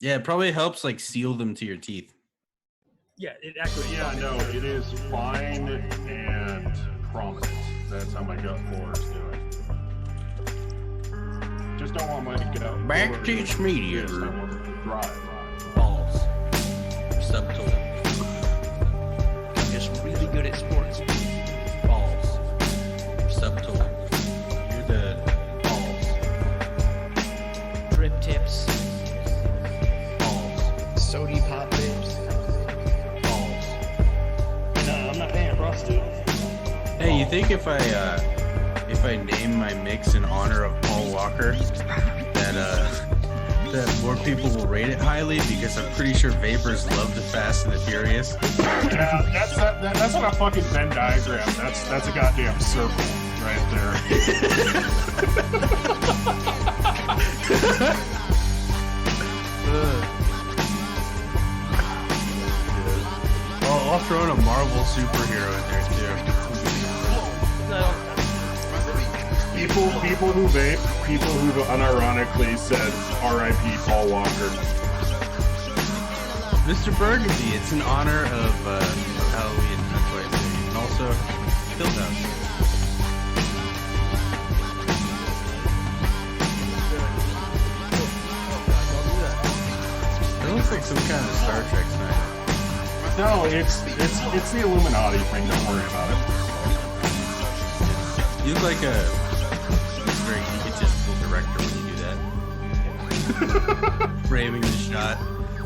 Yeah, it probably helps like seal them to your teeth. Yeah, it actually. Yeah, no, it is fine and prominent. That's how my gut flora is doing. Just don't want my gut. Back to its media. I want it to drive. Balls. Subtle. I'm just really good at sports. Balls. Subtle. You're the balls. Drip tips. Balls. Sody pop lips. Balls. No, I'm not paying a prostitute. Hey, you think if I name my mix in honor of Paul Walker, that more people will rate it highly? Because I'm pretty sure vapors love the Fast and the Furious. Yeah, that's not a fucking Venn diagram. That's a goddamn circle right there. Oh, I'll throw in a Marvel superhero in there too. People who vape, people who unironically said R.I.P. Paul Walker. Mr. Burgundy, it's in honor of Halloween. That's why it's there. And also, Fieldhouse. It looks like some kind of Star Trek sign. No, it's the Illuminati thing. Don't worry about it. You look like a very egotistical director when you do that. Framing the shot.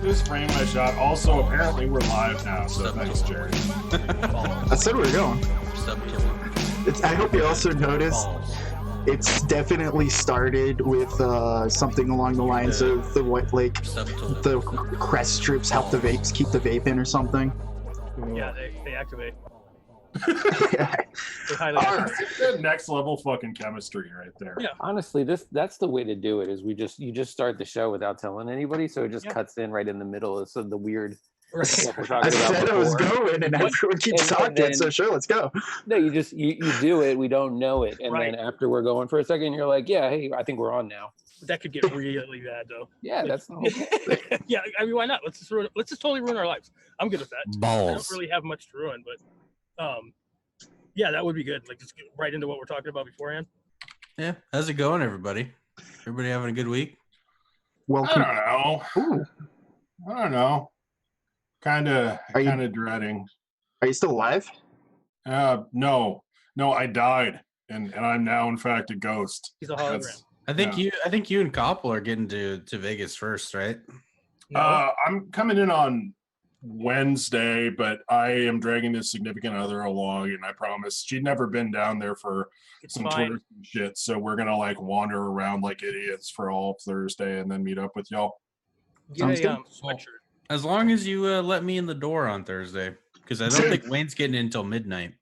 Just frame my shot. Also, apparently we're live now, so thanks, Jerry. I said we were going. Subtle. I hope you also noticed it's definitely started with something along the lines of the what, like the crest strips help the vapes keep the vape in or something. Yeah, they activate. Yeah. They highly activate. Good next level fucking chemistry right there. Yeah. Honestly, that's the way to do it. Is you just start the show without telling anybody, so it just cuts in right in the middle of the weird. Right. I said I was going, and everyone keeps talking. then, so sure, let's go. No, you do it. We don't know it, and Right. then after we're going for a second, you're like, yeah, hey, I think we're on now. That could get really bad though. Yeah, that's the whole thing. Yeah, I mean, why not? Let's just totally ruin our lives. I'm good with that. I Balls. don't really have much to ruin, but yeah, that would be good. Like just get right into what we're talking about beforehand. Yeah. How's it going, everybody? Everybody having a good week? Welcome. I don't know. Kind of dreading. Are you still alive? No, I died, and I'm now in fact a ghost. He's a hologram. I think you and Koppel are getting to Vegas first, right? No. I'm coming in on Wednesday, but I am dragging this significant other along, and I promise she'd never been down there for It's some fine. tourist shit. So we're gonna like wander around like idiots for all of Thursday, and then meet up with y'all. Get Sounds a good. sweatshirt. As long as you let me in the door on Thursday, because I don't think Wayne's getting in until midnight.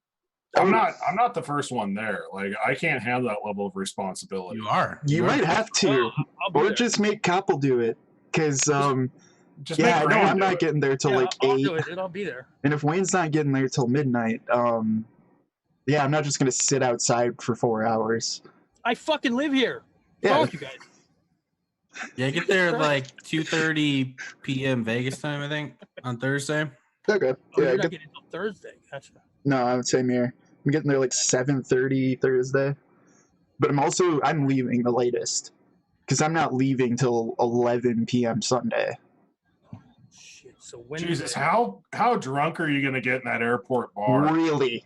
I'm not the first one there. Like I can't have that level of responsibility. You are. You might have to, I'll be or there. just make Koppel do it. Because Just yeah, make no, Rand I'm do not it. getting there till like I'll 8. do it. I'll be there. And if Wayne's not getting there till midnight, yeah, I'm not just gonna sit outside for 4 hours. I fucking live here. What's Yeah. wrong with you guys? Yeah, get there at like 2:30 p.m. Vegas time, I think, on Thursday. Okay. Oh, Yeah. you're not getting until Thursday. Gotcha. No, I would say here. I'm getting there like 7:30 Thursday, but I'm leaving the latest because I'm not leaving till 11 p.m. Sunday. Shit. So Wednesday. Jesus, how drunk are you gonna get in that airport bar? Really?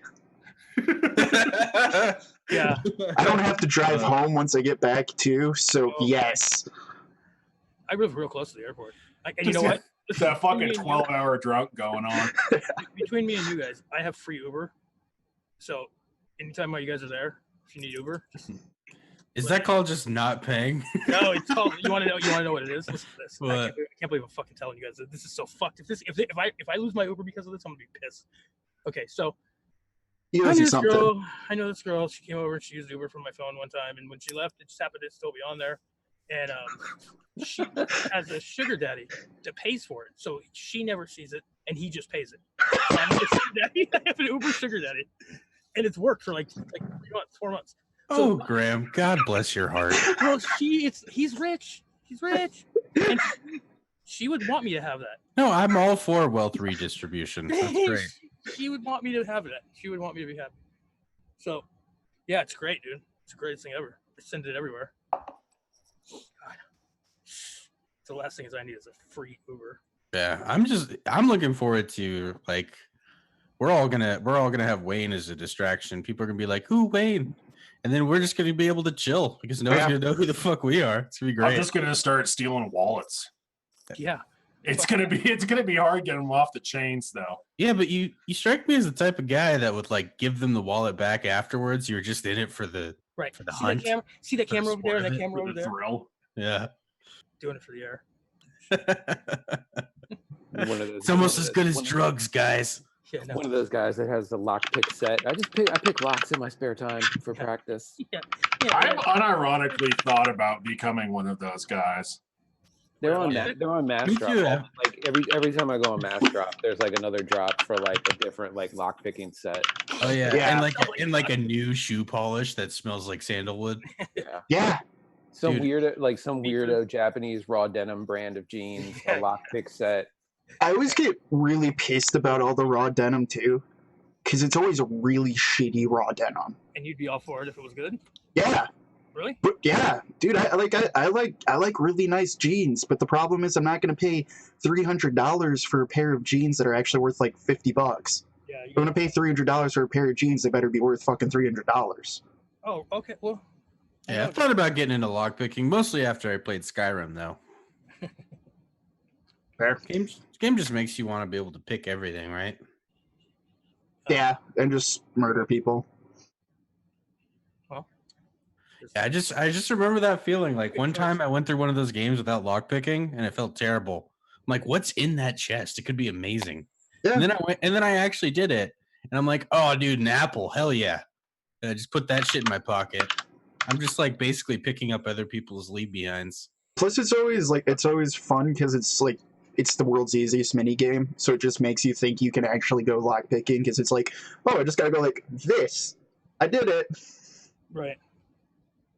Yeah. I don't have to drive home once I get back too, so Oh. yes. I live real close to the airport. And you know what? It's that fucking Between me and 12-hour drunk going on. Between me and you guys, I have free Uber. So anytime while you guys are there, if you need Uber, just Is that called just not paying? no. It's called. You want to know? You want to know what it is? Listen to this. What? I can't believe I'm fucking telling you guys that this is so fucked. If I lose my Uber because of this, I'm gonna be pissed. Okay, so You I owes know you this something. girl. I know this girl. She came over and she used Uber from my phone one time, and when she left, it just happened to still be on there. And she has a sugar daddy that pays for it, so she never sees it, and he just pays it. So I'm a sugar daddy. I have an Uber sugar daddy, and it's worked for like 3 months, 4 months. Oh, Graham, God bless your heart. Well, he's rich. He's rich. And She would want me to have that. No, I'm all for wealth redistribution. That's great. She would want me to have that. She would want me to be happy. So, yeah, it's great, dude. It's the greatest thing ever. I send it everywhere. God. The last thing I need is a free Uber. Yeah, I'm looking forward to, like, we're all gonna have Wayne as a distraction. People are gonna be like, "Who, Wayne?" And then we're just gonna be able to chill because no one's gonna know who the fuck we are. It's gonna be great. I'm just gonna start stealing wallets. Yeah. It's gonna be hard getting them off the chains though. Yeah, but you strike me as the type of guy that would like give them the wallet back afterwards. You're just in it for the Right. for the See hunt. that camera over there and sport of that it, camera For over the there? thrill. Yeah. Doing it for the air. It's almost as good as drugs, guys. Yeah, no. One of those guys that has the lockpick set. I pick locks in my spare time for practice. Yeah. I've unironically thought about becoming one of those guys. They're on mass Me drop. too. Like every time I go on mass drop, there's like another drop for like a different like lock picking set. Oh yeah, Yeah. and like a new shoe polish that smells like sandalwood. Yeah. Yeah. Some Dude. weirdo Japanese raw denim brand of jeans, a lockpick set. I always get really pissed about all the raw denim too, because it's always a really shitty raw denim. And you'd be all for it if it was good? Yeah, Really? but yeah, dude, I like really nice jeans, but the problem is I'm not gonna pay $300 for a pair of jeans that are actually worth like $50. Yeah. If I'm gonna pay $300 for a pair of jeans, they better be worth fucking $300. Oh, okay. Well, Yeah, I thought about getting into lockpicking, mostly after I played Skyrim, though. Fair. Game just makes you want to be able to pick everything, right? Yeah, and just murder people. well. Yeah, I just remember that feeling. Like one time I went through one of those games without lockpicking, and it felt terrible. I'm like, what's in that chest? It could be amazing. Yeah. And then I actually did it, and I'm like, oh, dude, an apple, hell yeah! And I just put that shit in my pocket. I'm just like basically picking up other people's leave behinds. Plus, it's always fun because it's the world's easiest mini game, so it just makes you think you can actually go lockpicking because it's like, oh, I just gotta go like this. I did it. Right.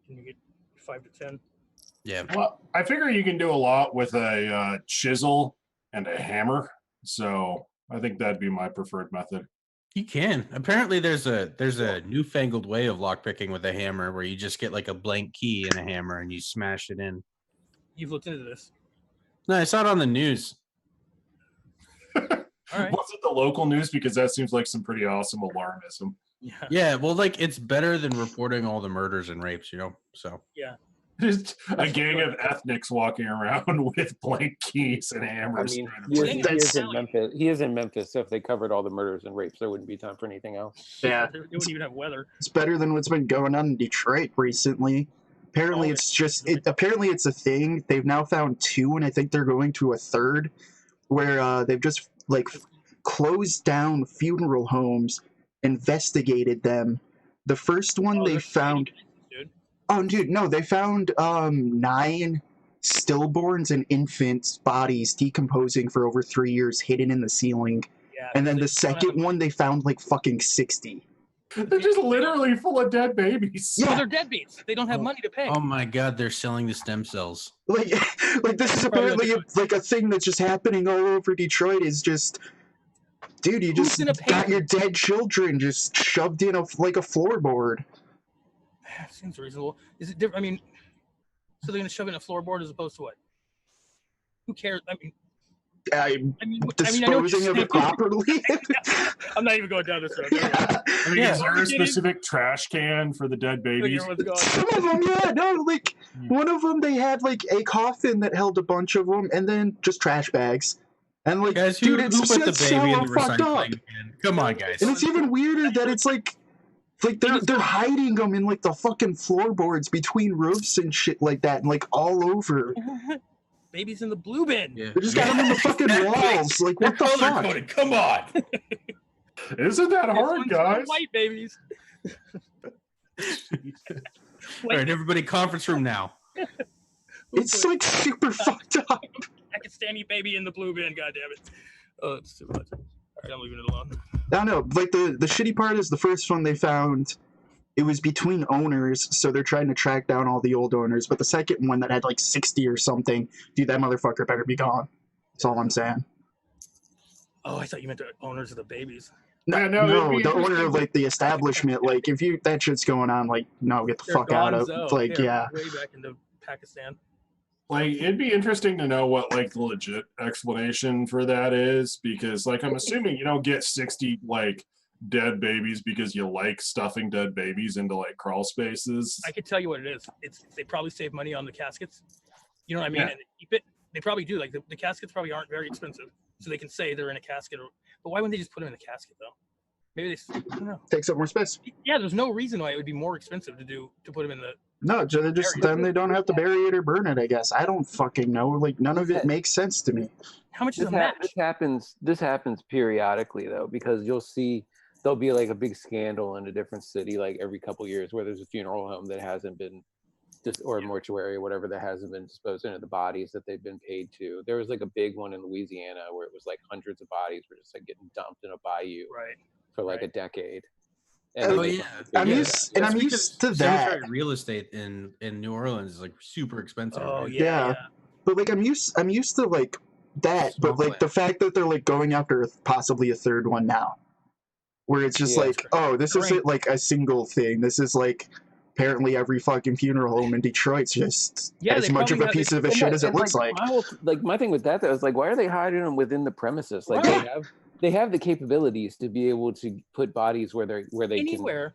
Can you get 5 to 10? Yeah. Well, I figure you can do a lot with a chisel and a hammer, so I think that'd be my preferred method. You can. Apparently, there's a newfangled way of lockpicking with a hammer where you just get like a blank key and a hammer and you smash it in. You've looked into this. No, I saw it on the news. All right. Was it the local news? Because that seems like some pretty awesome alarmism. Yeah. Yeah, well, like it's better than reporting all the murders and rapes, you know. So Yeah. Just a gang of ethnics walking around with blank keys and I hammers. mean, trying to he break is in. in Memphis. He is in Memphis, so if they covered all the murders and rapes, there wouldn't be time for anything else. Yeah, It wouldn't even have weather. it's better than what's been going on in Detroit recently. Apparently, Oh, apparently it's a thing. They've now found 2, and I think they're going to a 3rd, where they've just like closed down funeral homes, investigated them. The first one they they're found. dude. Oh, dude, no, they found 9 stillborns and infants' bodies decomposing for over 3 years, hidden in the ceiling. Yeah. And then they the don't have- second one, they found like fucking 60. They're just literally full of dead babies. Well, they're deadbeats. They don't have money to pay. oh my god, they're selling the stem cells. Like, like this is apparently like a thing that's just happening all over Detroit. Is just, dude, you Who's just gonna pay got them? your dead children just shoved in like a floorboard. Seems reasonable. Is it different? I mean, so they're going to shove in a floorboard as opposed to what? Who cares? I mean, I know what you're Disposing of saying. it properly. I'm not even going down this road. Yeah. I mean, Yeah. is there a specific trash can for the dead Look, babies? everyone's going. Some of them, yeah, no, like one of them, they had like a coffin that held a bunch of them, and then just trash bags. And like, Guys, dude, who it's put the that's baby so in the fucked up. recycling bin? Come on, guys. And it's even weirder that it's like they're hiding them in like the fucking floorboards between roofs and shit like that, and like all over. Babies in the blue bin. Yeah. They just got them in the fucking walls. Like, what the fuck? Color-coded, come on. Isn't that This hard, one's guys? White babies. All right, everybody, conference room now. It's like super fucked up. Pakistani baby in the blue bin. God damn it. Oh, it's too much. All right, I'm leaving it alone. I don't know. Like the shitty part is the first one they found, it was between owners, so they're trying to track down all the old owners. But the second one that had like 60 or something, dude, that motherfucker better be gone. That's all I'm saying. Oh, I thought you meant the owners of the babies. No, Yeah, no, it'd be the owner interesting. of like the establishment. Like if you that shit's going on, like no, get the They're fuck out of. gonzo. Like They're yeah, way back into Pakistan. Like, it'd be interesting to know what like the legit explanation for that is, because like I'm assuming you don't get 60 like dead babies because you like stuffing dead babies into like crawl spaces. I can tell you what it is. It's they probably save money on the caskets. You know what I mean? Yeah. And they keep it. They probably do. Like the caskets probably aren't very expensive, so they can say they're in a casket. But why wouldn't they just put them in a casket though? Maybe I don't know. takes up more space. Yeah, there's no reason why it would be more expensive to put them in the. No, they just then they don't have to bury it or burn it. I guess I don't fucking know. Like none of it makes sense to me. How much is a match? This happens periodically though, because you'll see there'll be like a big scandal in a different city like every couple years where there's a funeral home that hasn't been or a mortuary or whatever that hasn't been disposed into the bodies that they've been paid to. There was like a big one in Louisiana where it was like hundreds of bodies were just like getting dumped in a bayou Right. for like a decade. Oh, it yeah. was I'm big. used and I'm That's used to because that. cemetery real estate in New Orleans is like super expensive. Oh right? yeah. But like I'm used to like that. But like Swampland. the fact that they're like going after possibly a third one now, where it's just Yeah. like, oh, this Right. isn't like a single thing. This is like apparently every fucking funeral home in Detroit's just Yeah, as they much of probably a have- piece of a And shit that- as it and, looks like. my thing with that though is like, why are they hiding them within the premises? Like Right. they have the capabilities to be able to put bodies where they can, Anywhere.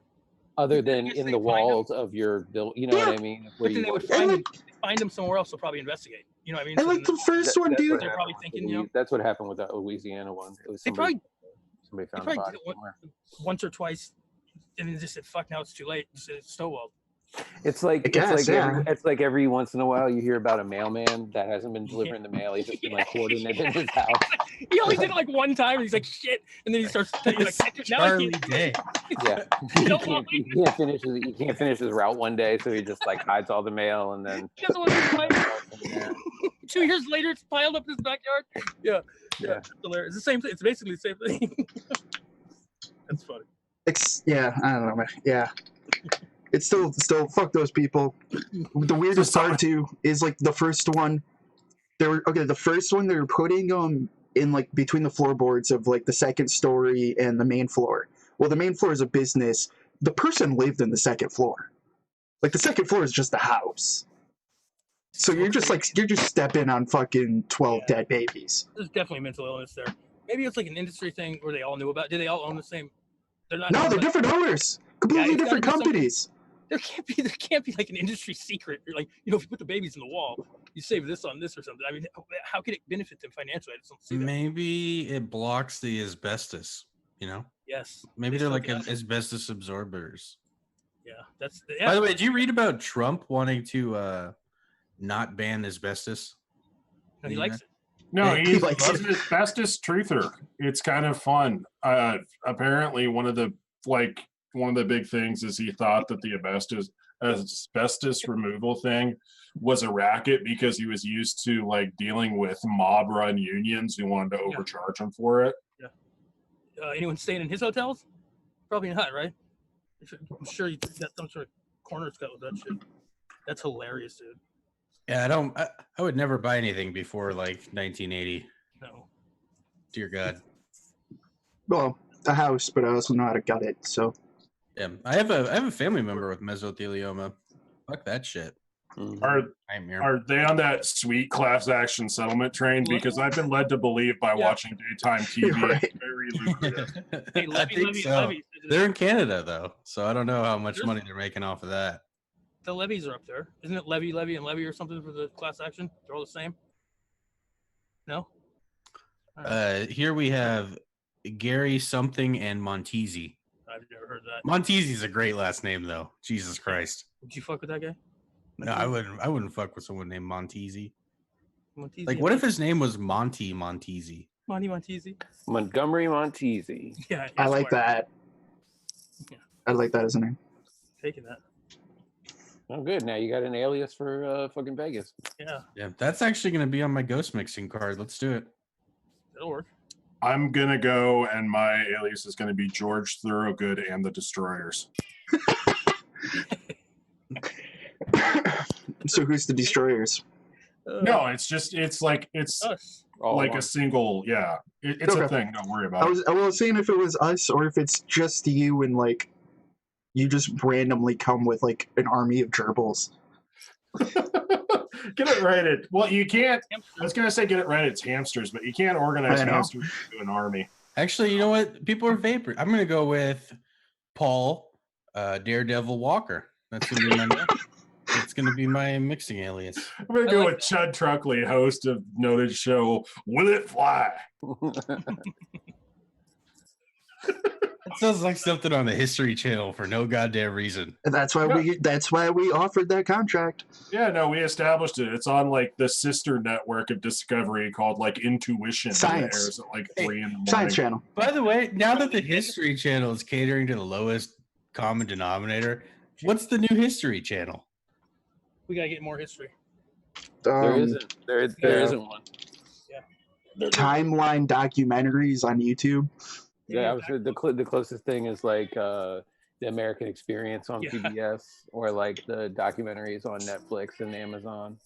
other than guess in they the find walls of your building. You know what I mean? Where But then you they would work. find them somewhere else. They'll probably investigate. You know what I mean? And So like then the first one, That's dude. what They're happened probably with thinking, the you know- That's what happened with that Louisiana one. It was They somebody they found a probably body did it somewhere. once or twice, and then just said, "Fuck, now it's too late." It's snowballed. It's like I guess, it's like every once in a while you hear about a mailman that hasn't been delivering the mail. He's just been like hoarding it in his house. He only did it like one time, and he's like, "Shit," and then he starts like, "Now I Charlie can't." Day. Yeah, he can't finish his route one day, so he just like hides all the mail and then. He doesn't want to find it. 2 years later, it's piled up in his backyard. Yeah. It's hilarious. It's the same thing. It's basically the same thing. That's funny. Yeah, I don't know, man. Yeah. It's still fuck those people. The weirdest part too is like the first one. The first one they were putting in like between the floorboards of like the second story and the main floor. Well, the main floor is a business. The person lived in the second floor. Like the second floor is just a house. So you're just stepping on fucking 12 dead babies. There's definitely mental illness there. Maybe it's like an industry thing where they all knew about. Do they all own the same? They're not. No, they're different owners. Completely it's gotta different be something- companies. There can't be like an industry secret. You're like, if you put the babies in the wall, you save this on this or something. I mean, how could it benefit them financially? I just don't see that. Maybe it blocks the asbestos. You know, Yes. maybe They they're still like do that. asbestos absorbers. Yeah, that's. By the way, did you read about Trump wanting to not ban asbestos? No, he likes it. No, He he's likes an asbestos truther. It's kind of fun. Apparently, one of the big things is he thought that the asbestos removal thing was a racket because he was used to like dealing with mob run unions who wanted to overcharge him for it. Anyone staying in his hotels? Probably not, right? I'm sure he got some sort of corners cut with that shit. That's hilarious, dude. Yeah, I would never buy anything before like 1980. No. Dear God. Well, a house, but I also know how to gut it. So Yeah, I have a family member with mesothelioma. Fuck that shit. Nightmare. Are they on that sweet class action settlement train? Because I've been led to believe by watching daytime TV, Right. it's very lucrative. Hey, I think so. They're in Canada though, so I don't know how much money they're making off of that. The levies are up there. Isn't it levy, and levy or something for the class action? They're all the same? No? Here we have Gary something and Montesi. I've never heard that. Montesi's a great last name though. Jesus Christ. Would you fuck with that guy? No, I wouldn't fuck with someone named Montesi. Montesi, Like, what if his name was Monty Montesi? Montesi? Montgomery Montesi. Yeah. I like that. Yeah. I like that as a name. Taking that. Oh, good. Now you got an alias for fucking Vegas. Yeah, Yeah, that's actually going to be on my ghost mixing card. Let's do it. that'll work. I'm gonna go, and my alias is gonna be George Thorogood and the Destroyers. So who's the destroyers? No, it's Us. all like one. a single. Yeah, it's a Okay. thing. Don't worry I about it. was saying if it was us or if it's just you and like you just randomly come with like an army of gerbils. Get it right. Well, you can't. I Hamster. was gonna say get it right. It's hamsters, but you can't organize I know. hamsters into an army. Actually, you know what? People are vapor. I'm gonna go with Paul Daredevil Walker. That's gonna be my it's gonna be my mixing alias. I'm gonna I go like with Chud Truckley, host of noted show Will It Fly? It sounds like something on the History Channel for no goddamn reason. And that's why we offered that contract. Yeah, no, we established it. It's on like the sister network of Discovery called like Intuition. And it Science. airs at like Hey, 3 in the morning. Science Channel. By the way, now that the History Channel is catering to the lowest common denominator, what's the new History Channel? We gotta get more history. There isn't. There yeah. isn't one. Timeline documentaries on YouTube. Yeah, I was the closest thing is like the American Experience on Yeah. PBS or like the documentaries on Netflix and Amazon.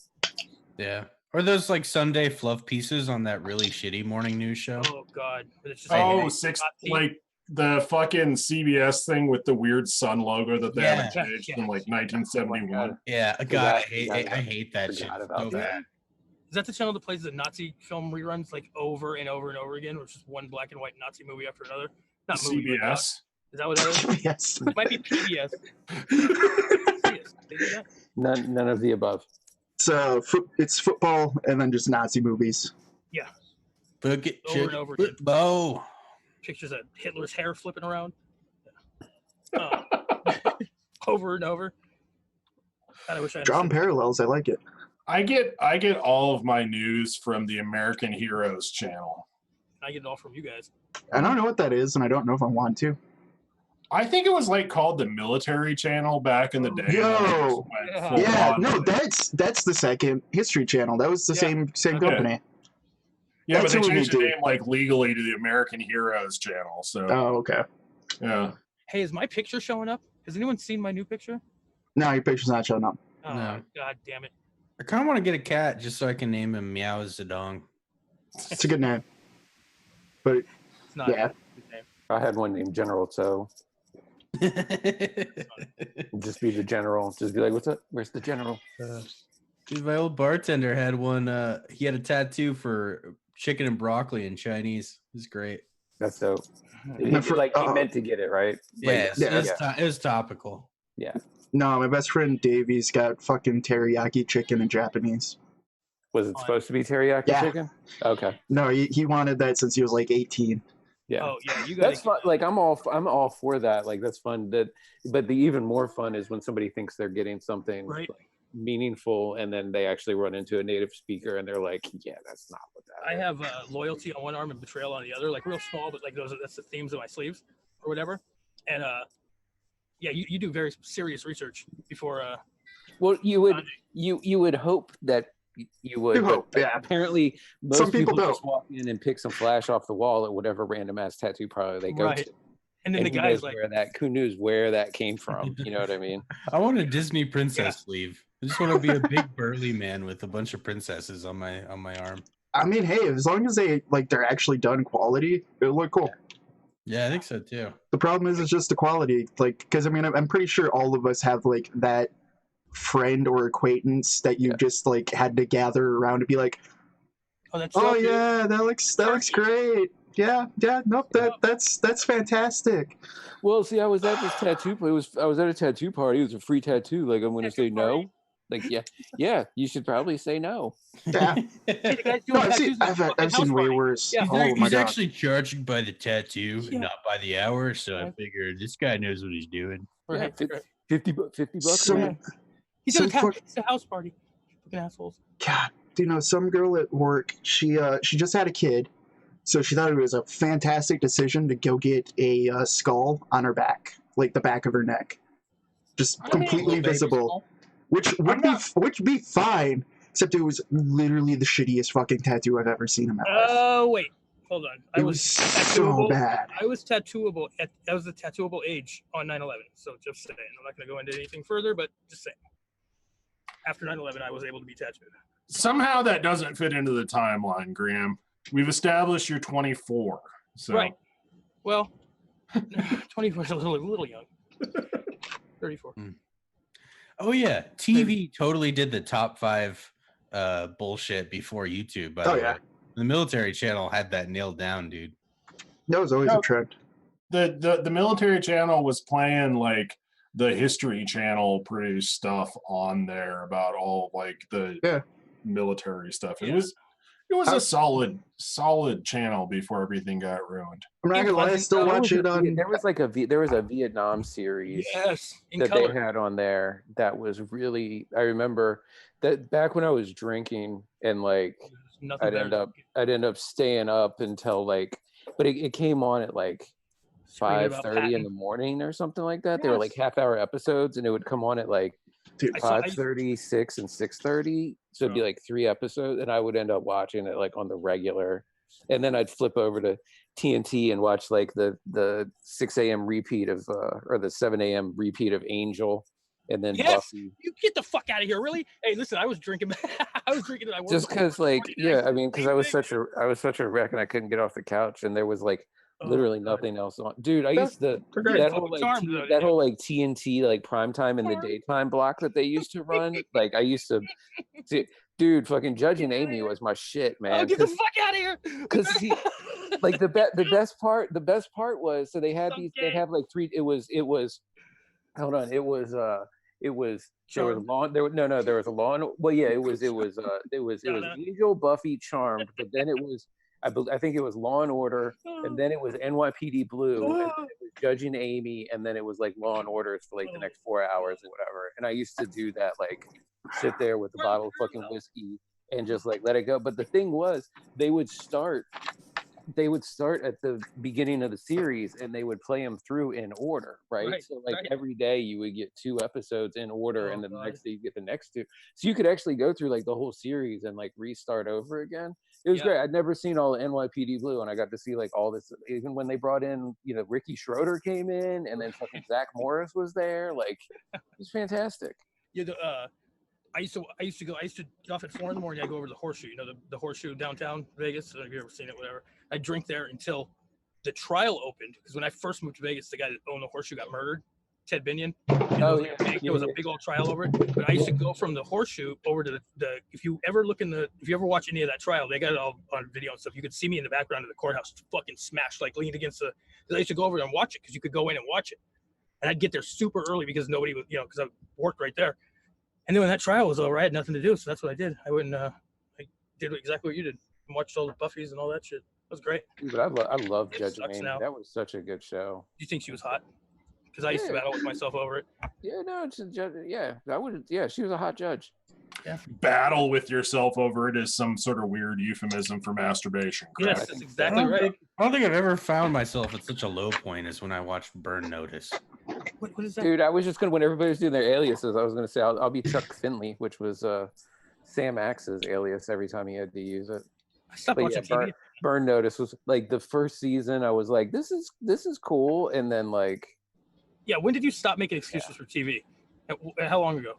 Yeah. Or those like Sunday fluff pieces on that really shitty morning news show. Oh God! But it's just Oh, like, six Nazi. like the fucking CBS thing with the weird sun logo that they haven't Yeah. changed Yeah. in like 1971. Yeah, God, I hate that shit. Forgot about So that. bad. Is that the channel that plays the Nazi film reruns like over and over and over again, which is one black and white Nazi movie after another? Not movie. But, CBS. is that what that is? Yes. It might be PBS. PBS. They do that? None of the above. It's football and then just Nazi movies. Yeah. Book it, Over and over again. Bo. Pictures of Hitler's hair flipping around. Yeah. Over and over. God, I wish I Drawing understood. parallels. I like it. I get all of my news from the American Heroes channel. I get it all from you guys. I don't know what that is, and I don't know if I want to. I think it was like called the military channel back in the day. Yo! Yeah. Full Yeah, on no, with it. that's the second History Channel. That was the Yeah. same Okay. company. Yeah, but That's they what we changed the do. name like legally to the American Heroes channel. So Oh, okay. yeah. Hey, is my picture showing up? Has anyone seen my new picture? No, your picture's not showing up. Oh, No. God damn it. I kind of want to get a cat just so I can name him Meow Zedong. It's a good name. But It's not. yeah, I had one named General So. Just be the general. Just be like, what's up? Where's the general? Dude, my old bartender had one. He had a tattoo for chicken and broccoli in Chinese. It was great. That's dope. He, No, for- like he meant to get it right. Yeah, Like, it was topical. no, my best friend Davey's got fucking teriyaki chicken in Japanese. Was it supposed to be teriyaki Yeah. chicken? Okay. No, he wanted that since he was like 18. Yeah. Oh, yeah. You got That's fun. Like I'm all for that. Like that's fun. But the even more fun is when somebody thinks they're getting something Right. like, meaningful, and then they actually run into a native speaker, and they're like, "Yeah, that's not what that I is." have loyalty on one arm and betrayal on the other, like real small, but like that's the themes of my sleeves or whatever. And yeah, you do very serious research before. Well, you would hope that you would. You hope, but yeah. Apparently, most Some people just don't. walk in and pick some flash off the wall at whatever random ass tattoo parlor they go Right. to. And then And the who guy's knows like, who knows where that came from? You know what I mean? I want a Disney princess Yeah. sleeve. I just want to be a big burly man with a bunch of princesses on my arm. I mean, hey, as long as they're actually done quality, it'll look cool. Yeah, I think so too. The problem is it's just the quality, like, because I mean, I'm pretty sure all of us have like that friend or acquaintance that you just like had to gather around to be like, oh, that's oh dope, dude. yeah, that looks great. Yeah, nope, that's fantastic. Well, see, I was at this tattoo place. I was at a tattoo party. It was a free tattoo. Like, I'm going to say Tattoo party. no. Like, yeah, you should probably say no. Yeah, Hey, the guy's no, doing tattoos at a fucking I've house seen way party. worse. Yeah. Oh my He's god. actually charging by the tattoo, Yeah. not by the hour. So I Right. figured this guy knows what he's doing. Right. Yeah, 50 bucks. Some- man. He's at a some fuck- it's a house party. Fucking assholes. God, do you know some girl at work? She just had a kid, so she thought it was a fantastic decision to go get a skull on her back, like the back of her neck, just I don't mean, completely little baby visible, skull. which would be fine, except it was literally the shittiest fucking tattoo I've ever seen in my life. Oh wait, hold on. It was so bad. I was tattooable that was the tattooable age on 9/11. So just saying, I'm not going to go into anything further, but just saying. After 9/11, I was able to be tattooed. Somehow that doesn't fit into the timeline, Graham. we've established you're 24. So Right. Well, 24 is a little young. 34. Oh yeah, TV totally did the top 5 bullshit before YouTube. By the way, the military channel had that nailed down, dude. That was always a trend. The military channel was playing like the History Channel produced stuff on there about all like the military stuff. It was a solid channel before everything got ruined. I'm not gonna lie, I still watch it on. There was a Vietnam series that they had on there that was really. I remember that back when I was drinking and like I'd end up staying up until like, but it came on at like 5:30 in the morning or something like that. They were like half-hour episodes, and it would come on at like 5:30, 6, and 6:30. So it'd be like 3 episodes, and I would end up watching it like on the regular. And then I'd flip over to TNT and watch like the 6 a.m. repeat of or the 7 a.m. repeat of Angel, and then Buffy. You get the fuck out of here, really? Hey, listen, I was drinking. Just because, like, I mean, because I was such a wreck, and I couldn't get off the couch, and there was like literally nothing else on. Dude, I used to that whole like TNT like primetime in the daytime block that they used to run. Like I used to, dude, fucking Judging Amy was my shit, man. Oh, get the fuck out of here! Because like the best part was, so they had they'd have like 3. It was hold on, it was there was a Law and well, yeah, it was Angel, Buffy, Charmed, but then it was I think it was Law and Order, and then it was NYPD Blue, and then it was Judging Amy, and then it was like Law and Order for like the next 4 hours or whatever. And I used to do that, like sit there with a bottle of fucking whiskey and just like let it go. But the thing was, they would start at the beginning of the series and they would play them through in order, right? So like every day you would get 2 episodes in order, and then the next day you get the next 2. So you could actually go through like the whole series and like restart over again. It was great. I'd never seen all the NYPD Blue, and I got to see like all this, even when they brought in, Ricky Schroeder came in, and then fucking Zach Morris was there. Like, it was fantastic. Yeah, I used to get off at 4 a.m. I'd go over to the Horseshoe, the Horseshoe downtown Vegas. I don't know if you've ever seen it, whatever. I'd drink there until the trial opened, because when I first moved to Vegas, the guy that owned the Horseshoe got murdered, Ted Binion. There was a big old trial over it. But I used to go from the Horseshoe over to the if you ever watch any of that trial, they got it all on video and stuff. You could see me in the background of the courthouse fucking smashed, like leaned against the, because I used to go over there and watch it, because you could go in and watch it. And I'd get there super early because nobody would, because I worked right there. And then when that trial was over, I had nothing to do, so that's what I did. I did exactly what you did, and watched all the Buffys and all that shit. It was great. But I love Judging Amy. That was such a good show. Do you think she was hot? Because I used to battle with myself over it. Yeah, no, she was a hot judge. Yeah. Battle with yourself over it is some sort of weird euphemism for masturbation. Correct? Yes, that's exactly right. I don't think I've ever found myself at such a low point as when I watched Burn Notice. What is that? Dude, I was just when everybody was doing their aliases, I was gonna say I'll be Chuck Finley, which was Sam Axe's alias every time he had to use it. I stopped watching TV. Burn Notice was like the first season. I was like, this is cool, and then like. Yeah, when did you stop making excuses for TV? How long ago?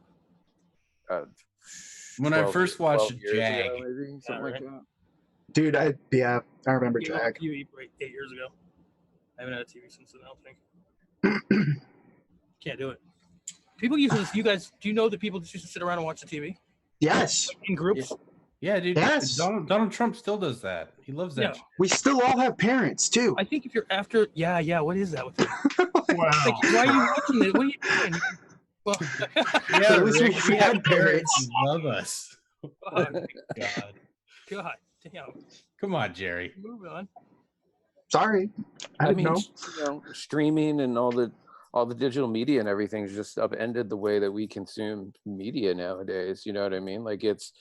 When I first watched Jag. Ago, maybe, something like that. Dude, I remember Jag. TV 8 years ago. I haven't had a TV since then, I don't think. Can't do it. People used to, you guys, do you know that people just used to sit around and watch the TV? Yes. In groups? Yeah, dude. Yes. Donald Trump still does that. He loves that. Yeah. We still all have parents, too. I think if you're after, what is that with you? Wow. Like, why are you watching it? What are you doing? Well, Yeah, At least we had parents. Love us. oh, God damn. Come on, Jerry. Move on. Sorry. I didn't know. Streaming and all the digital media and everything's just upended the way that we consume media nowadays. You know what I mean? Like it's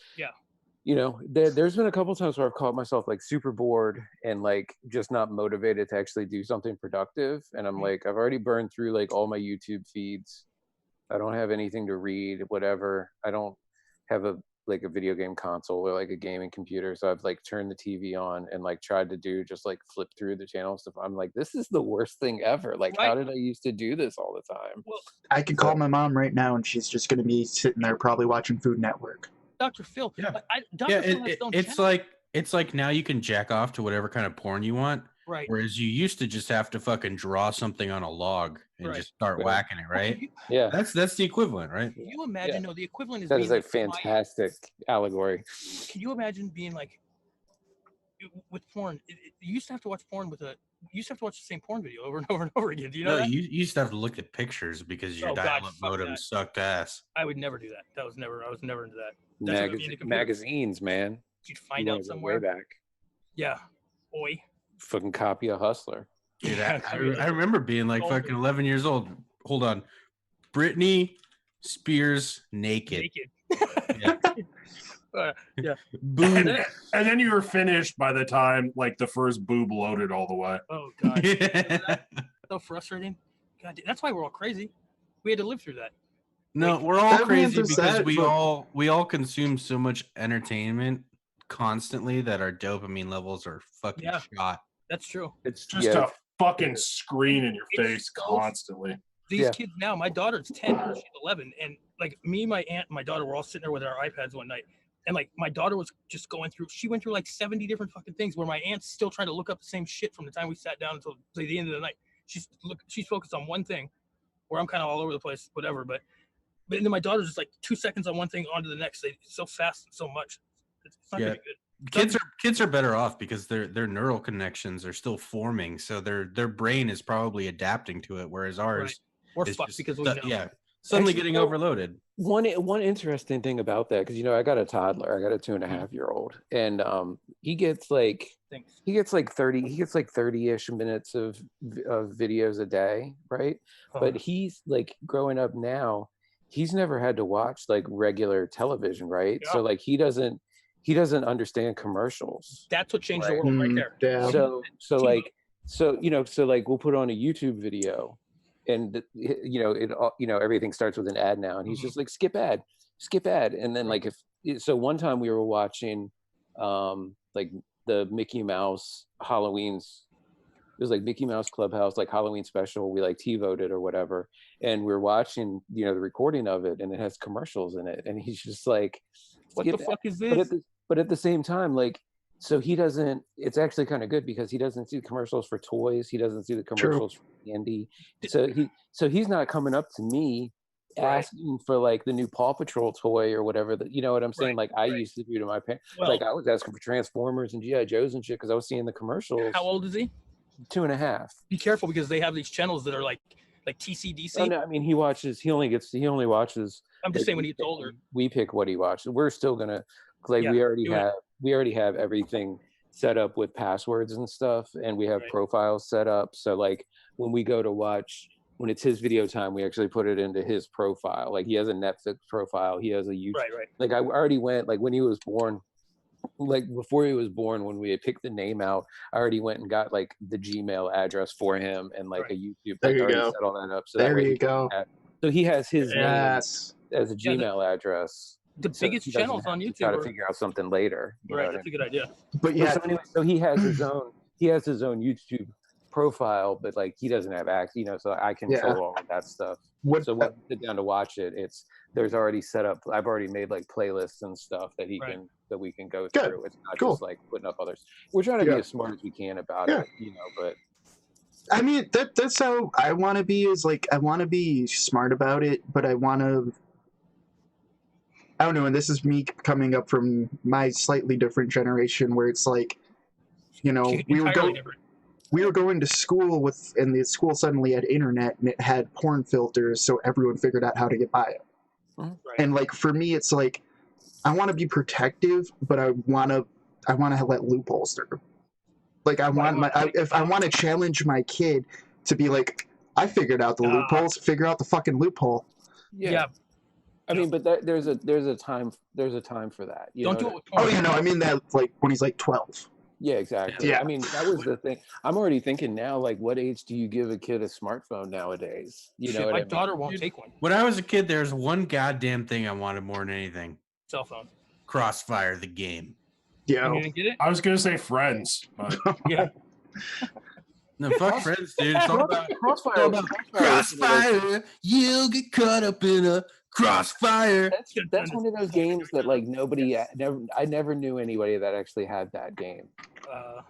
there's been a couple times where I've caught myself like super bored and like just not motivated to actually do something productive. And I'm like, I've already burned through like all my YouTube feeds. I don't have anything to read, whatever. I don't have a video game console or like a gaming computer. So I've like turned the TV on and like tried to do just like flip through the channels stuff. I'm like, this is the worst thing ever. Like, how did I used to do this all the time? Well, I could call my mom right now and she's just going to be sitting there probably watching Food Network. Dr. Phil. Yeah. Phil has it's like it's like now you can jack off to whatever kind of porn you want. Right. Whereas you used to just have to fucking draw something on a log and just start whacking it, right? Yeah. That's the equivalent, right? Can you imagine? No, the equivalent is That being is a like, fantastic allegory. Can you imagine being like with porn? You used to have to watch porn with you used to have to watch the same porn video over and over and over again. Do you know that? You used to have to look at pictures because your dial-up modem sucked ass. I would never do that. I was never into that. That's magazines, man. You'd find out somewhere. Way back. Yeah. Oi. Fucking copy a Hustler. Dude, I remember being like fucking 11 years old. Hold on. Britney Spears naked. Yeah. Yeah. Boom. And then you were finished by the time like the first boob loaded all the way. Oh god. Yeah. So frustrating. God, that's why we're all crazy. We had to live through that. No, we're all crazy because we all consume so much entertainment constantly that our dopamine levels are fucking shot. That's true. It's just a fucking screen in your face constantly. These kids now, my daughter's 10, she's 11, and like me, my aunt, and my daughter were all sitting there with our iPads one night, and like my daughter was just going through. She went through like 70 different fucking things. Where my aunt's still trying to look up the same shit from the time we sat down until the end of the night. She's focused on one thing, where I'm kind of all over the place, whatever. But then my daughter's just like 2 seconds on one thing, on to the next. It's so fast and so much. It's not gonna be good. Kids are better off because their neural connections are still forming, so their brain is probably adapting to it, whereas ours we're fucked because suddenly getting overloaded. One interesting thing about that, because I got a toddler, I got a 2.5-year-old, and he gets like 30-ish minutes of videos a day, right? But he's like growing up now, he's never had to watch like regular television, right? So like he doesn't understand commercials. That's what changed the world right there. Yeah. So we'll put on a YouTube video, and everything starts with an ad now, and he's just like skip ad, and then like so one time we were watching like the Mickey Mouse Halloween's. It was like Mickey Mouse Clubhouse, like Halloween special. We like T-voted or whatever, and we're watching, the recording of it, and it has commercials in it, and he's just like, "What the fuck is this?" But at the same time, like, so he doesn't. It's actually kind of good because he doesn't see the commercials for toys. He doesn't see the commercials for candy. So he's not coming up to me asking for like the new Paw Patrol toy or whatever. That, you know what I'm saying? Like I used to do to my parents. Like I was asking for Transformers and GI Joes and shit because I was seeing the commercials. How old is he? 2.5. Be careful because they have these channels that are like TCDC. Oh, no, I mean he only watches. I'm just saying when he gets older. We pick what he watches. We're still gonna we already have everything set up with passwords and stuff, and we have profiles set up. So like when we go to watch, when it's his video time, we actually put it into his profile. Like he has a Netflix profile, he has a YouTube. Right. Like I already went, like when he was born, like before he was born, when we had picked the name out, I already went and got like the Gmail address for him and like a YouTube. There like, you already go. Set all that up. So there you go. So he has his name as a Yeah, Gmail address. The biggest channels on YouTube. Try to figure out something later. Right, that's a good idea. But yeah, so anyway, so he has his own. He has his own YouTube profile, but like he doesn't have access. So I control all of that stuff. So when we sit down to watch it, there's already set up. I've already made like playlists and stuff that we can go through. It's not just like putting up others. We're trying to be as smart as we can about it, but. I mean that's how I want to be. Is like I want to be smart about it, but I want to. I don't know, and this is me coming up from my slightly different generation, where it's like, we were going to school and the school suddenly had internet and it had porn filters, so everyone figured out how to get by it. Right. And like for me, it's like I want to be protective, but I want to let loopholes through. Like I want to challenge my kid to be like, I figured out the loopholes, figure out the fucking loophole. Yeah. I mean, but there's a time for that. Don't do it. I mean that like when he's like 12. Yeah, exactly. Yeah. I mean, that was the thing. I'm already thinking now, like, what age do you give a kid a smartphone nowadays? My daughter won't take one. When I was a kid, there's one goddamn thing I wanted more than anything. Cell phone. Crossfire, the game. Yeah. You didn't get it? I was gonna say Friends, but Yeah. No, fuck Friends, dude. It's all about Crossfire. Crossfire. You'll get caught up in a Crossfire. That's one of those games that like I never knew anybody that actually had that game.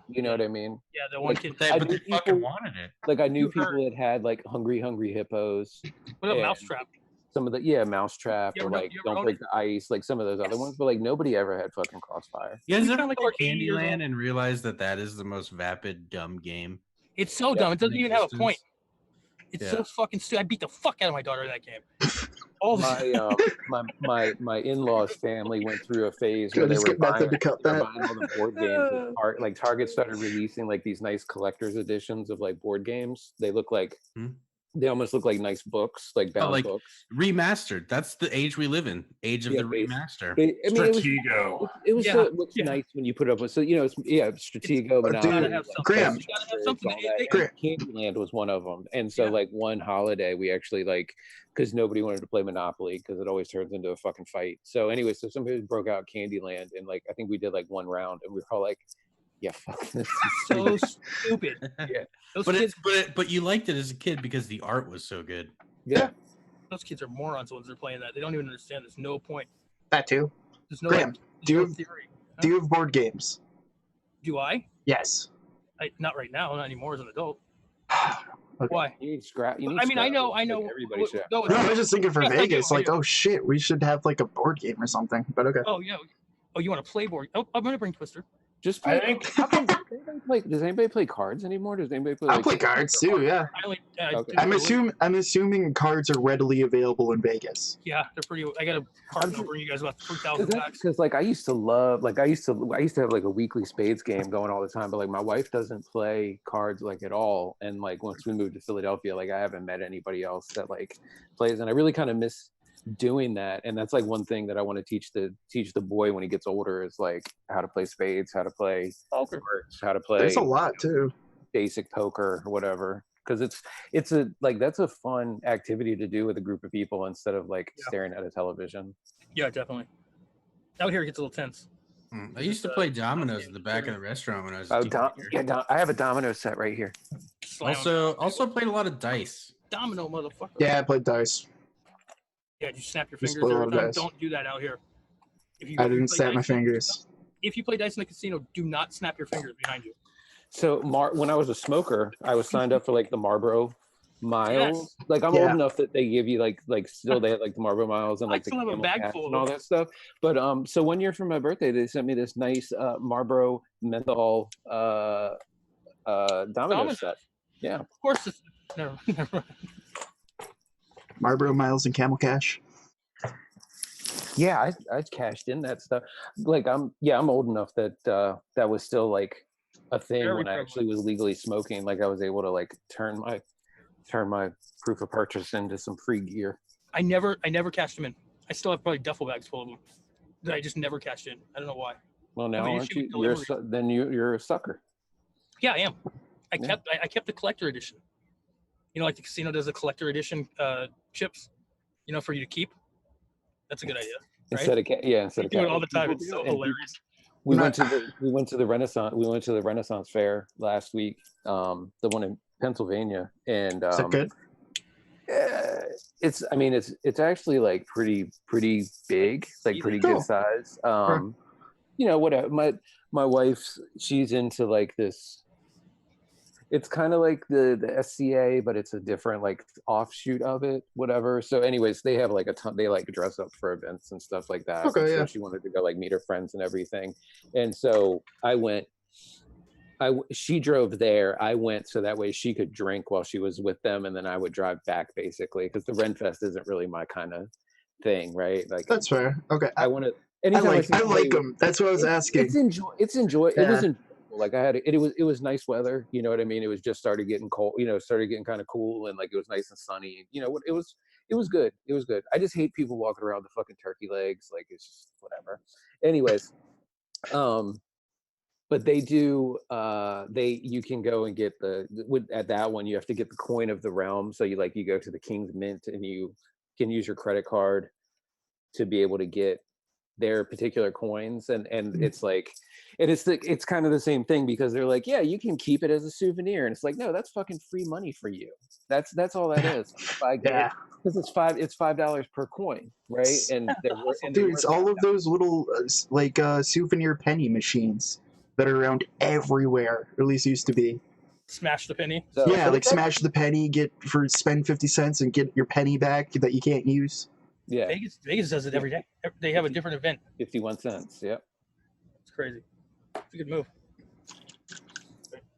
You know what I mean? Yeah, the one Like, kid. But they fucking wanted it. Like I knew You heard. people that had like Hungry Hippos. What about and Mousetrap? Some of the Mousetrap You or ever know- like you ever Don't own Break the Ice, like some of those other ones, but like nobody ever had fucking Crossfire. You guys You ever sound like play 14 years old. Candyland and realize that is the most vapid, dumb game? It's so dumb. It doesn't even have a existence? point. It's so fucking stupid. I beat the fuck out of my daughter in that game. All the My in-laws family went through a phase where they were buying all the board games. Like Target started releasing like these nice collector's editions of like board games. They look like they almost look like nice books, like bound books. Remastered. That's the age we live in. Age of the remaster. Stratego. It was so nice when you put up with Stratego, Monopoly. Graham. Candyland was one of them, and so like one holiday we actually like because nobody wanted to play Monopoly because it always turns into a fucking fight. So anyway, so somebody broke out Candyland, and like I think we did like one round, and we were all like, "Yeah, fuck this." so stupid. Yeah, but you liked it as a kid because the art was so good. Yeah. Those kids are morons once they're playing that. They don't even understand. There's no point. That too. There's no Graham, theory. Do you have board games? Do I? Yes. Not right now. Not anymore as an adult. Okay. Why? You need scrap. I mean, I know. Like everybody should. No, I was just thinking for Yeah, thank Vegas, you. like, oh shit, we should have like a board game or something. But okay. Oh yeah. Oh, you want to play board? Oh, I'm gonna bring Twister. Just play. Does anybody play cards anymore? Does anybody play? I play cards too. Yeah. Okay. I'm assuming cards are readily available in Vegas. Yeah, they're pretty. I got a card over you guys about 3,000 bucks. Because like I used to love, like I used to have like a weekly spades game going all the time, but like my wife doesn't play cards like at all. And like once we moved to Philadelphia, like I haven't met anybody else that like plays, and I really kind of miss doing that. And that's like one thing that I want to teach the boy when he gets older is like how to play spades, how to play poker, how to play. There's a lot too. Basic poker or whatever. Because it's a like that's a fun activity to do with a group of people instead of like staring at a television. Yeah, definitely. Out here it gets a little tense. I used to play dominoes at the back of the restaurant when I was. I have a domino set right here. Also played a lot of dice. Domino, motherfucker. Yeah, I played dice. Yeah, you snap your Just fingers. play a lot of dice. Don't do that out here. I didn't snap my fingers. If you play dice in the casino, do not snap your fingers behind you. So when I was a smoker, I was signed up for like the Marlboro Miles. Yes. Like I'm old enough that they give you like still they had like the Marlboro Miles and like the still have a Camel bag Cash full of and all them. that stuff. But so one year for my birthday, they sent me this nice Marlboro menthol domino set. Yeah, Of course, it's never. Marlboro Miles and Camel Cash. Yeah, I cashed in that stuff. Like I'm old enough that that was still like a thing Very when I actually was legally smoking. Like I was able to like turn my proof of purchase into some free gear. I never cashed them in. I still have probably duffel bags full of them that I just never cashed in. I don't know why. Well, now I mean, aren't you? You're a sucker. Yeah, I am. I kept the collector edition. You know, like the casino does a collector edition chips. You know, for you to keep. That's a good idea. Right? Instead of do it all the time. It's so hilarious. We went to the Renaissance Fair last week, the one in Pennsylvania, and Is that good? It's actually like pretty big, like pretty good size. You know what? My wife's she's into like this. It's kind of like the SCA, but it's a different like offshoot of it, whatever. So anyways, they have like a ton, they like dress up for events and stuff like that. Okay, so she wanted to go like meet her friends and everything. And so I went, she drove there. I went so that way she could drink while she was with them. And then I would drive back basically. Cause the Renfest isn't really my kind of thing. Right. Like that's fair. Okay. I want to, I like them. That's what I was asking. It's enjoy. Yeah. It was enjoyable. Like it was nice weather, you know what I mean? It was just started getting cold, you know, started getting kind of cool, and like it was nice and sunny. You know, it was good. It was good. I just hate people walking around with fucking turkey legs. Like it's just whatever. Anyways, but they do. You can go and get at that one. You have to get the coin of the realm. So you go to the King's Mint and you can use your credit card to be able to get their particular coins, and it's like, and it's kind of the same thing because they're like, yeah, you can keep it as a souvenir, and it's like, no, that's fucking free money for you. That's all that is. because it's $5 per coin, right? And Dude, it's all of those little souvenir penny machines that are around everywhere, or at least used to be. Smash the penny. So, Yeah, but like smash the penny, spend 50 cents and get your penny back that you can't use. yeah, Vegas does it every day. They have a different event. 51 cents. Yep. It's crazy. It's a good move.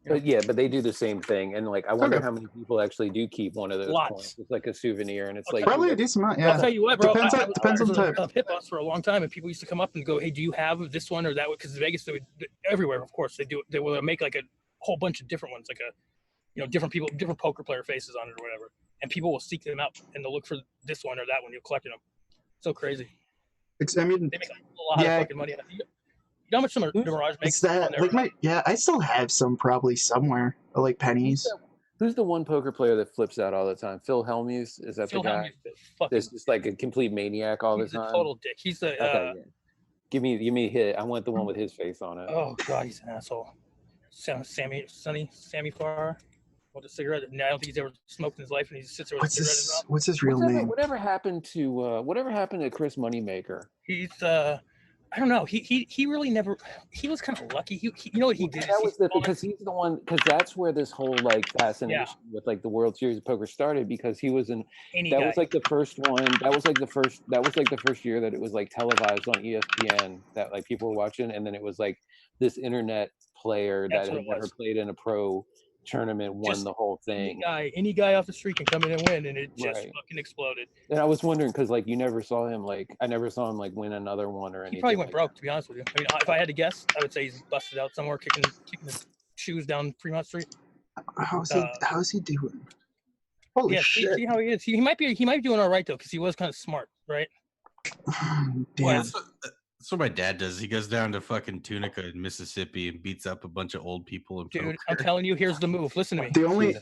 But they do the same thing, and like I wonder Okay. how many people actually do keep one of those Lots. coins. It's like a souvenir, and it's like Probably a decent amount, yeah. I'll tell you what, bro. Depends I on was type. a pit boss for a long time, and people used to come up and go, "Hey, do you have this one or that one?" Because Vegas, everywhere, of course, they do. They will make like a whole bunch of different ones, like different people, different poker player faces on it or whatever, and people will seek them out and they'll look for this one or that one. You're collecting them. So crazy. I mean, They make a lot of fucking money. You know how much some Mirage makes? it's that on their, I still have some probably somewhere, like pennies. Who's the one poker player that flips out all the time? Phil Hellmuth? Is that Phil the guy? Helmuth, That's just like a complete maniac all the he's time. a total dick. He's the Okay, yeah. Give me a hit. I want the one with his face on it. oh god, he's an asshole. Sammy Farr. With a cigarette. No, I don't think he's ever smoked in his life, and he sits there with a cigarette in his mouth. What's his real name? Whatever happened to Chris Moneymaker? He's I don't know. He really never. He was kind of lucky. He you know what he did? That was because he's the one. Because that's where this whole like fascination with like the World Series of Poker started. Because he was was like the first one. That was like the first year that it was like televised on ESPN that like people were watching, and then it was like this internet player that had never played in a pro tournament won the whole thing. Any guy off the street can come in and win, and it just fucking exploded. And I was wondering because like I never saw him like win another one or anything. He probably went broke, to be honest with you. I mean, if I had to guess, I would say he's busted out somewhere, kicking his shoes down Fremont Street. How's he doing? Holy shit! See how he is. He might be doing all right though, because he was kind of smart, right? Damn. That's what my dad does. He goes down to fucking Tunica in Mississippi and beats up a bunch of old people. Dude, I'm telling you, here's the move. Listen to me. The only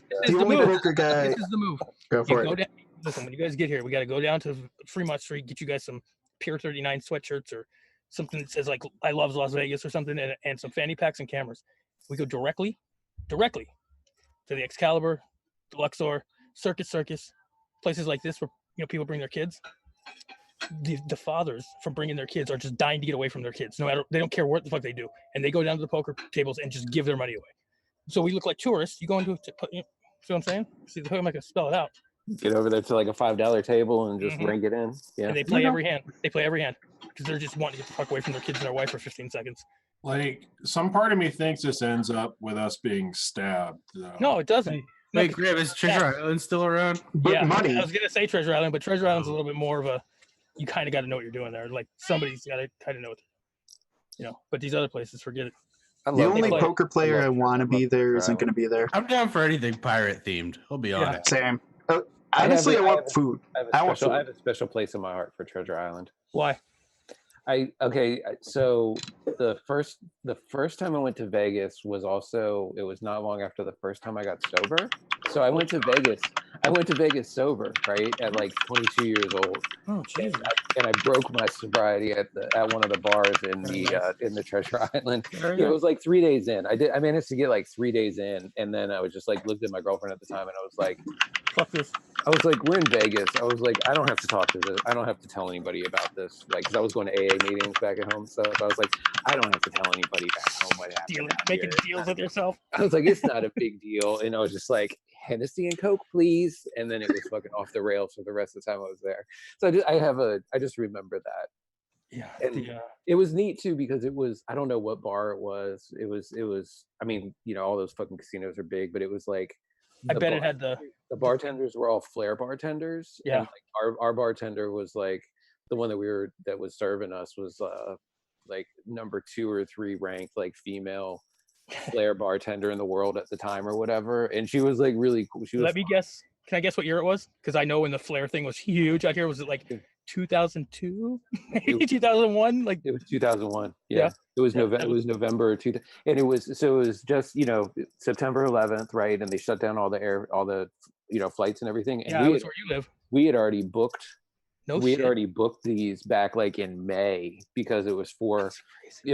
poker guy. This is the move. Go for it. Listen, when you guys get here, we got to go down to Fremont Street, get you guys some Pier 39 sweatshirts or something that says like "I love Las Vegas" or something, and some fanny packs and cameras. We go directly to the Excalibur, the Luxor, Circus, places like this where people bring their kids. The fathers from bringing their kids are just dying to get away from their kids. No matter, they don't care what the fuck they do, and they go down to the poker tables and just give their money away. So we look like tourists. You go into see what I'm saying? See the hook, I can spell it out. Get over there to like a $5 table and just ring it in. Yeah, and they play every hand. They play every hand because they're just wanting to get the fuck away from their kids and their wife for 15 seconds. Like some part of me thinks this ends up with us being stabbed. Though. No, it doesn't. Wait, Graham, is Treasure Island still around? But money. I was gonna say Treasure Island, but Treasure Island's a little bit more of a. You kind of got to know what you're doing there. Like somebody's got to kind of know what, But these other places, forget it. The only poker player I want to be there isn't going to be there. I'm down for anything pirate themed. I'll be honest. Same. Honestly, I want food. I have a special place in my heart for Treasure Island. Why? So the first time I went to Vegas was not long after the first time I got sober. So I went to Vegas sober, right, at like 22 years old. Oh, Jesus. And I broke my sobriety at one of the bars in the Treasure Island. It was like 3 days in. I managed to get like 3 days in, and then I was just like looked at my girlfriend at the time, and I was like, "Fuck this." I was like, "We're in Vegas." I was like, "I don't have to talk to this. I don't have to tell anybody about this." Like, because I was going to AA meetings back at home, so I was like, "I don't have to tell anybody back home what happened." Making deals with yourself. I was like, "It's not a big deal," and I was just like, "Hennessy and Coke, please." And then it was fucking off the rails for the rest of the time I was there. So I just remember that. Yeah. And it was neat too, because it was, I don't know what bar it was. It was, I mean, all those fucking casinos are big, but it was like, I bet it had the bartenders were all flair bartenders. Yeah. And like our bartender was like the one that was serving us was like number 2 or 3 ranked like female flair bartender in the world at the time or whatever, and she was like really cool. Let me guess. Can I guess what year it was? Because I know when the flair thing was huge out here. Was it like 2002, maybe 2001? Like it was 2001. Yeah. It was November. It was November 2000, and it was just September 11th, right? And they shut down all the flights and everything. And that's where you live. We had already booked. We had already booked these back like in May, because it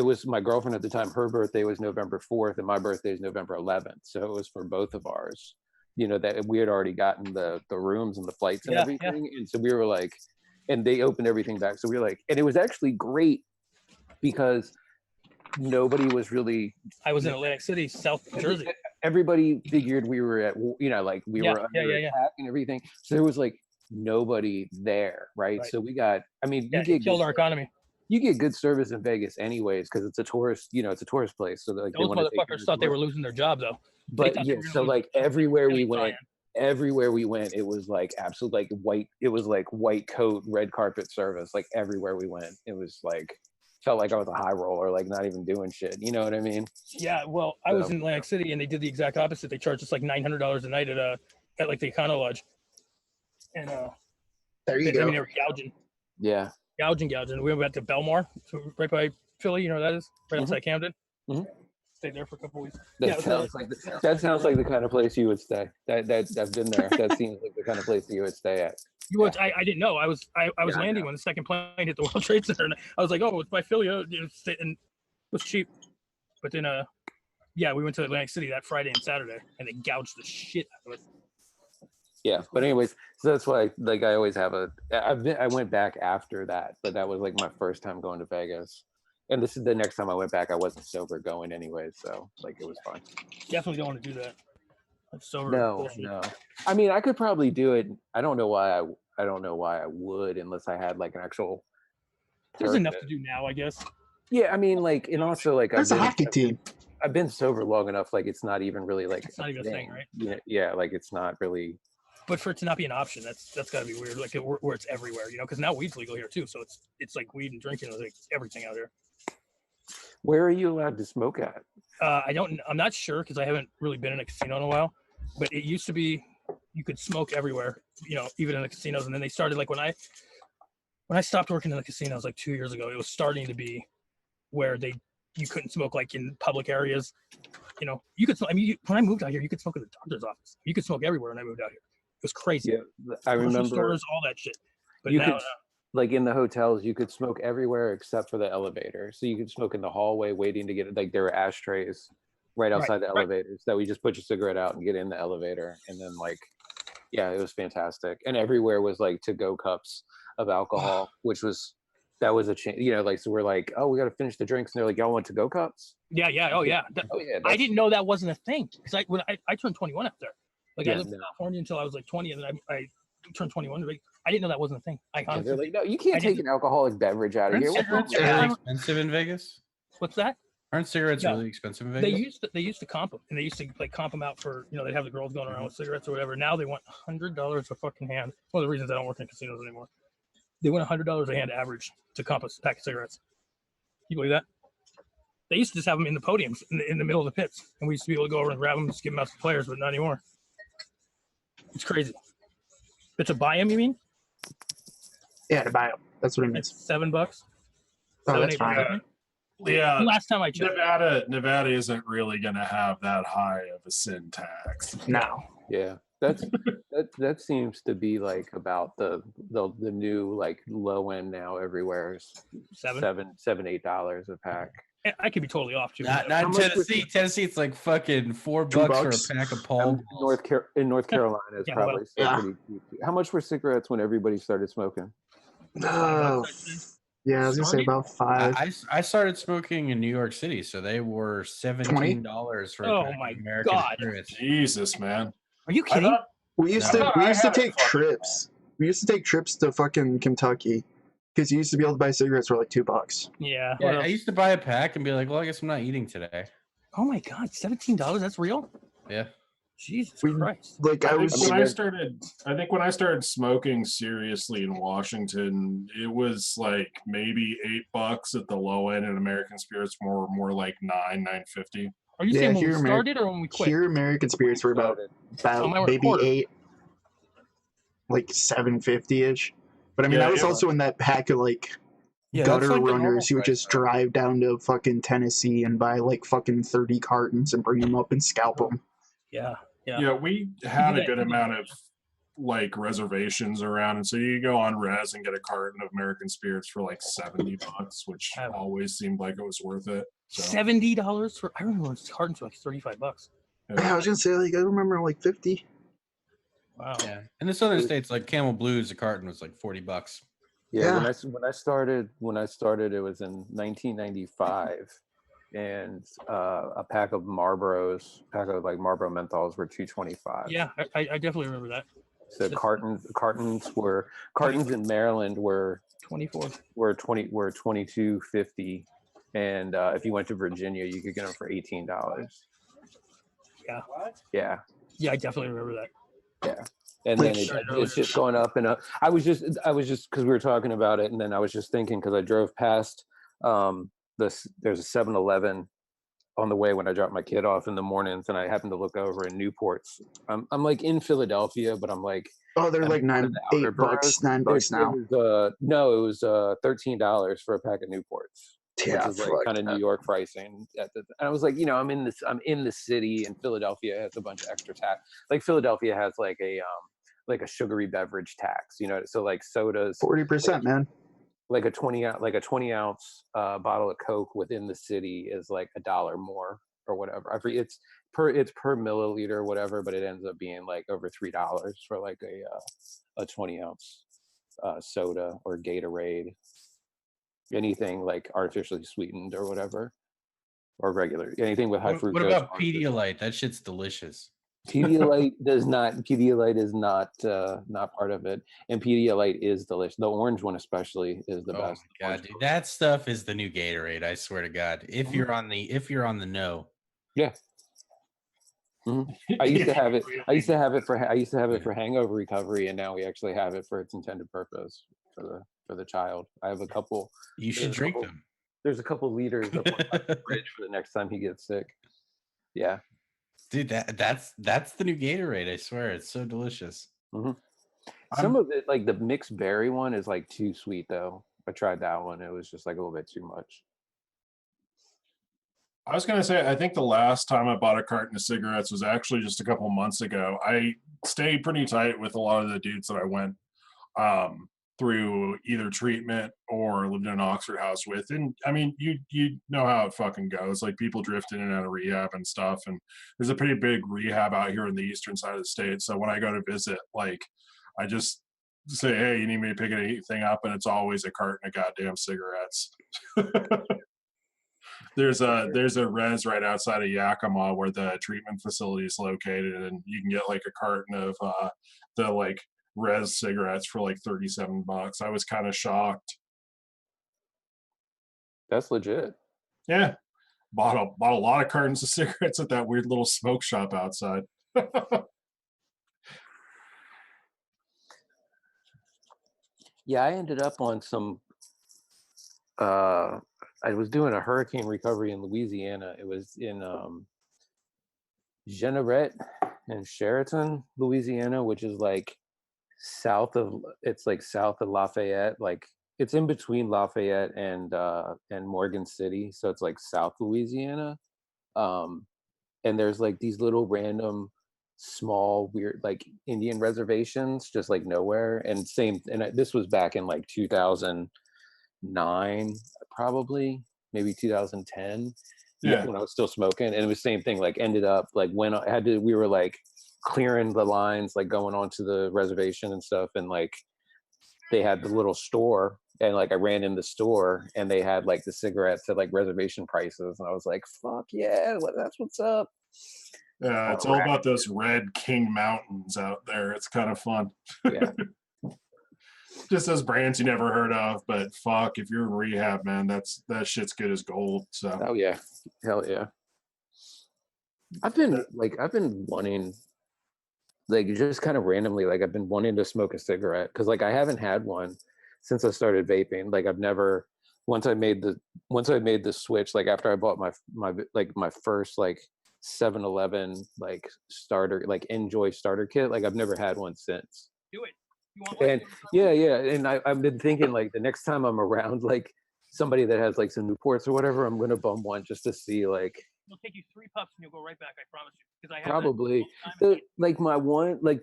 was my girlfriend at the time. Her birthday was November 4th and my birthday is November 11th. So it was for both of ours. that we had already gotten the rooms and the flights and Yeah, everything, and so we were like, and they opened everything back, so we were like, and it was actually great because nobody was really. I was in Atlantic City, South Jersey. Everybody figured we were at, like we were under attack and everything, so there was like nobody there, right? So we got, I mean, Yeah, it killed our economy. You get good service in Vegas anyways because it's a tourist, it's a tourist place. So like those motherfuckers thought they were losing their job though. But yeah, so like everywhere we went, it was like absolute like white. It was like white coat, red carpet service. Like everywhere we went, it was like felt like I was a high roller, like not even doing shit. You know what I mean? Yeah. Well, I was in Atlantic City and they did the exact opposite. They charged us like $900 a night at like the Econo Lodge, and there you go. I mean, they were gouging. Yeah. Gouging. We went to Belmar, so right by Philly. You know where that is, right outside Camden. Stayed there for a couple weeks. That sounds like the kind of place you would stay. I've been there. That seems like the kind of place you would stay at. I didn't know. I was landing when the second plane hit the World Trade Center, and I was like, oh, it's by Philly. And it was cheap. But then, we went to Atlantic City that Friday and Saturday, and they gouged the shit out of it. Yeah, but anyways, so that's why like I always have I went back after that, but that was like my first time going to Vegas. And this is the next time I went back. I wasn't sober going anyway, so like it was fine. Definitely don't want to do that. That's sober. No. I mean, I could probably do it. I don't know why I would unless I had like an actual. There's enough to do now, I guess. Yeah, I mean, like, and also like there's a hockey team. I've been sober long enough. Like, it's not even really like. It's not even a thing, right? Yeah, like it's not really. But for it to not be an option, that's got to be weird. Like where it's everywhere, because now weed's legal here too. So it's like weed and drinking is like everything out here. Where are you allowed to smoke at? I'm not sure because I haven't really been in a casino in a while. But it used to be you could smoke everywhere, even in the casinos. And then they started like when I stopped working in the casinos like 2 years ago, it was starting to be where you couldn't smoke like in public areas. You could. I mean, when I moved out here, you could smoke in the doctor's office. You could smoke everywhere when I moved out here. It was crazy. Yeah, I remember stores, all that shit. But you now, could, like in the hotels, you could smoke everywhere except for the elevator. So you could smoke in the hallway, waiting to get like there were ashtrays right outside the elevators that we just put your cigarette out and get in the elevator, and then like, yeah, it was fantastic. And everywhere was like to-go cups of alcohol, that was a change. Like so we're like, oh, we got to finish the drinks, and they're like, y'all want to-go cups? Yeah. Oh yeah. I didn't know that wasn't a thing because when I turned 21 up there. Like I lived in California until I was like 20, and then I turned 21. I didn't know that wasn't a thing. They're like, no, you can't take an alcoholic beverage out of here. Aren't cigarettes really expensive in Vegas? What's that? Aren't cigarettes really expensive in Vegas? They used to comp them, and they used to like comp them out for they'd have the girls going around with cigarettes or whatever. Now they want $100 a fucking hand. One of the reasons I don't work in casinos anymore. They want $100 a hand average to comp a pack of cigarettes. You believe that? They used to just have them in the podiums in the middle of the pits, and we used to be able to go over and grab them and just give them out to players, but not anymore. It's crazy. But to buy them, you mean? Yeah, to buy them. That's what it means. It's $7. Oh, that's fine. Yeah. Last time I checked. Nevada isn't really going to have that high of a sin tax. No. Yeah, that seems to be like about the new like low end now everywhere is $7-8 a pack. I could be totally off too. Not in Tennessee. Tennessee, it's like fucking $4 for a pack of Paul. In North Carolina, it's probably pretty cheap. How much were cigarettes when everybody started smoking? Oh, yeah, I was gonna say about 5. I started smoking in New York City, so they were $17 for a pack of American cigarettes. Jesus, man. Are you kidding? We used to take trips. We used to take trips to fucking Kentucky. Because you used to be able to buy cigarettes for like $2. Yeah. I used to buy a pack and be like, well, I guess I'm not eating today. Oh my God, $17? That's real? Yeah. Jesus Christ. Like I think when I started smoking seriously in Washington, it was like maybe $8 at the low end, and American Spirits more like $9.50. Are you saying when we started or when we quit? Here, American Spirits were about maybe $8, like $7.50-ish. But I mean, I was also in that pack of like gutter runners who would just drive down to fucking Tennessee and buy like fucking 30 cartons and bring them up and scalp them. Yeah. Yeah, we had a good amount of like reservations around, and so you go on Res and get a carton of American Spirits for like $70, which always seemed like it was worth it. So. $70 for? I remember cartons were like $35. Yeah, I was gonna say like I remember like 50. Wow. Yeah, in the southern states, like Camel Blues, a carton was like $40. Yeah, Yeah. when I started, it was in 1995, and a pack of like Marlboro menthols were $2.25. Yeah, I definitely remember that. So cartons in Maryland were 24. were $22.50, and if you went to Virginia, you could get them for $18. Yeah. Yeah. Yeah, I definitely remember that. Yeah. And then Which- it's just going up and up. I was just because we were talking about it, and then I was just thinking because I drove past there's a 7-Eleven on the way when I drop my kid off in the mornings, and I happened to look over in Newport's. I'm like in Philadelphia, but I'm like, Oh, they're like one of the outer boroughs. $9 now. It was $13 for a pack of Newports, Yeah, which is like fuck kind of New that. York pricing. And I was like, I'm in the city, and Philadelphia has a bunch of extra tax. Like Philadelphia has like a sugary beverage tax, so like sodas, 40%, man. like a 20 ounce bottle of Coke within the city is like $1 more or whatever. It's per milliliter or whatever, but it ends up being like over $3 for like a 20 ounce soda or Gatorade, anything like artificially sweetened or whatever, or regular, anything with high fructose. What about Pedialyte? That shit's delicious. Pedialyte is not part of it, and Pedialyte is delicious. The orange one especially is the best. Oh my god, dude, that stuff is the new Gatorade. I swear to God. If you're on the know. Yeah. Mm-hmm. I used to have it for hangover recovery, and now we actually have it for its intended purpose for the child. I have a couple. You should drink them. There's a couple liters up on the fridge for the next time he gets sick. Yeah. Dude, that's the new Gatorade. I swear, it's so delicious. Mm-hmm. Some of it, like the mixed berry one, is like too sweet though. I tried that one; it was just like a little bit too much. I was gonna say, I think the last time I bought a carton of cigarettes was actually just a couple months ago. I stayed pretty tight with a lot of the dudes that I went through either treatment or lived in an Oxford house with. And I mean, you know how it fucking goes. Like people drift in and out of rehab and stuff. And there's a pretty big rehab out here in the eastern side of the state. So when I go to visit, like I just say, hey, you need me to pick anything up? And it's always a carton of goddamn cigarettes. There's a res right outside of Yakima where the treatment facility is located, and you can get like a carton of the like res cigarettes for like $37. I was kind of shocked. That's legit. Yeah, bought a lot of cartons of cigarettes at that weird little smoke shop outside. Yeah, I ended up on some. I was doing a hurricane recovery in Louisiana. It was in Jeanneret and Sheraton, Louisiana, which is like south of Lafayette. Like it's in between Lafayette and Morgan City, so it's like South Louisiana. And there's like these little random small weird like Indian reservations just like nowhere, and this was back in like 2009, probably maybe 2010. Yeah, when I was still smoking, and it was the same thing. Like ended up like when we were like clearing the lines, like going onto the reservation and stuff, and like they had the little store, and like I ran in the store, and they had like the cigarettes at like reservation prices, and I was like, fuck yeah, that's what's up. Yeah, it's all about those red King Mountains out there. It's kind of fun. Yeah. Just those brands you never heard of, but fuck, if you're in rehab, man, that shit's good as gold. So. Oh yeah, hell yeah. I've been wanting, like just kind of randomly, like I've been wanting to smoke a cigarette because like I haven't had one since I started vaping. Like I've never once I made the switch, like after I bought my first like 7-Eleven like starter, like Enjoy starter kit, like I've never had one since. Do it. You want one? And yeah, and I've been thinking like the next time I'm around like somebody that has like some Newports or whatever, I'm gonna bum one just to see like. It'll take you 3 puffs and you'll go right back. I promise you. Because I have Probably the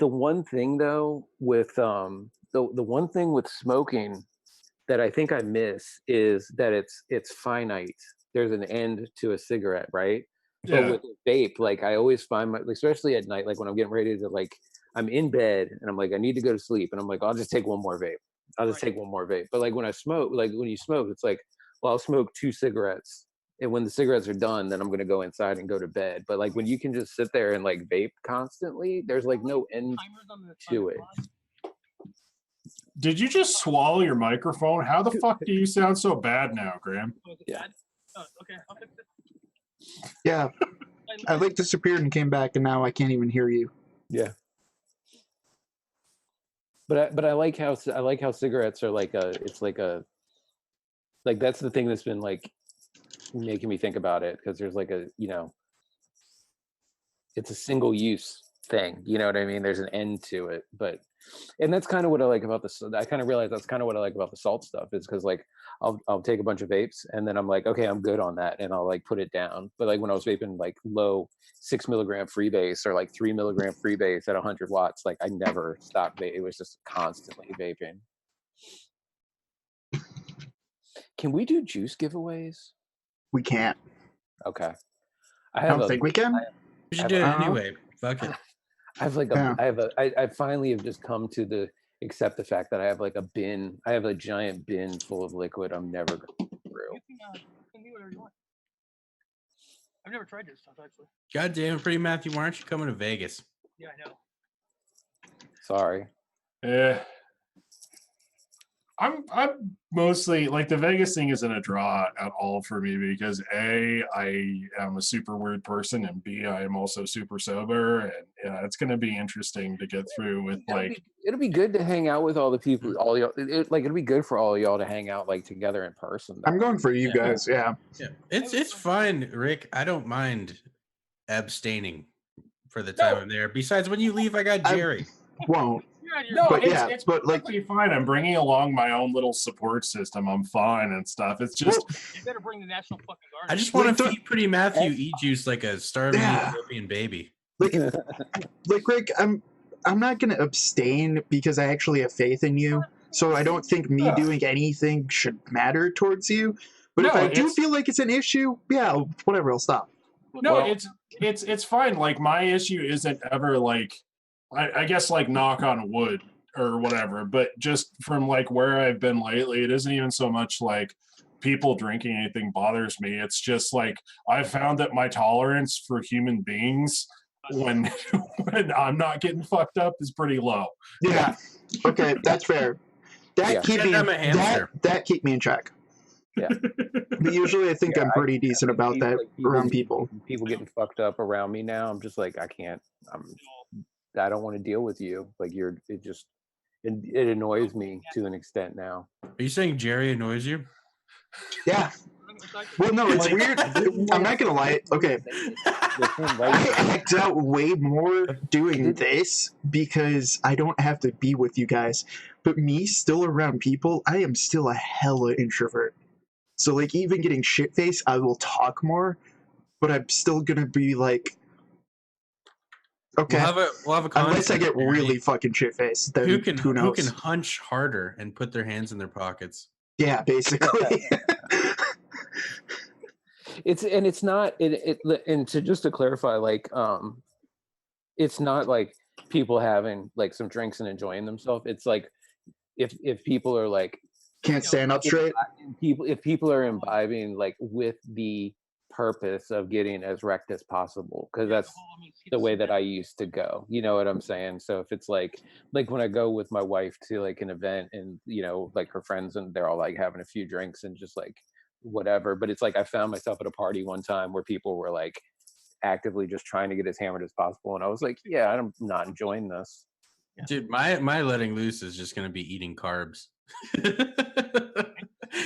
one thing though with the one thing with smoking that I think I miss is that it's finite. There's an end to a cigarette, right? Yeah. But with vape, like I always find especially at night, like when I'm getting ready to like I'm in bed and I'm like, I need to go to sleep, and I'm like, I'll just take one more vape. I'll just take one more vape. But like when I smoke, like when you smoke, it's like, well, I'll smoke 2 cigarettes, and when the cigarettes are done, then I'm gonna go inside and go to bed. But like when you can just sit there and like vape constantly, there's like no end to it. Did you just swallow your microphone? How the fuck do you sound so bad now, Graham? Yeah. Oh, okay. I'll fix it. Yeah, I like disappeared and came back, and now I can't even hear you. Yeah. But I like how cigarettes are like it's like that's the thing that's been like making me think about it, because there's like a, you know, it's a single use thing, you know what I mean? There's an end to it, and that's kind of what I like about this. I kind of realize that's kind of what I like about the salt stuff, is because like I'll take a bunch of vapes and then I'm like, okay, I'm good on that, and I'll like put it down. But like when I was vaping like low 6 milligram freebase or like 3 milligram freebase at 100 watts, like I never stopped vaping. It was just constantly vaping. Can we do juice giveaways? We can't. Okay. I don't think we can. We should do it anyway. Fuck it. I have like I finally have just come to accept the fact that I have like a bin. I have a giant bin full of liquid I'm never going through. You can do whatever you want. I've never tried this stuff actually. God damn it, Pretty Matthew, why aren't you coming to Vegas? Yeah, I know. Sorry. Yeah. I'm mostly like, the Vegas thing isn't a draw at all for me because A, I am a super weird person, and B, I am also super sober, and yeah, it's going to be interesting to get through with It'll be good to hang out with all the people, all y'all. It'll be good for all y'all to hang out like together in person. I'm going for you guys. Yeah. It's fine, Rick. I don't mind abstaining for the time I'm there. Besides, when you leave, I got Jerry. Won't. No, but it's but like fine. I'm bringing along my own little support system. I'm fine and stuff. It's just you better bring the National fucking Guard. I just want to feed Pretty Matthew e-juice like a starving Ethiopian baby. Like Rick, I'm not gonna abstain because I actually have faith in you. So I don't think me doing anything should matter towards you. But if I do feel like it's an issue, whatever, I'll stop. No, it's fine. Like my issue isn't ever like, I guess like knock on wood or whatever, but just from like where I've been lately, it isn't even so much like people drinking anything bothers me. It's just like I've found that my tolerance for human beings when I'm not getting fucked up is pretty low. Yeah. Okay, that's fair. That keep me in check. Yeah. But usually I think I'm pretty decent about that around people. People getting fucked up around me now, I'm just like, I don't want to deal with you. Like it annoys me to an extent now. Are you saying Jerry annoys you? Yeah. Well, no, it's weird. I'm not gonna lie. Okay, I act out way more doing this because I don't have to be with you guys. But me still around people, I am still a hella introvert. So like even getting shit faced, I will talk more, but I'm still gonna be like, okay. We'll have a unless I get really fucking shit faced, then who knows? Who can hunch harder and put their hands in their pockets? Yeah, basically. It's not and to clarify, like it's not like people having like some drinks and enjoying themselves. It's like if people are like can't stand up straight. If people are imbibing like with the purpose of getting as wrecked as possible, because that's the way that I used to go. You know what I'm saying? So if it's like when I go with my wife to like an event and you know like her friends and they're all like having a few drinks and just like whatever, but it's like I found myself at a party one time where people were like actively just trying to get as hammered as possible, and I was like, yeah, I'm not enjoying this. Dude, my letting loose is just gonna be eating carbs.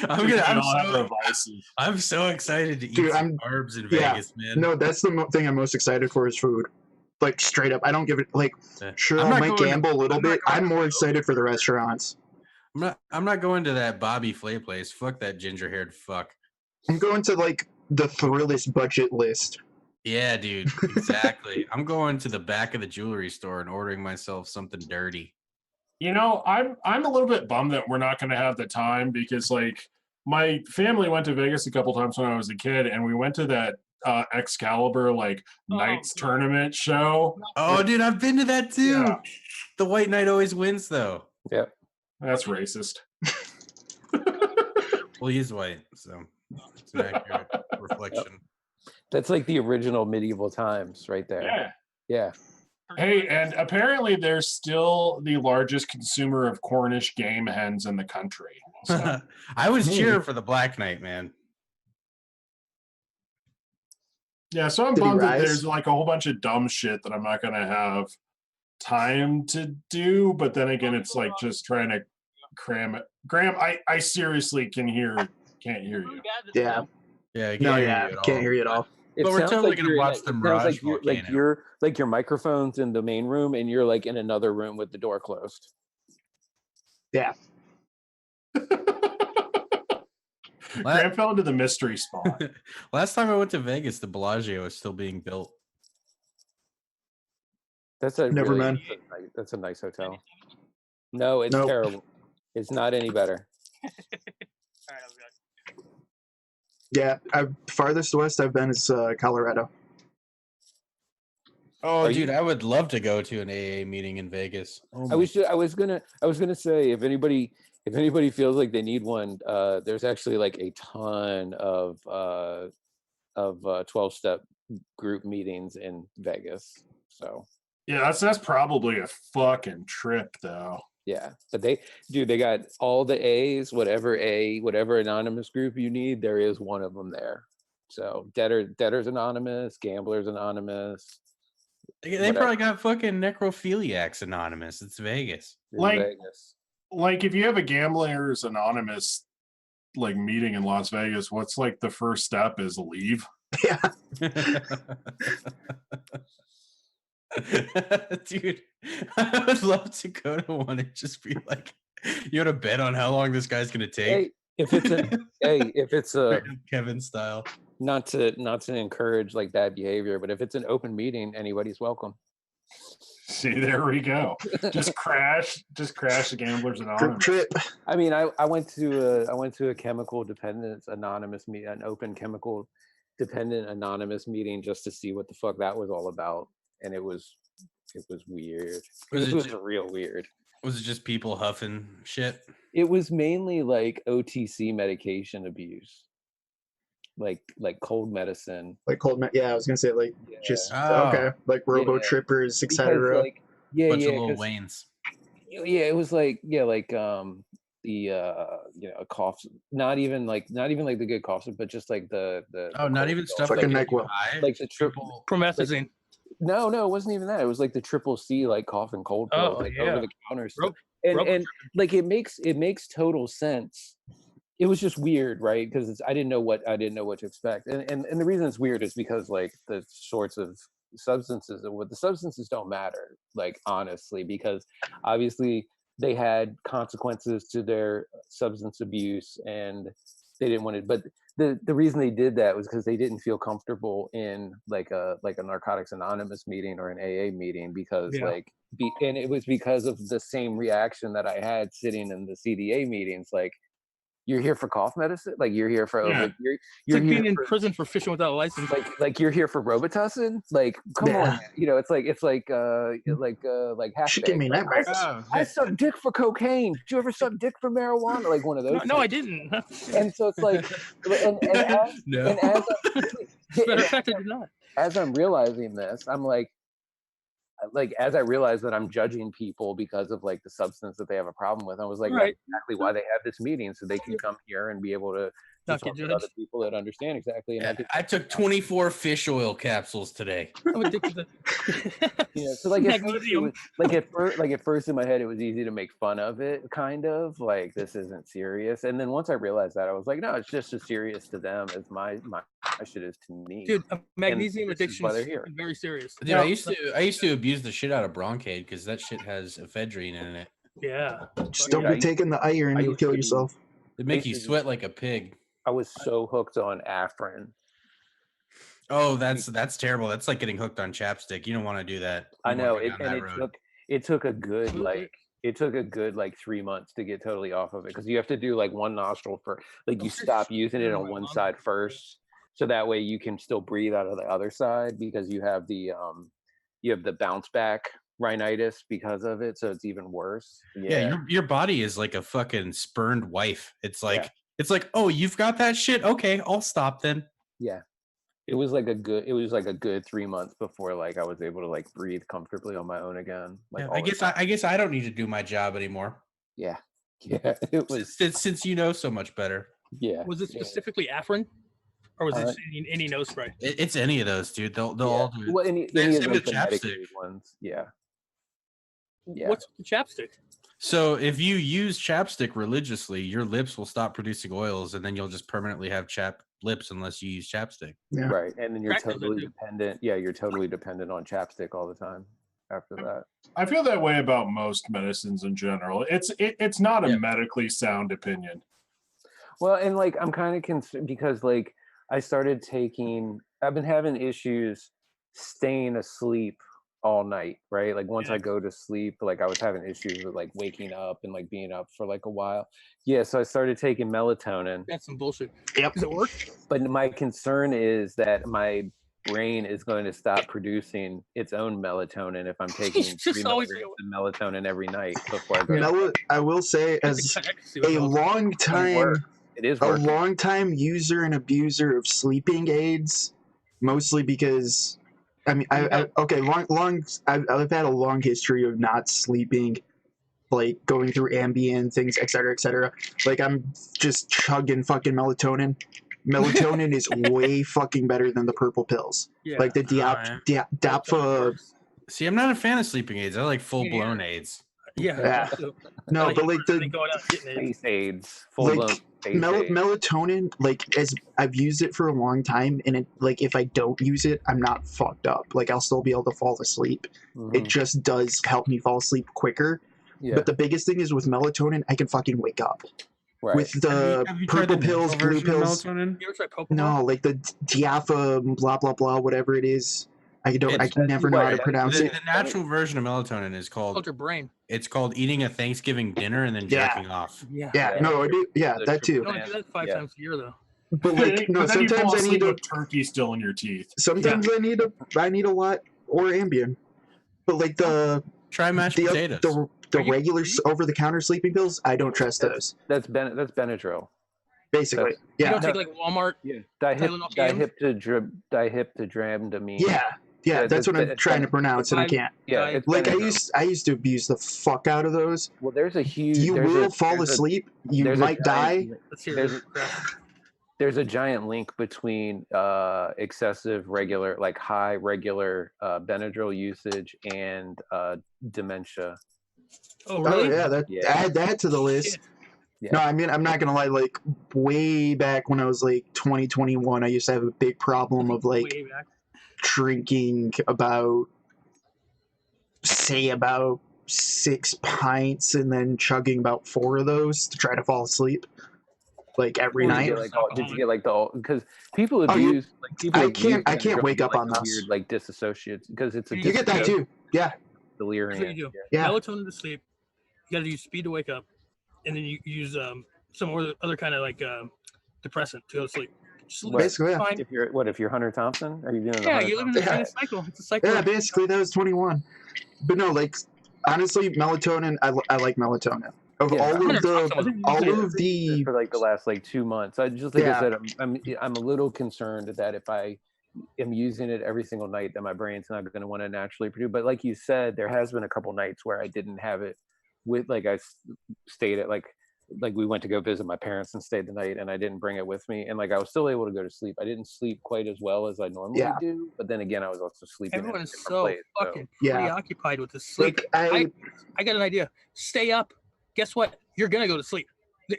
I'm so excited to eat some carbs in Vegas, man. No, that's the thing I'm most excited for is food. Like straight up, I don't give it like. Sure, I might gamble a little bit. I'm more excited for the restaurants. I'm not going to that Bobby Flay place. Fuck that ginger-haired fuck. I'm going to like the Thrillist budget list. Yeah, dude, exactly. I'm going to the back of the jewelry store and ordering myself something dirty. You know, I'm a little bit bummed that we're not going to have the time because like my family went to Vegas a couple times when I was a kid, and we went to that Excalibur like Oh, Knights God. tournament show. Oh, dude, I've been to that too. Yeah. The White Knight always wins, though. Yep. That's racist. Well, he's white, so it's an accurate reflection. That's like the original medieval times right there. Yeah. Yeah. Hey, and apparently they're still the largest consumer of Cornish game hens in the country. So, I was cheering for the Black Knight, man. yeah, so I'm Did he bummed that rise? there's like a whole bunch of dumb shit that I'm not gonna have time to do. But then again, it's like just trying to cram it. Graham, I seriously can't hear you. Yeah. Yeah, I No, hear yeah. you at Can't all. hear you at all. It But we're sounds totally like gonna you're in watch a- the it sounds Mirage like you're like volcano. you're like your microphone's in the main room and you're like in another room with the door closed. Yeah. Graham fell into the mystery spot. Last time I went to Vegas, the Bellagio was still being built. That's a Never really mind. that's a nice hotel. No, it's Nope. terrible. It's not any better. All right, I'll be back. Yeah. Farthest west I've been is Colorado. Oh, Are dude, you- I would love to go to an AA meeting in Vegas. Oh I was gonna say if anybody feels like they need one, there's actually like a ton of 12-step group meetings in Vegas. So Yeah, that's probably a fucking trip though. yeah, but they got all the A's, whatever anonymous group you need, there is one of them there. So debtors anonymous, gamblers anonymous. They whatever. probably got fucking necrophiliacs anonymous. It's Vegas. in Like- Vegas. Like if you have a Gamblers Anonymous like meeting in Las Vegas, what's like the first step is leave? Yeah. Dude, I would love to go to one and just be like, you want to bet on how long this guy's gonna take? Hey, if it's a Kevin style. not to encourage like bad behavior, but if it's an open meeting, anybody's welcome. See, there we go. Just crash the Gamblers Group Anonymous. trip. I mean, I went to a chemical dependence anonymous meet, an open chemical dependent anonymous meeting just to see what the fuck that was all about, and it was weird. Was It it was ju- real weird. Was it just people huffing shit? It was mainly like OTC medication abuse, like cold medicine. Like yeah, I was gonna say like just Oh. okay, like robo Yeah. trippers, Because, etc. like, yeah, Bunch yeah, of Lil 'cause- Waynes. yeah, it was like cough, not even like the good coughs, but just like the Oh, not cold even spells, stuff Fucking like NyQuil. high. like the triple. Promethazine. No, it wasn't even that. It was like the triple C, like cough and cold pills, Oh, like yeah. over the counter stuff. Rope- And rope and like it makes total sense. It was just weird, right? Because I didn't know what to expect. And the reason it's weird is because like the sorts of substances, the substances don't matter, like honestly, because obviously they had consequences to their substance abuse and they didn't want it. But the reason they did that was because they didn't feel comfortable in like a Narcotics Anonymous meeting or an AA meeting because Yeah. and it was because of the same reaction that I had sitting in the CDA meetings, like, you're here for cough medicine, like you're here for Yeah. you're It's like here being in for, prison for fishing without a license. like you're here for Robitussin, like come on, Yeah. man. You know, it's like half Should give me nightmares. I suck dick for cocaine. Did you ever suck dick for marijuana? Like one of those. No, I things. didn't. And so it's like, No. and as Matter of fact, I did not. as I'm realizing this, I'm like as I realize that I'm judging people because of like the substance that they have a problem with, I was like, Right. that's exactly why they have this meeting, so they can come here and be able to Not talk get with other judged. people that understand exactly. And I took 24 fish oil capsules today. I'm addicted to you know, so like at first, magnesium. at first in my head, it was easy to make fun of it, kind of like this isn't serious. And then once I realized that, I was like, no, it's just as serious to them as my shit is to me. Dude, magnesium this is addiction why is they're here. very serious. Dude, I used to abuse the shit out of Broncaid because that shit has ephedrine in it. Yeah. Just Dude, don't be taking the iron, I you'll used kill to- yourself. It make you Basically- sweat like a pig. I was so hooked on Afrin. Oh, that's terrible. That's like getting hooked on chapstick. You don't want to do that. You I wanna know go it, down and that it road. took a good 3 months to get totally off of it because you have to do like one nostril for like you stop using it on one side first, so that way you can still breathe out of the other side because you have the bounce back rhinitis because of it, so it's even worse. Yeah, your body is like a fucking spurned wife. It's like oh, you've got that shit. Okay, I'll stop then. Yeah. It was like a good 3 months before like I was able to like breathe comfortably on my own again. Like I guess I don't need to do my job anymore. Yeah. It was since you know so much better. Yeah. Was it specifically Afrin, or was it any nose spray? It's any of those, dude. They'll all do it. Well, any of like, the medicated ones. Yeah. What's the chapstick? So if you use chapstick religiously, your lips will stop producing oils, and then you'll just permanently have chapped lips unless you use chapstick. Yeah. Right, and then you're totally dependent. Yeah, you're totally dependent on chapstick all the time. After that, I feel that way about most medicines in general. It's not a medically sound opinion. Well, and like I'm kind of concerned because like I've been having issues staying asleep all night, right? Like once I go to sleep, like I was having issues with like waking up and like being up for like a while. Yeah, so I started taking melatonin. That's some bullshit. Yep. Does it work? But my concern is that my brain is going to stop producing its own melatonin if I'm taking 3 milligrams of melatonin every night before I go. I will say, as a long time user and abuser of sleeping aids, mostly because I've had a long history of not sleeping, like going through Ambien things, etc. Like I'm just chugging fucking melatonin. Melatonin is way fucking better than the purple pills. Yeah. Like the Dapfa. See, I'm not a fan of sleeping aids. I like full blown aids. Yeah. No, but like the space aids, full blown melatonin, like as I've used it for a long time, and it like if I don't use it, I'm not fucked up. Like I'll still be able to fall asleep. Mm-hmm. It just does help me fall asleep quicker. Yeah. But the biggest thing is with melatonin, I can fucking wake up. Right. With the purple pills, blue pills. No, like the Diafa, blah blah blah, whatever it is. I can never know how to pronounce it. The natural version of melatonin is called your brain. It's called eating a Thanksgiving dinner and then jacking off. No, I do. Yeah, that too. You don't do that 5 times a year though. But like, no, sometimes I need a turkey still in your teeth. Sometimes I need a lot or Ambien. But like try mashed potatoes. The regular over-the-counter sleeping pills, I don't trust those. That's Benadryl. Basically, You don't take like Walmart. Yeah. Diheptadramamine. Yeah, that's what I'm trying to pronounce, and I can't. Yeah, like I used to abuse the fuck out of those. Well, there's a huge. You will fall asleep. You might die. There's a giant link between excessive regular, like high regular Benadryl usage and dementia. Oh really? Add that to the list. Yeah. No, I mean, I'm not gonna lie. Like way back when I was like 2021, I used to have a big problem of like drinking about 6 pints and then chugging about 4 of those to try to fall asleep, like every night. Did you get like the because people abuse I can't wake up on those weird like disassociates because it's a you get that too. Yeah. Delirium. Yeah. Melatonin to sleep. You got to use speed to wake up, and then you use some other kind of like depressant to go to sleep. Basically, yeah. If you're Hunter Thompson, are you doing? Yeah, you live in a cycle. It's a cycle. Yeah, basically that was 21. But no, like honestly, melatonin. I like melatonin. All of the for like the last like 2 months. I said, I'm a little concerned that if I am using it every single night, that my brain's not going to want to naturally produce. But like you said, there has been a couple nights where I didn't have it with like I stayed at like we went to go visit my parents and stayed the night, and I didn't bring it with me, and like I was still able to go to sleep. I didn't sleep quite as well as I normally do, but then again, I was also sleeping. Everyone is so fucking preoccupied with the sleep. Like, I got an idea. Stay up. Guess what? You're gonna go to sleep.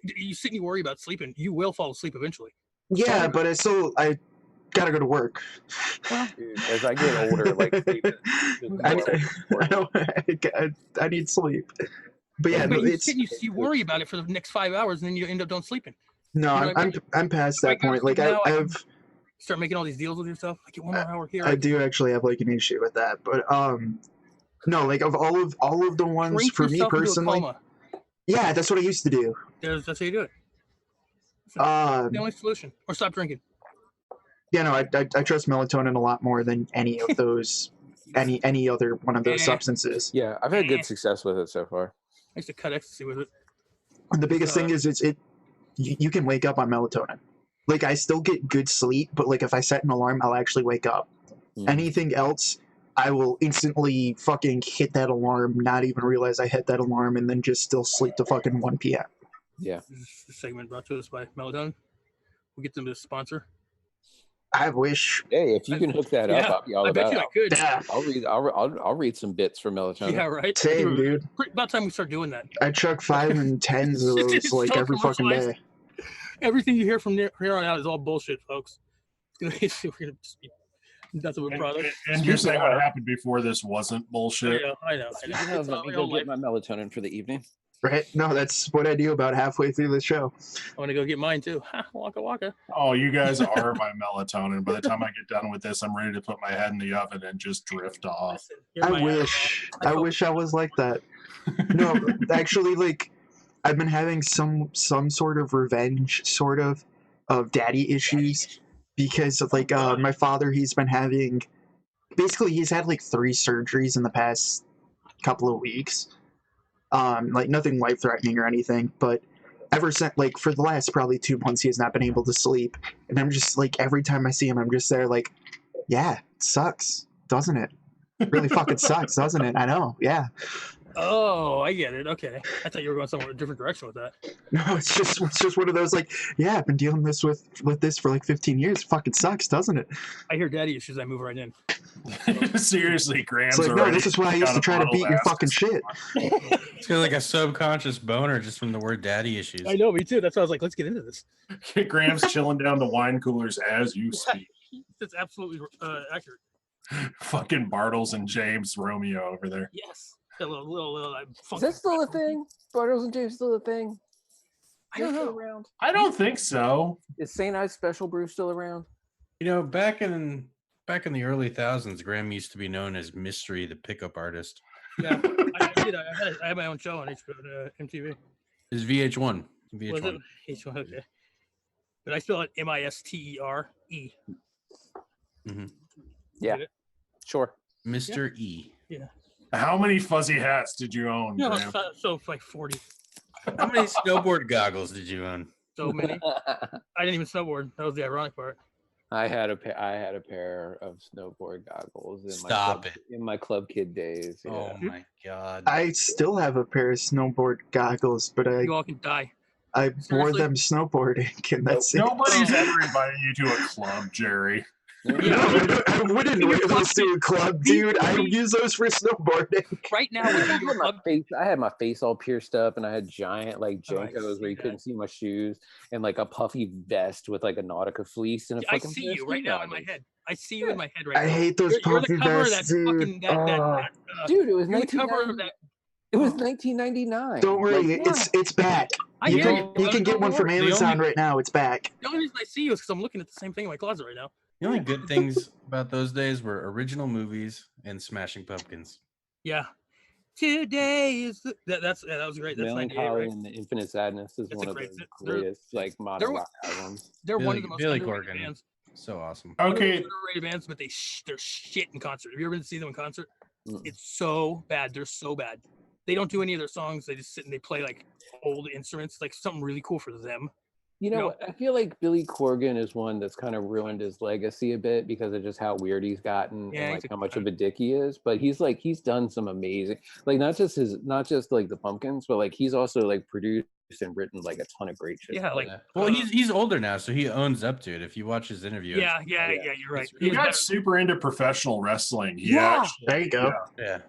You sit and you worry about sleeping. You will fall asleep eventually. Yeah, but I gotta go to work. Well, dude, as I get older, like I need sleep. But yeah, but you worry about it for the next 5 hours, and then you end up don't sleeping. No, I'm past that point. Like I've start making all these deals with yourself. I get 1 more hour here. I do actually have like an issue with that, but no, like of all of the ones for me personally. Yeah, that's what I used to do. That's how you do it. The only solution, or stop drinking. Yeah, no, I trust melatonin a lot more than any of those, any other one of those substances. Yeah, I've had good success with it so far. I used to cut ecstasy with it. And the biggest thing is you can wake up on melatonin. Like I still get good sleep, but like if I set an alarm, I'll actually wake up. Anything else, I will instantly fucking hit that alarm, not even realize I hit that alarm, and then just still sleep to fucking 1 p.m. Yeah. This segment brought to us by Melatonin. We'll get them to sponsor. I wish. Hey, if you can hook that up, I'll be all I about bet you it. I could. Yeah. I'll read some bits for melatonin. Yeah, right. Same, dude. About time we start doing that. I chuck 5 and 10s of those like so every fucking day. Everything you hear from here on out is all bullshit, folks. We're gonna just be nothing but product. And you're saying what happened before this wasn't bullshit? I know. Let me go get my melatonin for the evening. Right? No, that's what I do about halfway through the show. I want to go get mine too. Waka waka. Oh, you guys are my melatonin. By the time I get done with this, I'm ready to put my head in the oven and just drift off. Listen, I wish I was like that. No, actually, like I've been having some sort of revenge, sort of daddy issues because of like my father. He's been having, basically, he's had like 3 surgeries in the past couple of weeks. Like nothing life threatening or anything, but ever since, like for the last probably 2 months, he has not been able to sleep. And I'm just like, every time I see him, I'm just there like, yeah, it sucks, doesn't it? It really fucking sucks, doesn't it? I know, yeah. Oh, I get it. Okay, I thought you were going somewhere a different direction with that. No, it's just one of those like, yeah, I've been dealing with this for like 15 years. It fucking sucks, doesn't it? I hear daddy issues. I move right in. Seriously, Graham's It's like, no, this is why I used to try to beat your fucking shit. It's got like a subconscious boner just from the word daddy issues. I know, me too. That's why I was like, let's get into this. Graham's chilling down the wine coolers as you speak. That's absolutely accurate. Fucking Bartles and James Romeo over there. Yes. A little Is that still a thing? Bartles and James still a thing? I don't know. Around? I don't think so. Is St. Ives Special Brew still around? You know, back in the early thousands, Graham used to be known as Mystery, the pickup artist. Yeah, I did. I had my own show on MTV. It's VH1. Was it? VH1, okay. But I spell it Mistere. Mm-hmm. Yeah, sure. Mr. E. Yeah. How many fuzzy hats did you own, No, Graham? so like 40. How many snowboard goggles did you own? So many. I didn't even snowboard. That was the ironic part. I had a pair of snowboard goggles in my club kid days. Yeah. Oh my god! I still have a pair of snowboard goggles, but You all can die. I wore Seriously? them snowboarding, and that's it. Nobody's ever invited you to a club, Jerry. No, I wouldn't wear those to a club, dude. I use those for snowboarding. Right now, I had my face all pierced up, and I had giant like Oh, I Jankos where you see couldn't see my shoes, and like a puffy vest with like a Nautica fleece and a I fucking. see you right now in my head. I see you in my head right I now. hate those You're puffy the cover of that vests, dude. fucking Dude, it was you're the cover of 1990. that. It was 1999. Don't worry, Like, it's back. I You hear can, you can get one from Amazon right now. It's back. The only reason I see you is because I'm looking at the same thing in my closet right now. The only good things about those days were original movies and Smashing Pumpkins. Yeah. Today is that was great. That's 98, Melancholy right? and the Infinite Sadness is That's one a of great- the they're- greatest like modern rock albums. They're one of the most Billy underrated Corgan. bands. So awesome. One of the Okay, most underrated bands, but they're shit in concert. Have you ever been to see them in concert? Mm. It's so bad. They're so bad. They don't do any of their songs. They just sit and they play like old instruments, like something really cool for them. You know, No. what? I feel like Billy Corgan is one that's kind of ruined his legacy a bit because of just how weird he's gotten Yeah, and he's like a how much cunt. of a dick he is. But he's done some amazing, like not just like the Pumpkins, but like he's also like produced and written like a ton of great shit. Yeah, like Well, he's older now, so he owns up to it. If you watch his interview, yeah, you're right. he was got better. super into professional wrestling. There you go. yeah.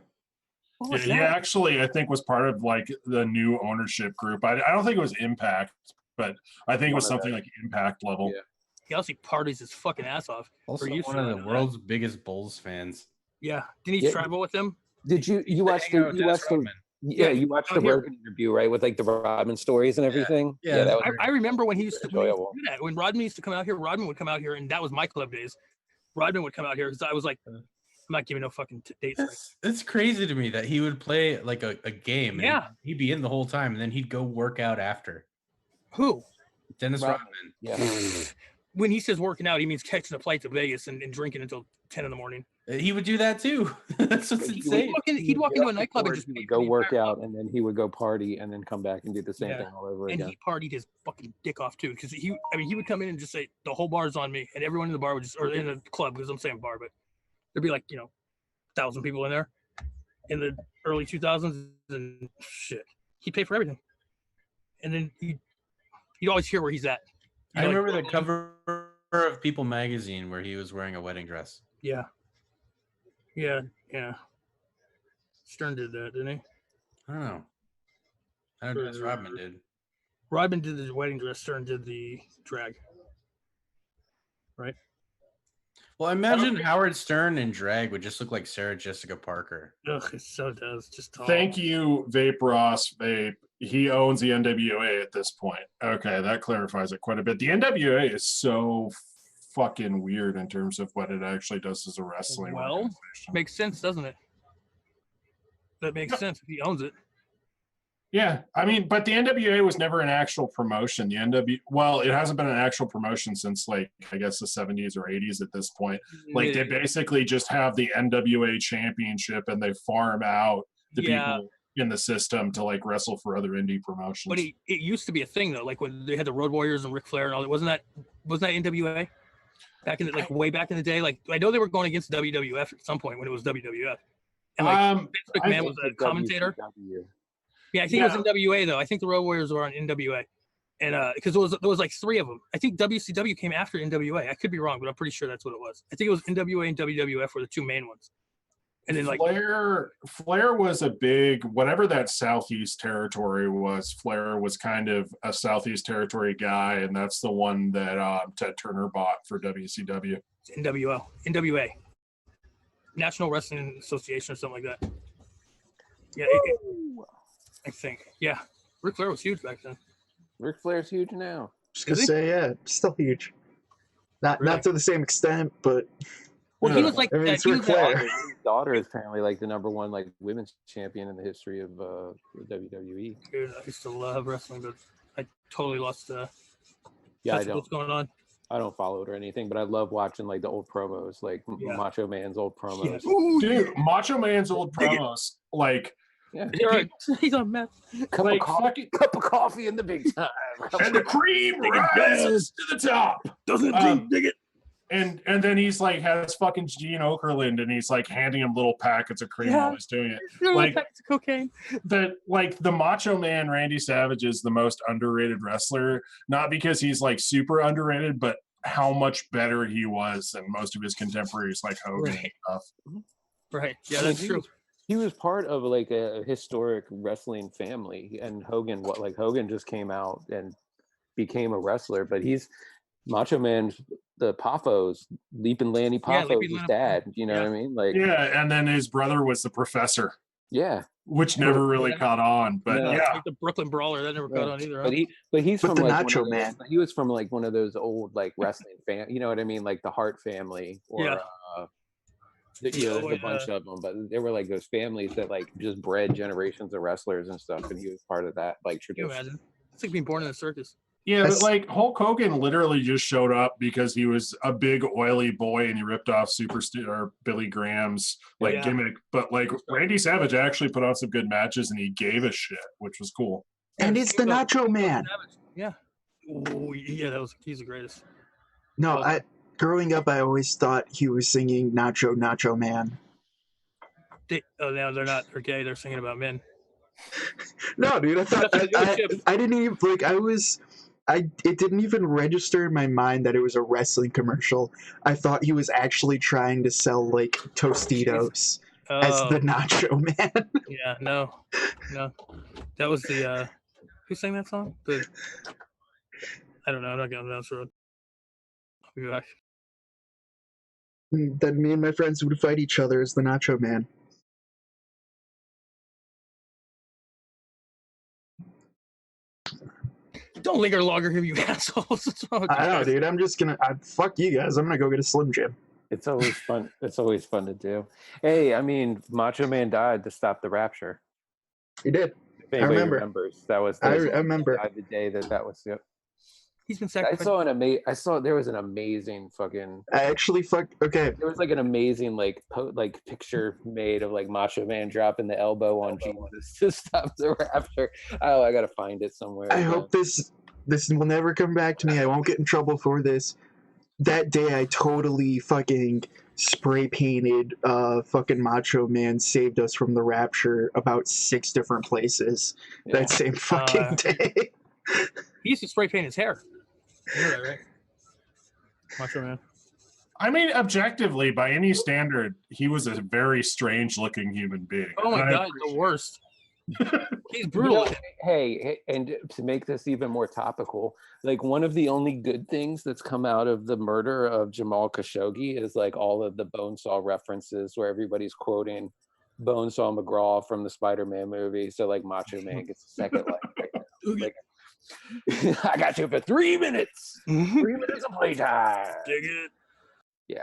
He actually, I think, was part of like the new ownership group. I don't think it was Impact, but I think it was something like Impact level. Yeah. He also parties his fucking ass off. Also, used one to of know the that. world's biggest Bulls fans. Yeah. Didn't he Yeah. travel with them? Did you watch Hang out with the Dennis Rodman. you watched the here. Rogan interview, right, with like the Rodman stories and everything? Yeah, that was I remember when he used to do enjoyable. that. When Rodman used to come out here, Rodman would come out here, and that was my club days. Rodman would come out here because I was like, I'm not giving no fucking dates. Right. It's crazy to me that he would play like a game. And Yeah. he'd be in the whole time, and then he'd go work out after. Who? Dennis Rodman. Rodman. Yeah. when he says working out, he means catching a flight to Vegas and drinking until 10 in the morning. He would do that too. That's what's insane. He'd walk into a nightclub and just go work out, and then he would go party, and then come back and do the same thing all over and again. he partied his fucking dick off too, because he would come in and just say the whole bar's on me, and everyone in the bar would just, or in the club, because I'm saying bar, but there'd be like 1,000 people in there in the early 2000s, and shit, he'd pay for everything, and then you'd always hear where he's at. I remember the cover of People magazine where he was wearing a wedding dress. Yeah. Stern did that, didn't he? I don't know. I don't know if Rodman did. Rodman did the wedding dress. Stern did the drag. Right? Well, imagine Howard Stern in drag would just look like Sarah Jessica Parker. Ugh, it so does. Just tall. Thank you, Vape Ross Vape. He owns the NWA at this point. Okay, that clarifies it quite a bit. The NWA is so fucking weird in terms of what it actually does as a wrestling organization. Makes sense, doesn't it? That makes sense if he owns it. Yeah, I mean, but the NWA was never an actual promotion. It hasn't been an actual promotion since I guess the 70s or 80s at this point. They basically just have the NWA championship and they farm out the people in the system to wrestle for other indie promotions. But it used to be a thing though, like when they had the Road Warriors and Ric Flair and all that. Wasn't that NWA? Back in way back in the day, I know they were going against WWF at some point when it was WWF. And Vince McMahon was a commentator. Yeah, I think it was NWA though. I think the Road Warriors were on NWA, and because there was 3 of them. I think WCW came after NWA. I could be wrong, but I'm pretty sure that's what it was. I think it was NWA and WWF were the 2 main ones. And then Flair was a big, whatever that Southeast territory was. Flair was kind of a Southeast territory guy, and that's the one that Ted Turner bought for WCW. NWA, National Wrestling Association or something like that. Yeah, I think. Yeah, Ric Flair was huge back then. Ric Flair's huge now. Just gonna say, still huge. Not to the same extent, but. Well, he was like it's Ric Flair. His daughter is apparently the number 1 women's champion in the history of WWE. Dude, I used to love wrestling, but I totally lost what's going on. I don't follow it or anything, but I love watching the old promos, Macho Man's old promos. Yeah. Ooh, dude, Macho Man's old promos, he's on meth. Cup of coffee in the big time, and the cream rises to the top. Doesn't dig it. And then he's has fucking Gene Okerlund, and he's handing him little packets of cream while he's doing it. Packets of cocaine. The Macho Man Randy Savage is the most underrated wrestler, not because he's super underrated, but how much better he was than most of his contemporaries like Hogan and stuff. Right. Yeah, that's true. He was part of a historic wrestling family, and Hogan just came out and became a wrestler, but he's Macho Man, the Poffos, Leaping Lanny Poffos, his dad. You know what I mean? And then his brother was the Professor. Yeah, which never really caught on, but the Brooklyn Brawler that never caught on either. But he's from the Nacho Man. He was from one of those old wrestling fan. You know what I mean? Like the Hart family, or there's a bunch of them. But there were those families that just bred generations of wrestlers and stuff, and he was part of that tradition. Can you imagine? It's like being born in a circus. Yeah, but Hulk Hogan literally just showed up because he was a big oily boy and he ripped off Superstar Billy Graham's gimmick. But Randy Savage actually put on some good matches and he gave a shit, which was cool. And it's the Nacho Man. Yeah. Oh yeah, he's the greatest. No, growing up I always thought he was singing Nacho Man. Now they're not. They're gay. They're singing about men. No, dude. I thought I didn't even it didn't even register in my mind that it was a wrestling commercial. I thought he was actually trying to sell Tostitos as the Nacho Man. Yeah, no. That was the who sang that song? I don't know. I'm not going down this road. I'll be back. Then me and my friends would fight each other as the Nacho Man. Don't linger longer here, you assholes. I know, dude. I'm just gonna fuck you guys. I'm gonna go get a Slim Jim. It's always fun. It's always fun to do. Hey, I mean, Macho Man died to stop the Rapture. He did. If anybody remembers, that was I remember the day that was. Yep. He's been I sacrificed. saw there was an amazing fucking. I actually okay. There was like an amazing like picture made of like Macho Man dropping the elbow on Jesus to stop the rapture. Oh, I gotta find it somewhere. I hope this will never come back to me. I won't get in trouble for this. That day, I totally fucking spray painted fucking Macho Man saved us from the rapture about 6 different places that same fucking day. He used to spray paint his hair. You know that, right? Macho Man. I mean, objectively, by any standard, he was a very strange looking human being. Oh my god, the worst. He's brutal. You know, hey, and to make this even more topical, like one of the only good things that's come out of the murder of Jamal Khashoggi is like all of the Bonesaw references where everybody's quoting Bonesaw McGraw from the Spider-Man movie. So like Macho Man gets a second life right now. Like, I got you for 3 minutes. 3 minutes of playtime. Dig it. Yeah.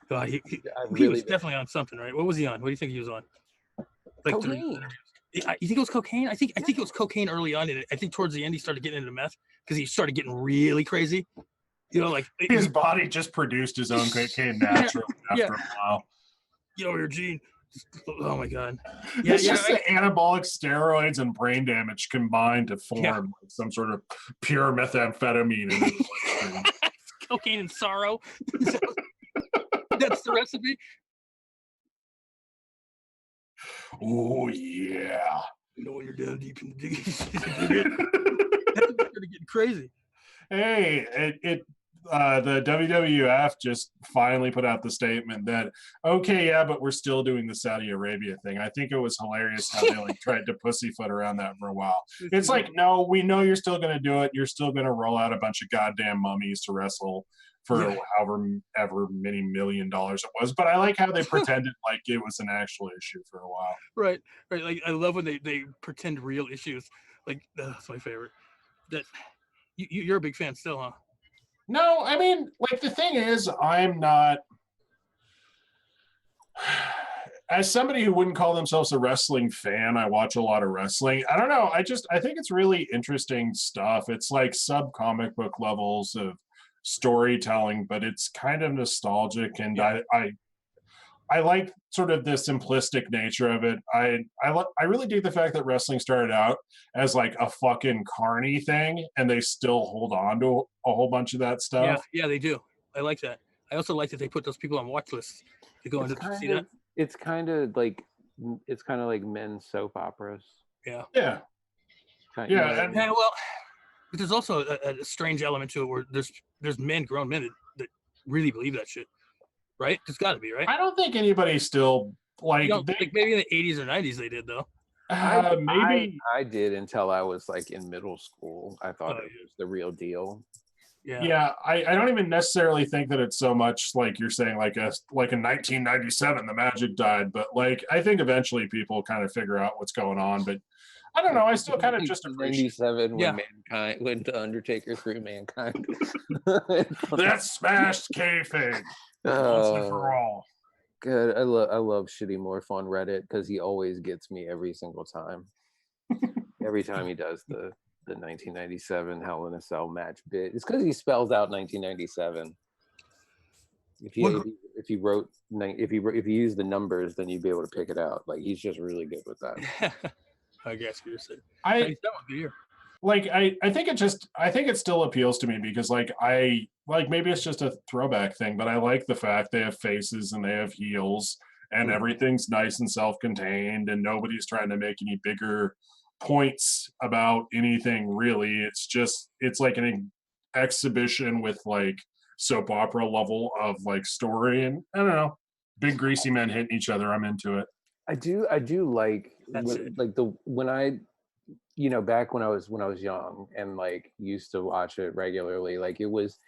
God, he really was definitely on something, right? What was he on? What do you think he was on? Like cocaine. You think it was cocaine? I think it was cocaine early on, and I think towards the end he started getting into meth because he started getting really crazy. You know, like his body just produced his own cocaine naturally after a while. Yo, your gene. Oh my god! Yeah, it's just the anabolic steroids and brain damage combined to form like some sort of pure methamphetamine. In his cocaine and sorrow. That's the recipe. Oh yeah! You know when you're down deep in the dig, that's getting crazy. Hey, the WWF just finally put out the statement that okay, yeah, but we're still doing the Saudi Arabia thing. I think it was hilarious how they like tried to pussyfoot around that for a while. It's like, no, we know you're still going to do it. You're still going to roll out a bunch of goddamn mummies to wrestle for however ever many $1 million it was. But I like how they pretended like it was an actual issue for a while. Right. Like I love when they pretend real issues. Like that's my favorite. That you're a big fan still, huh? No, I mean, like the thing is, I'm not. As somebody who wouldn't call themselves a wrestling fan, I watch a lot of wrestling. I don't know. I think it's really interesting stuff. It's like sub comic book levels of storytelling, but it's kind of nostalgic, and I like sort of the simplistic nature of it. I really dig the fact that wrestling started out as like a fucking carny thing, and they still hold on to a whole bunch of that stuff. Yeah, they do. I like that. I also like that they put those people on watch lists to go into see that. It's kind of like men's soap operas. Yeah. Yeah. Well, but there's also a strange element to it where there's grown men that really believe that shit. Right? It's got to be, right? I don't think anybody still like maybe in the 80s or 90s they did though. Maybe I did until I was like in middle school. I thought it was the real deal. Yeah. I don't even necessarily think that it's so much like you're saying like in 1997 the Magic died, but like I think eventually people kind of figure out what's going on. But I don't know. I still kind of just appreciate 97 when the Undertaker threw Mankind. That smashed kayfabe once and for all. Good. I love Shitty Morph on Reddit because he always gets me every single time. Every time he does the 1997 Hell in a Cell match bit, it's because he spells out 1997. If you use the numbers, then you'd be able to pick it out. Like he's just really good with that. I guess you said. I think it still appeals to me because maybe it's just a throwback thing, but I like the fact they have faces and they have heels and everything's nice and self-contained and nobody's trying to make any bigger points about anything really. It's like an exhibition with like soap opera level of like story, and I don't know, big greasy men hitting each other. I'm into it. I do like when I back when I was young and like used to watch it regularly, like it was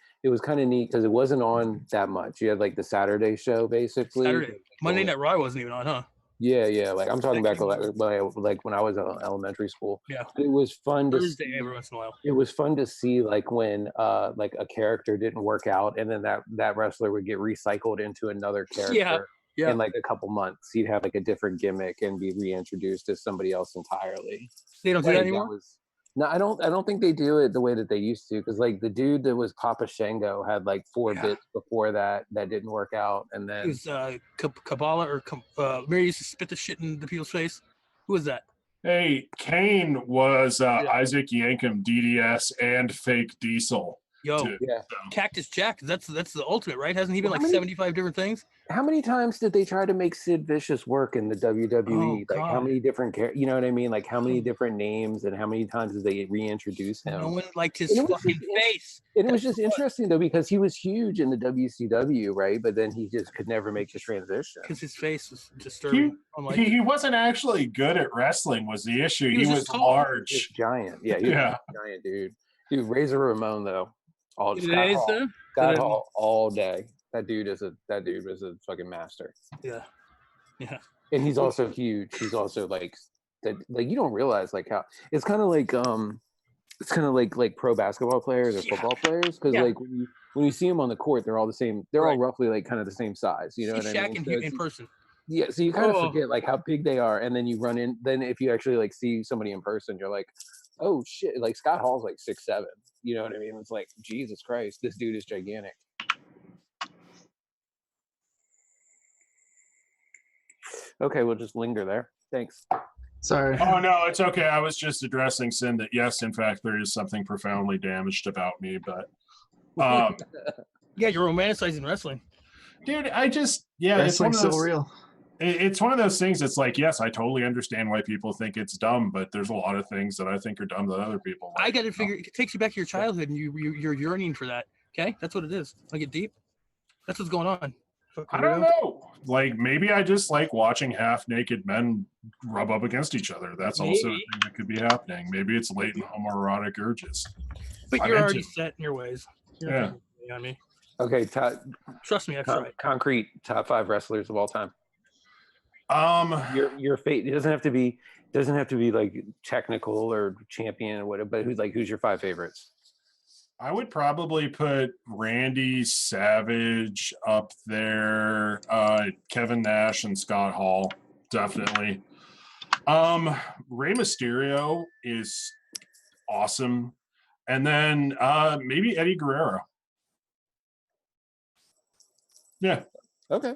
kind of neat because it wasn't on that much. You had like the Saturday show basically. Monday Night Raw wasn't even on, huh? Yeah. Like I'm talking back like when I was in elementary school. Yeah. It was fun to Thursday every once in a while. It was fun to see like when like a character didn't work out and then that wrestler would get recycled into another character. Yeah. In like a couple months, he'd have like a different gimmick and be reintroduced as somebody else entirely. They don't do that anymore? No, I don't think they do it the way that they used to, because like the dude that was Papa Shango had like 4 bits before that didn't work out, and then It was Kabbalah or Mary used to spit the shit in the people's face. Who was that? Hey, Kane was Isaac Yankem, DDS, and Fake Diesel. Yo, too. yeah. Cactus Jack. That's the ultimate, right? Hasn't he been Well, like 75 different things? How many times did they try to make Sid Vicious work in the WWE? Oh, Like how God. many different you know what I mean? Like how many different names, and how many times did they reintroduce him? No one liked his And it was fucking face. And it was just interesting though, because he was huge in the WCW, right? But then he just could never make the transition. Because his face was disturbing. He wasn't actually good at wrestling was the issue. He was tall. large. He was giant. Yeah, he was a giant dude. Dude, Razor Ramon though. Scott Hall all day. That dude was a fucking master. Yeah. And he's also huge. He's also like that. Like you don't realize like how it's kind of like pro basketball players or football players, because like when you see them on the court, they're all the same. They're all roughly like kind of the same size. You know what I mean? Shaq in person. Yeah, so you kind of forget like how big they are, and then you run in. Then if you actually like see somebody in person, you're like, oh shit! Like Scott Hall's like 6'7". You know what I mean? It's like Jesus Christ, this dude is gigantic. Okay, we'll just linger there. Thanks. Sorry. Oh no, it's okay. I was just addressing Sin that yes, in fact, there is something profoundly damaged about me, but yeah, you're romanticizing wrestling. Dude, I just wrestling's so real. It's one of those things. It's like, yes, I totally understand why people think it's dumb, but there's a lot of things that I think are dumb that other people like. I got to figure. It takes you back to your childhood, and you're yearning for that. Okay, that's what it is. I get deep. That's what's going on. I don't know. Like maybe I just like watching half-naked men rub up against each other. That's also a thing that could be happening. Maybe it's latent homoerotic urges. But you're already set in your ways. You're on me. Okay, trust me, I've tried. Concrete top 5 wrestlers of all time. Your fate. It doesn't have to be like technical or champion or whatever. But who's your 5 favorites? I would probably put Randy Savage up there, Kevin Nash and Scott Hall, definitely. Rey Mysterio is awesome. And then maybe Eddie Guerrero. Yeah. Okay.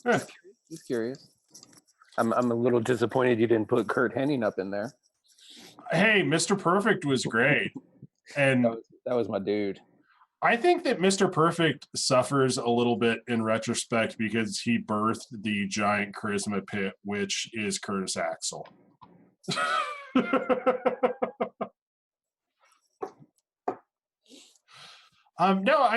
Yeah. Just curious. I'm a little disappointed you didn't put Kurt Hennig up in there. Hey, Mr. Perfect was great. And that was my dude. I think that Mr. Perfect suffers a little bit in retrospect because he birthed the giant charisma pit, which is Curtis Axel. No,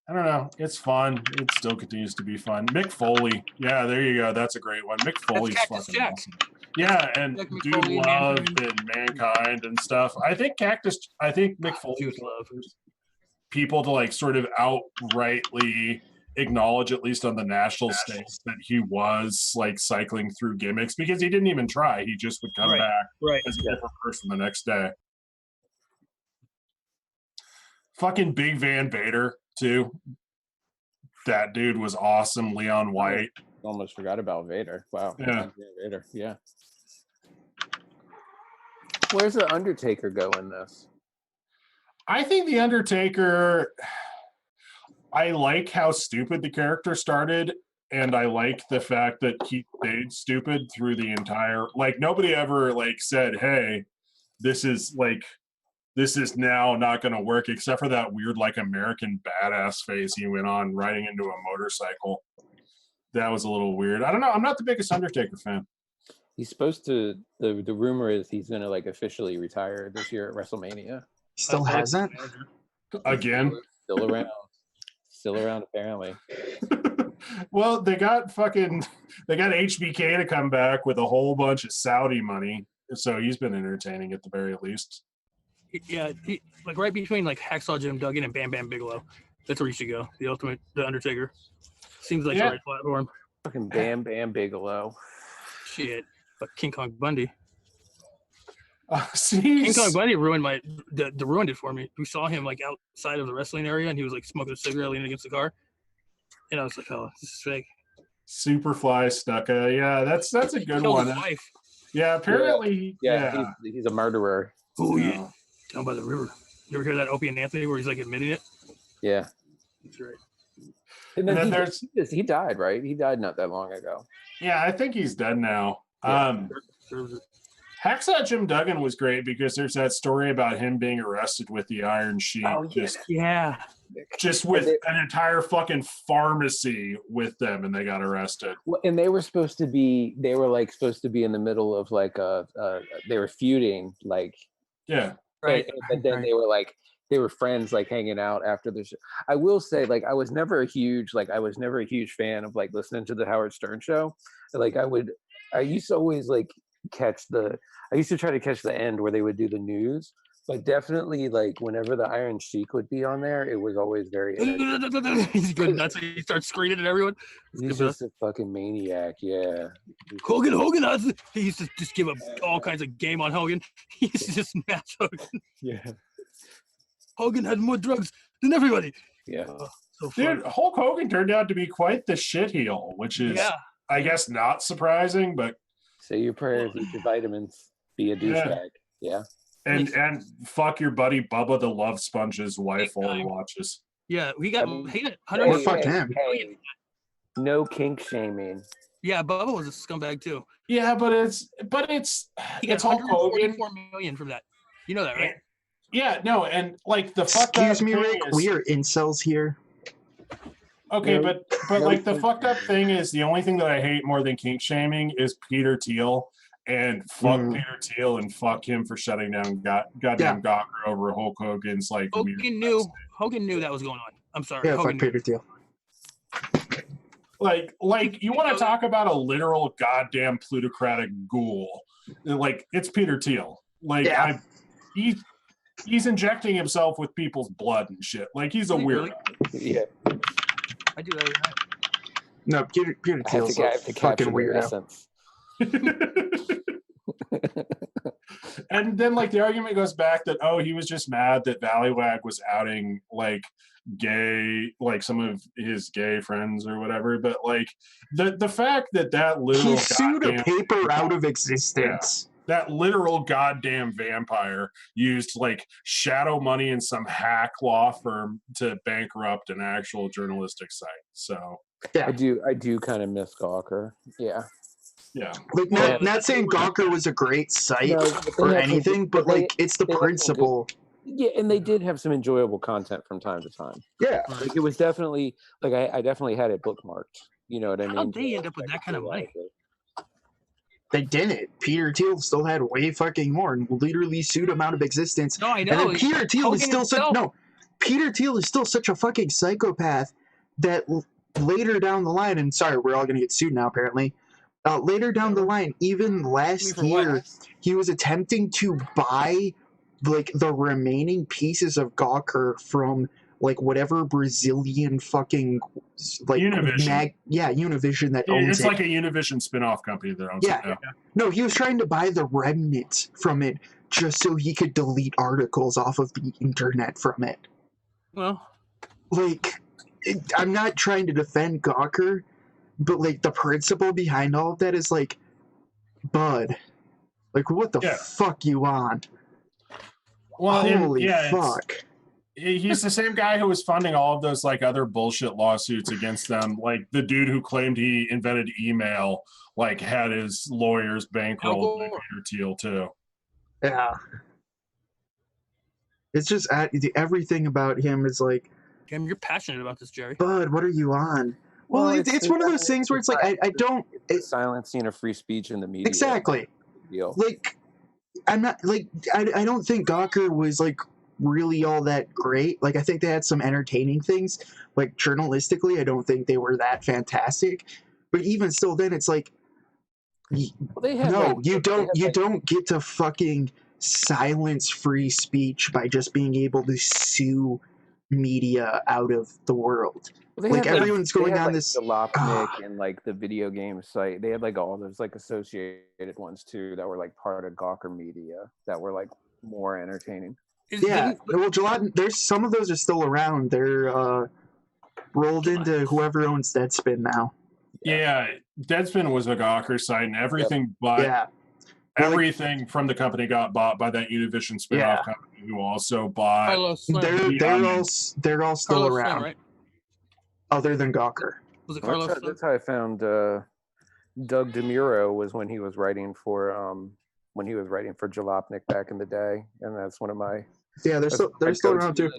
I don't know. It's fun. It still continues to be fun. Mick Foley. Yeah, there you go. That's a great one. Mick Foley's fucking awesome. Yeah, and Dude Love and Mankind and stuff. I think Mick Foley loves people to like sort of outrightly acknowledge, at least on the national stage, that he was like cycling through gimmicks because he didn't even try. He just would come back as a different person the next day. Fucking Big Van Vader too. That dude was awesome. Leon White. Almost forgot about Vader. Wow. Yeah. Vader. Yeah. Where's the Undertaker go in this? I think the Undertaker. I like how stupid the character started, and I like the fact that he stayed stupid through the entire. Like nobody ever like said, "Hey, this is now not going to work," except for that weird like American badass face he went on riding into a motorcycle. That was a little weird. I don't know. I'm not the biggest Undertaker fan. He's supposed to. The rumor is he's going to like officially retire this year at WrestleMania. Still hasn't. Again. Still around. Still around apparently. Well, they got HBK to come back with a whole bunch of Saudi money, so he's been entertaining at the very least. Yeah, like right between like Hacksaw Jim Duggan and Bam Bam Bigelow. That's where you should go. The Undertaker. Seems like the right platform. Fucking Bam Bam Bigelow. Shit. But King Kong Bundy. King Kong Bundy ruined it for me. We saw him like outside of the wrestling area, and he was like smoking a cigarette leaning against the car. And I was like, "Oh, this is fake." Superfly Stucca. Yeah, that's a good one. His wife. Yeah, apparently. Yeah. He's a murderer. Oh yeah, No. down by the river. You ever hear that Opie and Anthony where he's like admitting it? Yeah. That's right. And And then then he died, right? He died not that long ago. Yeah, I think he's dead now. Yeah. Hacksaw Jim Duggan was great because there's that story about him being arrested with the Iron Sheik, Oh, yeah. just with an entire fucking pharmacy with them, and they got arrested. Well, and they were supposed to be in the middle of like they were feuding, like, Yeah, Right. but then they were friends, like hanging out after the show. I will say, like, I was never a huge fan of like listening to the Howard Stern show. Like I used to always like I used to try to catch the end where they would do the news, but definitely like whenever the Iron Sheik would be on there, it was always very entertaining. He's good nuts. He starts screaming at everyone. He's just a fucking maniac. Yeah. Hogan. He used to just give up all kinds of game on Hogan. He used to just match Hogan. Yeah. Hogan had more drugs than everybody. Yeah. So fun. dude, Hulk Hogan turned out to be quite the shitheel, which is, I guess, not surprising, but Say your prayers, eat your vitamins, be a douchebag. Yeah. and fuck your buddy Bubba the Love Sponge's wife while he watches. Yeah, he got Or 100. fuck him. Hey, no kink shaming. Yeah, Bubba was a scumbag too. Yeah, but it's He got Hulk Hogan. 144 million from that. You know that, right? Yeah, no, and like the fucked up Excuse me, thing Rick. is, We are incels here. okay, No, but no like the kink fucked up thing is the only thing that I hate more than kink shaming is Peter Thiel, and fuck Peter Thiel and fuck him for shutting down goddamn Gawker over Hulk Hogan's like weird Hogan knew that was going on. I'm sorry. Yeah, Hogan fuck Peter Thiel. like you want to talk about a literal goddamn plutocratic ghoul, like it's Peter Thiel. Like Yeah. he's injecting himself with people's blood and shit. Like he's a Is he weirdo. really? Yeah. I do that every night. No, Peter I have Thiel's to, I a have to capture fucking the weirdo. essence. And then like the argument goes back that he was just mad that Valleywag was outing like gay, like some of his gay friends or whatever. But like the fact that literal He sued a goddamn paper out of existence. that literal goddamn vampire used like shadow money in some hack law firm to bankrupt an actual journalistic site. So Yeah. I do kind of miss Gawker. Yeah. yeah. Like, not saying Gawker was a great site No, but they or had some- anything, but they- like it's the they had some principle. Yeah, and they did have some enjoyable content from time to time. Yeah. Like it was definitely like I definitely had it bookmarked. You know what I mean? How'd they end up with that kind of money? They didn't. Peter Thiel still had way fucking more and literally sued him out of existence. No, I And know. then Peter Thiel is Hogan still Peter Thiel is still such a fucking psychopath that later down the line, and sorry, we're all gonna get sued now apparently. Later down the line, even last year, he was attempting to buy like the remaining pieces of Gawker from like whatever Brazilian fucking like Univision. Univision that owns It's it. like a Univision spin-off company that owns it now. No, he was trying to buy the remnants from it just so he could delete articles off of the internet from it. Well, Like, I'm not trying to defend Gawker, but like the principle behind all of that is like, bud, like what the fuck you on? Well, Holy fuck. He's the same guy who was funding all of those like other bullshit lawsuits against them. Like the dude who claimed he invented email, like had his lawyers bankrolled by Peter Thiel too. Yeah. It's just everything about him is like, Jim, you're passionate about this, Jerry. bud, what are you on? Well, it's one of those things where it's like I don't silencing of free speech in the media. Exactly. Deal. Like I'm not like I don't think Gawker was like really all that great. Like I think they had some entertaining things. Like journalistically, I don't think they were that fantastic. But even still, then it's like, you don't get to fucking silence free speech by just being able to sue media out of the world. Well, like everyone's going on this the Lopnik and like the video game site. They had like all those like associated ones too that were like part of Gawker Media that were like more entertaining. Well, there's some of those are still around. They're rolled into whoever owns Deadspin now. Yeah, Deadspin was a Gawker site and everything but everything from the company got bought by that Univision spinoff company, who also bought. Carlos Slim. They're all still Carlos around, Slim, right? other than Gawker. Was it Carlos Slim? That's how I found Doug DeMuro was when he was writing for Jalopnik back in the day, and that's one of my they're still around too.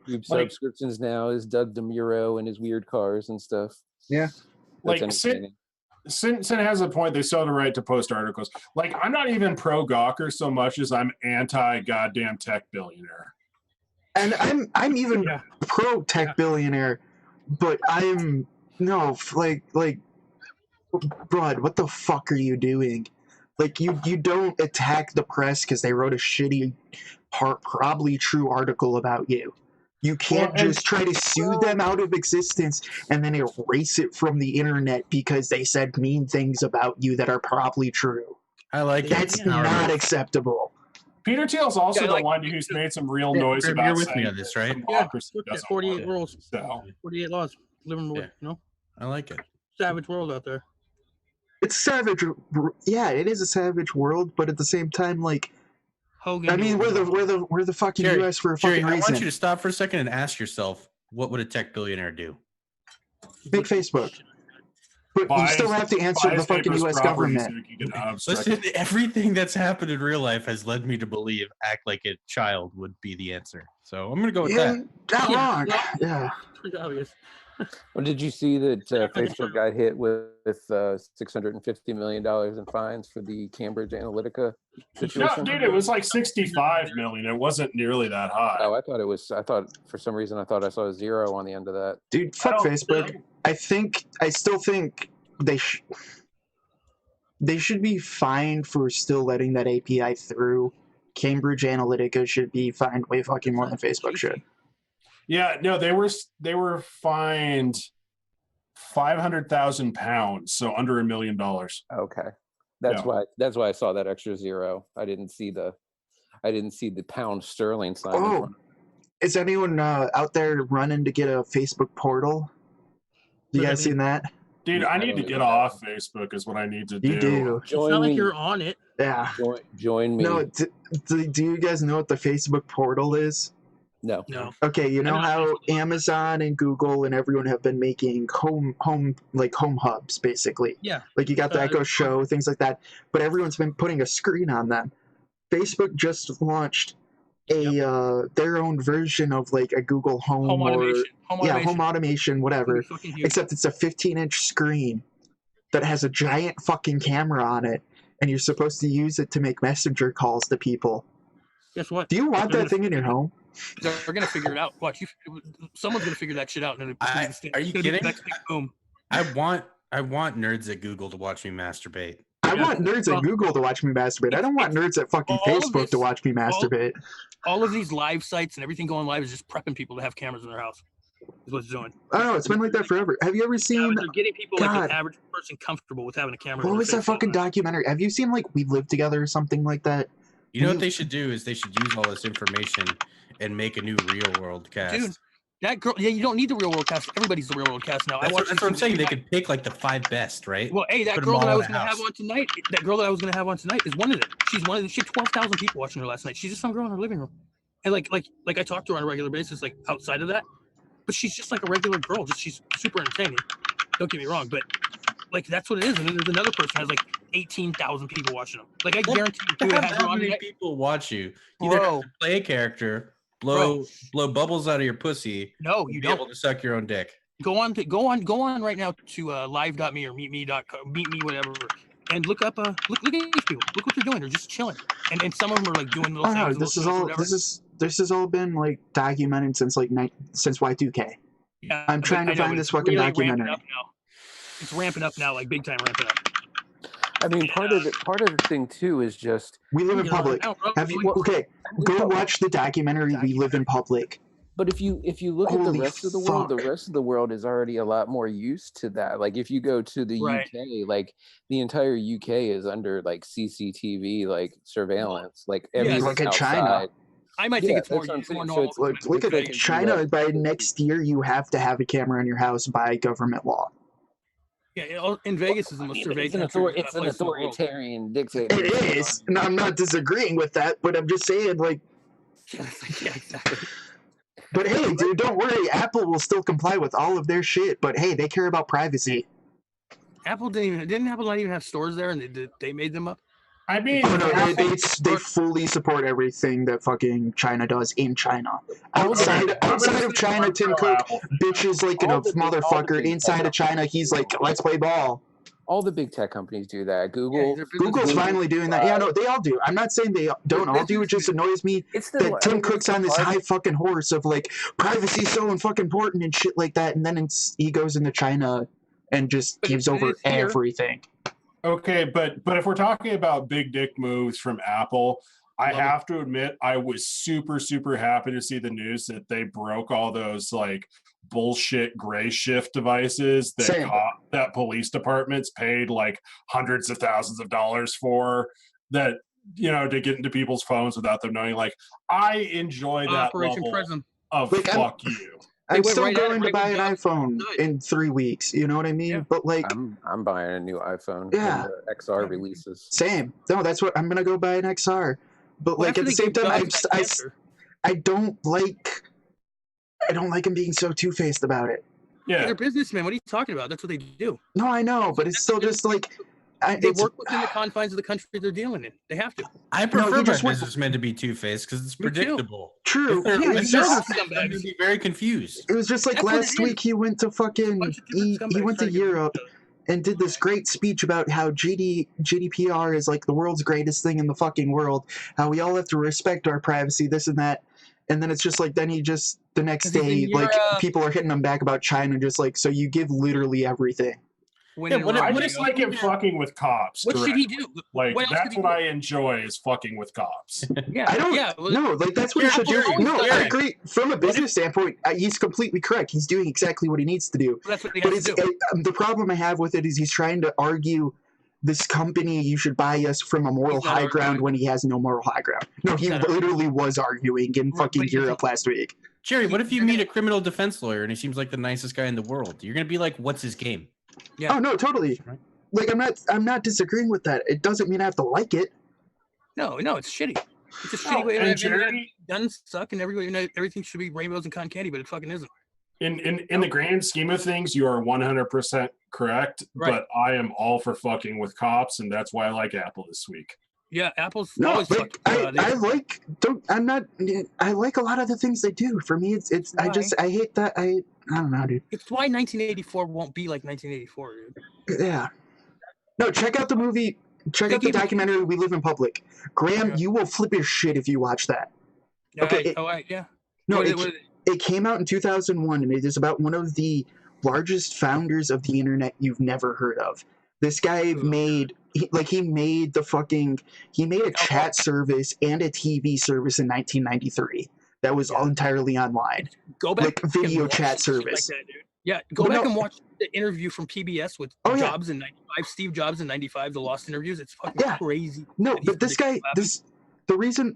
YouTube subscriptions now is Doug DeMuro and his weird cars and stuff. Yeah, like Sin has a point. They still have the right to post articles. Like, I'm not even pro Gawker so much as I'm anti goddamn tech billionaire. And I'm even pro tech billionaire, but I'm like, Brad, what the fuck are you doing? Like, you don't attack the press because they wrote a shitty, probably true article about you. You can't just try to sue them out of existence and then erase it from the internet because they said mean things about you that are probably true. I like That's not acceptable. Peter Thiel's also the one who's made some real noise about you're with me on this, right? Yeah, 48 rules. So. 48 laws. Living with, I like it. Savage world out there. It's savage. Yeah, it is a savage world, but at the same time, like, Hogan. I mean, we're the fucking Jerry, U.S. for a fucking reason. I want you to stop for a second and ask yourself, what would a tech billionaire do? Make Facebook. But you still have to answer the fucking U.S. government. Listen, everything that's happened in real life has led me to believe act like a child would be the answer. So I'm going to go with that. Not wrong. Yeah. Pretty obvious. Well, did you see that Facebook got hit with $650 million in fines for the Cambridge Analytica situation? No, dude, it was like 65 million. It wasn't nearly that high. Oh, I thought for some reason I saw a zero on the end of that. Dude, fuck Facebook. I still think they should be fined for still letting that API through. Cambridge Analytica should be fined way fucking more than Facebook should. Yeah, no, they were fined £500,000, so under $1 million. Okay, that's why I saw that extra zero. I didn't see the pound sterling sign. Oh, is anyone out there running to get a Facebook portal? You guys seen that? Dude, I need to get off Facebook is what I need to do. You do. It's not like you're on it. Yeah. Join me. No, do you guys know what the Facebook portal is? No. Okay, you know how Amazon and Google and everyone have been making home hubs, basically. Yeah. Like you got the Echo Show, things like that. But everyone's been putting a screen on them. Facebook just launched their own version of like a Google Home home automation, whatever. Except it's a 15-inch screen that has a giant fucking camera on it, and you're supposed to use it to make messenger calls to people. Guess what? Do you want that thing in your home? They're gonna figure it out. Watch, someone's gonna figure that shit out. And are you kidding? Boom. I want nerds at Google to watch me masturbate. I want nerds at Google to watch me masturbate. I don't want nerds at fucking Facebook to watch me masturbate. All of these live sites and everything going live is just prepping people to have cameras in their house. Is what it's doing. Oh, it's been like that forever. Have you ever seen? They're getting people like an average person comfortable with having a camera. What was that fucking documentary? Have you seen like We Live Together or something like that? You know what they should do is they should use all this information and make a new real world cast. Dude, that girl. Yeah, you don't need the real world cast. Everybody's the real world cast now. That's what I'm saying. They could pick like the 5 best, right? Well, hey, that girl that I was gonna have on tonight. That girl that I was gonna have on tonight is one of them. She's one of them. She had 12,000 people watching her last night. She's just some girl in her living room, and like I talk to her on a regular basis, like outside of that. But she's just like a regular girl. Just she's super entertaining. Don't get me wrong, but like that's what it is. And then there's another person that has like 18,000 people watching them. Like I guarantee you, how many people watch you? You either have to play a character, blow bubbles out of your pussy. No, you don't. Be able to suck your own dick. Go on right now to live.me or meetme.com, meet me whatever, and look up look at these people. Look what they're doing. They're just chilling, and some of them are like doing little things. No, this has all been like documented since since Y2K. Yeah, I'm trying to find this fucking documentary. It's ramping up now, like big time ramping up. I mean, part of the thing too is just we live in public. Have you go watch the documentary We Live in Public. But if you look at the rest of the world, the rest of the world is already a lot more used to that. Like if you go to the UK, like the entire UK is under like CCTV like surveillance. Like everyone's look at outside. China. I might think it's more normal. So look at China. By next year, you have to have a camera in your house by government law. Yeah, in Vegas is the most surveyed It's an, country. it's an authoritarian dictator. It is. No, I'm not disagreeing with that, but I'm just saying, like. Yeah, exactly. But hey, dude, don't worry. Apple will still comply with all of their shit. But hey, they care about privacy. Apple didn't Apple not even have stores there, and they made them up. I mean, Oh, no, they fully support everything that fucking China does in China. Outside of China, Tim Cook bitches like a motherfucker. Inside of China, he's like, let's play ball. All the big tech companies do that. Google's finally doing that. Yeah, no, they all do. I'm not saying they don't all do. It just annoys me that Tim Cook's on this high fucking horse of like privacy is so fucking important and shit like that, and then he goes into China and just gives over everything. Okay, but if we're talking about big dick moves from Apple, I have to admit I was super, super happy to see the news that they broke all those like bullshit gray shift devices that police departments paid like hundreds of thousands of dollars for, that, you know, to get into people's phones without them knowing. Like, I enjoy that Operation level Prism. of Like, fuck you. I'm still going to buy an iPhone in 3 weeks. You know what I mean? Yeah. But like, I'm buying a new iPhone. Yeah. When the XR releases. Same. No, that's what I'm gonna go buy an XR. But like at the same time, I don't like him being so two-faced about it. Yeah, they're businessmen. What are you talking about? That's what they do. No, I know, but it's still just like they work within the confines of the country they're dealing in. They have to. I prefer my businessmen to be two-faced because it's predictable. True. It's just them to be very confused. It was just like last week he went to fucking he went to Europe and did this great speech about how GDPR is like the world's greatest thing in the fucking world, how we all have to respect our privacy, this and that. And then it's just like, then the next day, like, people are hitting him back about China, just like, so you give literally everything. I just like him fucking with cops. What should he do? Like, that's what I enjoy is fucking with cops. No, like, that's what he should do. No, I agree. From a business standpoint, he's completely correct. He's doing exactly what he needs to do. That's what he has to do. The problem I have with it is he's trying to argue this company, you should buy us from a moral high ground when he has no moral high ground. No, he literally was arguing in fucking Europe last week. Jerry, what if you meet a criminal defense lawyer and he seems like the nicest guy in the world? You're going to be like, what's his game? Yeah. Oh, no, totally. Like, I'm not disagreeing with that. It doesn't mean I have to like it. No, it's shitty. It's a shitty way of guns suck and everything should be rainbows and cotton candy, but it fucking isn't. In the grand scheme of things, you are 100% correct, but I am all for fucking with cops, and that's why I like Apple this week. Yeah, Apple's always I like a lot of the things they do. For me, it's I hate that. I don't know, dude. It's why 1984 won't be like 1984, dude. Yeah. No, check out the movie. Check out the documentary "We Live in Public." Graham, you will flip your shit if you watch that. Okay. No, it came out in 2001, and it is about one of the largest founders of the internet you've never heard of. This guy made a chat service and a TV service in 1993 that was all entirely online. Go back, like video chat service. Like that, dude. Yeah, go back and watch the interview from PBS with Jobs in '95, Steve Jobs in '95, the lost interviews. It's fucking crazy. No, but this guy, the reason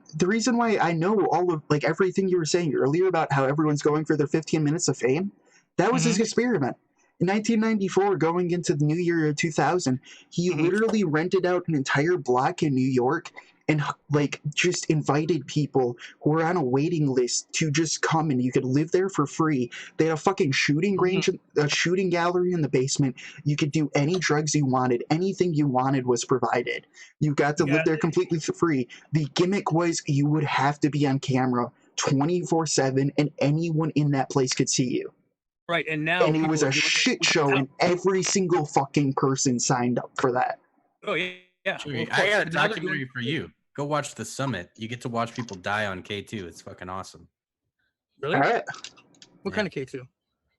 why I know all of like everything you were saying earlier about how everyone's going for their 15 minutes of fame, that was his experiment. In 1994, going into the new year 2000, he literally rented out an entire block in New York and like just invited people who were on a waiting list to just come, and you could live there for free. They had a fucking shooting range, a shooting gallery in the basement. You could do any drugs you wanted. Anything you wanted was provided. You got to live there completely for free. The gimmick was you would have to be on camera 24/7, and anyone in that place could see you. Right, and now it was a shit show, and every single fucking person signed up for that. Oh yeah. Well, I got a documentary for you. Go watch The Summit. You get to watch people die on K2. It's fucking awesome. Really? All right. What kind of K2?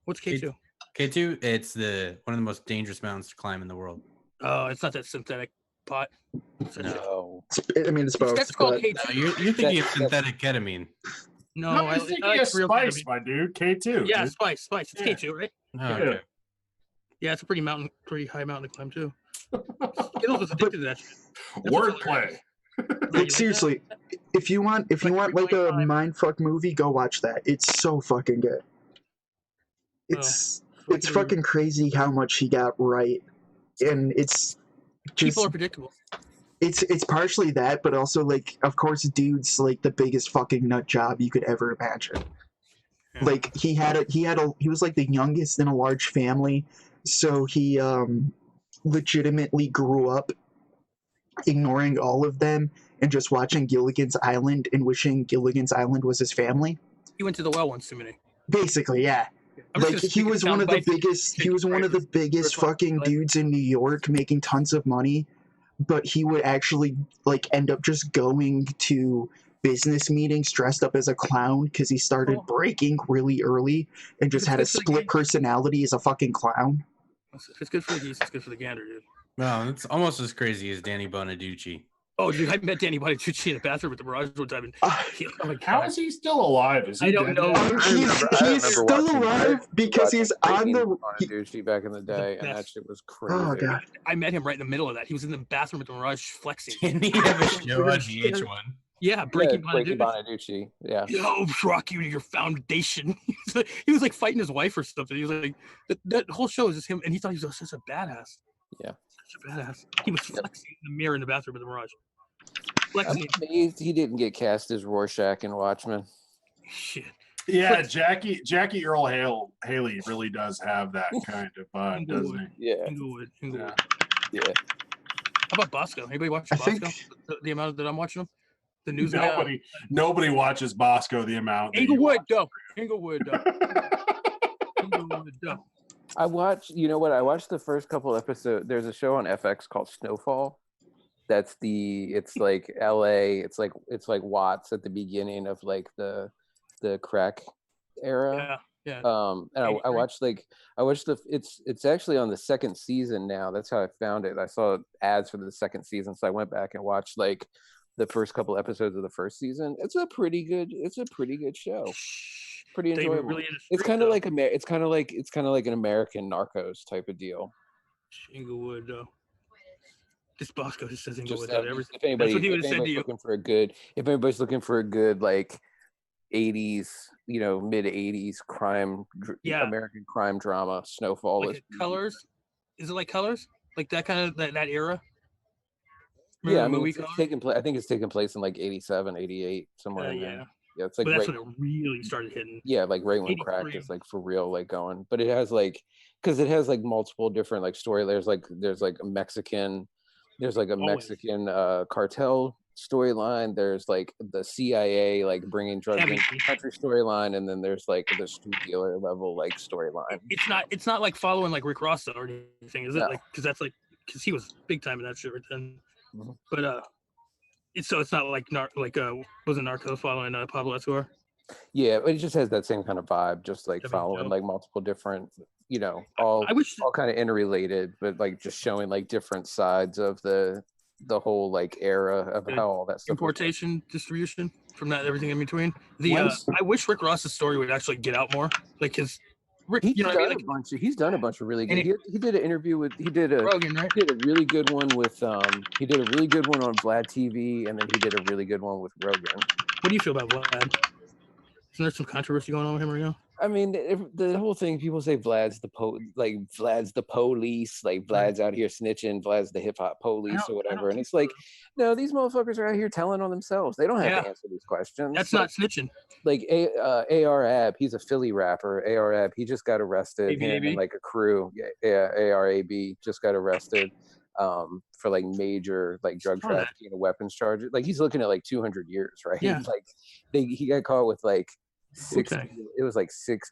What's K2? K2, it's one of the most dangerous mountains to climb in the world. Oh, it's not that synthetic pot. No. I mean, it's both. That's called K2. No, you're thinking of synthetic ketamine. No, I'm thinking of Spice, my dude. K2. Yeah, dude. Spice. It's K2, right? Oh, okay. Yeah, it's a pretty high mountain to climb too. Skittles was addicted to that shit. Wordplay. Like seriously, if you want like a mindfuck movie, go watch that. It's so fucking good. It's fucking crazy how much he got right and it's just People are predictable. it's partially that, but also like, of course, dude's like the biggest fucking nut job you could ever imagine. Yeah. Like he was like the youngest in a large family, so he legitimately grew up ignoring all of them and just watching Gilligan's Island and wishing Gilligan's Island was his family. He went to the well once too many. Basically, yeah. I'm just Like gonna he speak was in one of the sound bites. biggest. He was one of the biggest fucking dudes in New York, making tons of money. But he would actually like end up just going to business meetings dressed up as a clown because he started breaking really early and just had a split personality as a fucking clown. If it's good for the geese, it's good for the gander, dude. No, it's almost as crazy as Danny Bonaducci. Oh, dude, I met Danny Bonaducci in the bathroom at the Mirage one time. And oh my God. How is he still alive? Is he I don't dead know. yet? He's still alive because he's on the. Bonaducci back in the day, and that shit was crazy. Oh god! I met him right in the middle of that. He was in the bathroom at the Mirage flexing. Didn't he have a show on VH1? Yeah, Breaking Bonaducci. Yeah. Yo, rock you to your foundation. He was like fighting his wife or something. He was like, that whole show is just him, and he thought he was such a badass. Yeah. Such a badass. He was flexing in the mirror in the bathroom at the Mirage. I'm amazed he didn't get cast as Rorschach in Watchmen. Shit. Yeah, Jackie Earl Haley really does have that kind of vibe, doesn't he? Yeah. Inglewood. Yeah. How about Bosco? Anybody watch Bosco? The amount that I'm watching him? The news. Nobody watches Bosco the amount. Inglewood, though. Inglewood, though. I watched. You know what? I watched the first couple episodes. There's a show on FX called Snowfall. It's like LA. It's like Watts at the beginning of like the crack era. Yeah. And I watched it's actually on the second season now. That's how I found it. I saw ads for the second season, so I went back and watched like the first couple episodes of the first season. It's a pretty good show. Pretty enjoyable. Really it's kind of like an American Narcos type of deal. Inglewood, though. This Bosco just says Inglewood. If anybody's looking for a good like 80s, mid 80s American crime drama, Snowfall like is Colors. Is it like Colors? Like that kind of that era? Remember, I mean, it's taking place. I think it's taking place in like 87, 88, somewhere in there. Yeah, it's like that's when it really started hitting. Yeah, like right when crack is like for real, like going. But it has like, because it has like multiple different like story. There's like a Mexican cartel storyline. There's like the CIA like bringing drugs into the country storyline, and then there's like the street dealer level like storyline. It's not like following like Rick Ross or anything, is it? No. Like because he was big time in that shit right then. Mm-hmm. But it's not like wasn't Narcos following Pablo Escobar? Yeah, it just has that same kind of vibe, just like following like multiple different, all kind of interrelated, but like just showing like different sides of the whole like era of how all that stuff importation, distribution from that, everything in between. I wish Rick Ross's story would actually get out more, like his. Rick, he's done a bunch of really good. He did an interview with Rogan, right? He did a really good one with he did a really good one on Vlad TV, and then he did a really good one with Rogan. What do you feel about Vlad? Isn't there some controversy going on with him right now? I mean, the whole thing, people say Vlad's the police, like Vlad's out here snitching, Vlad's the hip hop police or whatever. And it's like, no, these motherfuckers are out here telling on themselves. They don't have to answer these questions. That's not snitching. Like AR-AB, he's a Philly rapper. AR-AB, he just got arrested. Him and like a crew. Yeah, AR-AB just got arrested for like major like drug trafficking and weapons charges. Like he's looking at like 200 years, right? Yeah. Like he got caught with like 6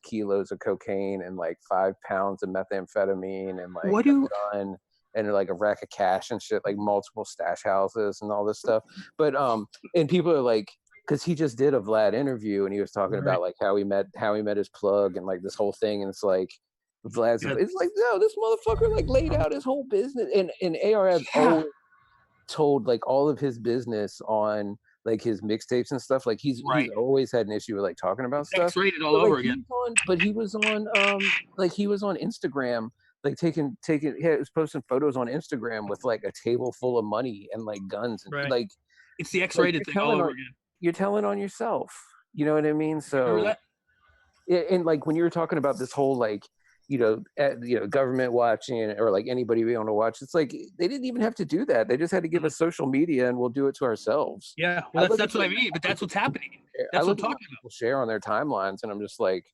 kilos of cocaine and like 5 pounds of methamphetamine and like a gun and like a rack of cash and shit, like multiple stash houses and all this stuff. But and people are like, because he just did a Vlad interview and he was talking about like how he met his plug and like this whole thing, and it's like Vlad's it's like, no, this motherfucker like laid out his whole business, and ARF always told like all of his business on like his mixtapes and stuff. Like he's always had an issue with like talking about stuff. X-rated all over again. But he was on Instagram, like taking he was posting photos on Instagram with like a table full of money and like guns and like it's the X-rated thing all over again. You're telling on yourself. You know what I mean? So and like when you were talking about this whole like, government watching or like anybody being able to watch. It's like they didn't even have to do that. They just had to give us social media, and we'll do it to ourselves. Yeah, well, that's what I mean. But that's what's happening. That's what I'm talking about. People share on their timelines, and I'm just like,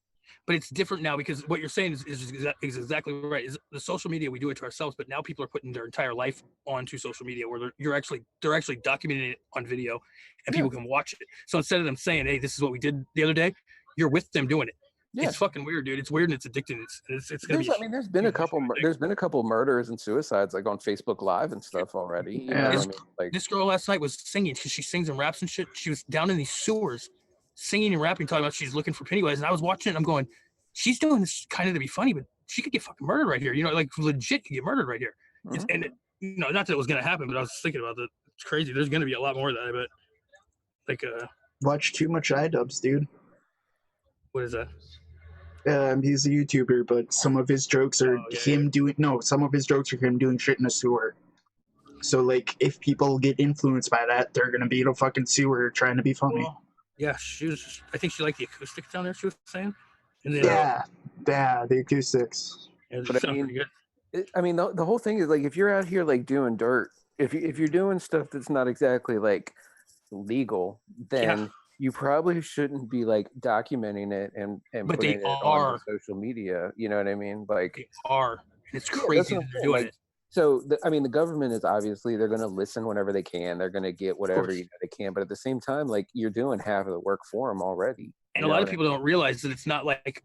but it's different now because what you're saying is exactly right. Is the social media, we do it to ourselves, but now people are putting their entire life onto social media where they're actually documenting it on video, and people can watch it. So instead of them saying, "Hey, this is what we did the other day," you're with them doing it. Yeah. It's fucking weird, dude. It's weird and it's addicting. It's gonna be. I mean, there's been a couple murders and suicides like on Facebook Live and stuff already. You know what I mean? Like this girl last night was singing because she sings and raps and shit. She was down in these sewers, singing and rapping, talking about she's looking for Pennywise. And I was watching it. And I'm going, she's doing this kind of to be funny, but she could get fucking murdered right here. You know, like legit could get murdered right here. And not that it was gonna happen, but I was thinking about that. It's crazy. There's gonna be a lot more of that. I bet. Like watch too much iDubbbz, dude. What is that? He's a YouTuber, but some of his jokes are some of his jokes are him doing shit in a sewer. So, like, if people get influenced by that, they're gonna be in a fucking sewer trying to be funny. Well, yeah, I think she liked the acoustics down there, she was saying. And then, the acoustics. But I mean, the whole thing is, like, if you're out here, like, doing dirt, if you're doing stuff that's not exactly, like, legal, then you probably shouldn't be like documenting it and putting it on social media. You know what I mean? Like they are. It's crazy that they're doing it. So the government is obviously they're going to listen whenever they can. They're going to get whatever they can. But at the same time, like you're doing half of the work for them already. And a lot of people don't realize that it's not like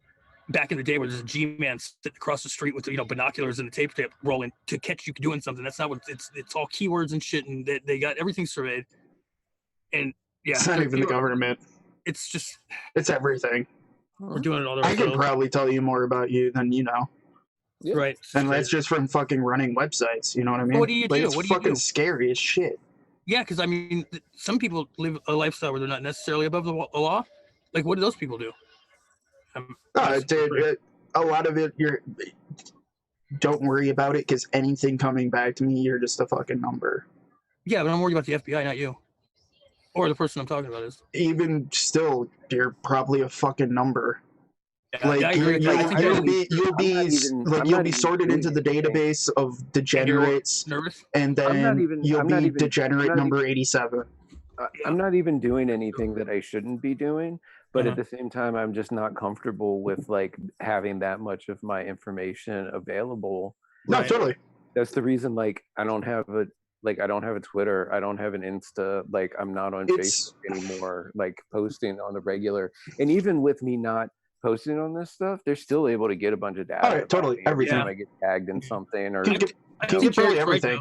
back in the day where there's a G-man sitting across the street with binoculars and the tape rolling to catch you doing something. That's not what it's all keywords and shit, and they got everything surveyed. And it's not even the government. It's just it's everything. We're doing it all. I could probably tell you more about you than you know. Yeah. Right. And that's just from fucking running websites. You know what I mean? What do you do? It's what do fucking scary as shit. Yeah, because I mean, some people live a lifestyle where they're not necessarily above the law. Like, what do those people do? Dude, a lot of it, don't worry about it because anything coming back to me, you're just a fucking number. Yeah, but I'm worried about the FBI, not you. Or the person I'm talking about is. Even still, you're probably a fucking number. Yeah, like you'll be sorted into the database of degenerates, and then you'll be degenerate number 87. I'm not even doing anything that I shouldn't be doing, but at the same time, I'm just not comfortable with like having that much of my information available. No, totally. That's the reason. Like, I don't have a Twitter. I don't have an Insta. Like, I'm not on Facebook anymore. Like, posting on the regular. And even with me not posting on this stuff, they're still able to get a bunch of data. Oh, totally. Everything. I get tagged in something or. I think Jerry's right, though.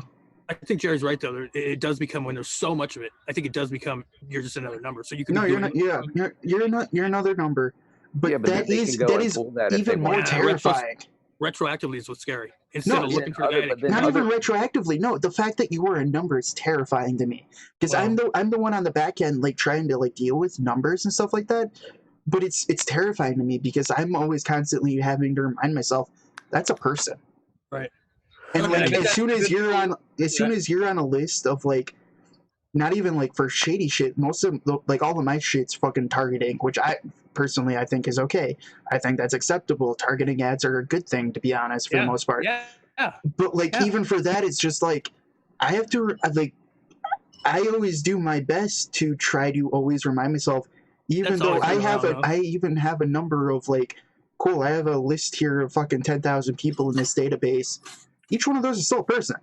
I think Jerry's right, though. It does become, when there's so much of it, I think it does become, you're just another number. So you can. No, you're not. Yeah, you're another number. But that is even more terrifying. Retroactively is what's scary. Instead of looking for that, not even retroactively. No, the fact that you were a number is terrifying to me because I'm the one on the back end, like trying to like deal with numbers and stuff like that. But it's terrifying to me because I'm always constantly having to remind myself that's a person, right? And like as soon as you're on a list of like, not even like for shady shit, most of like all of my shit's fucking targeting, which I personally I think is okay. I think that's acceptable. Targeting ads are a good thing, to be honest, for the most part. Yeah. But like even for that, it's just like I have to like I always do my best to try to always remind myself, even though I even have a number of like, cool, I have a list here of fucking 10,000 people in this database. Each one of those is still a person.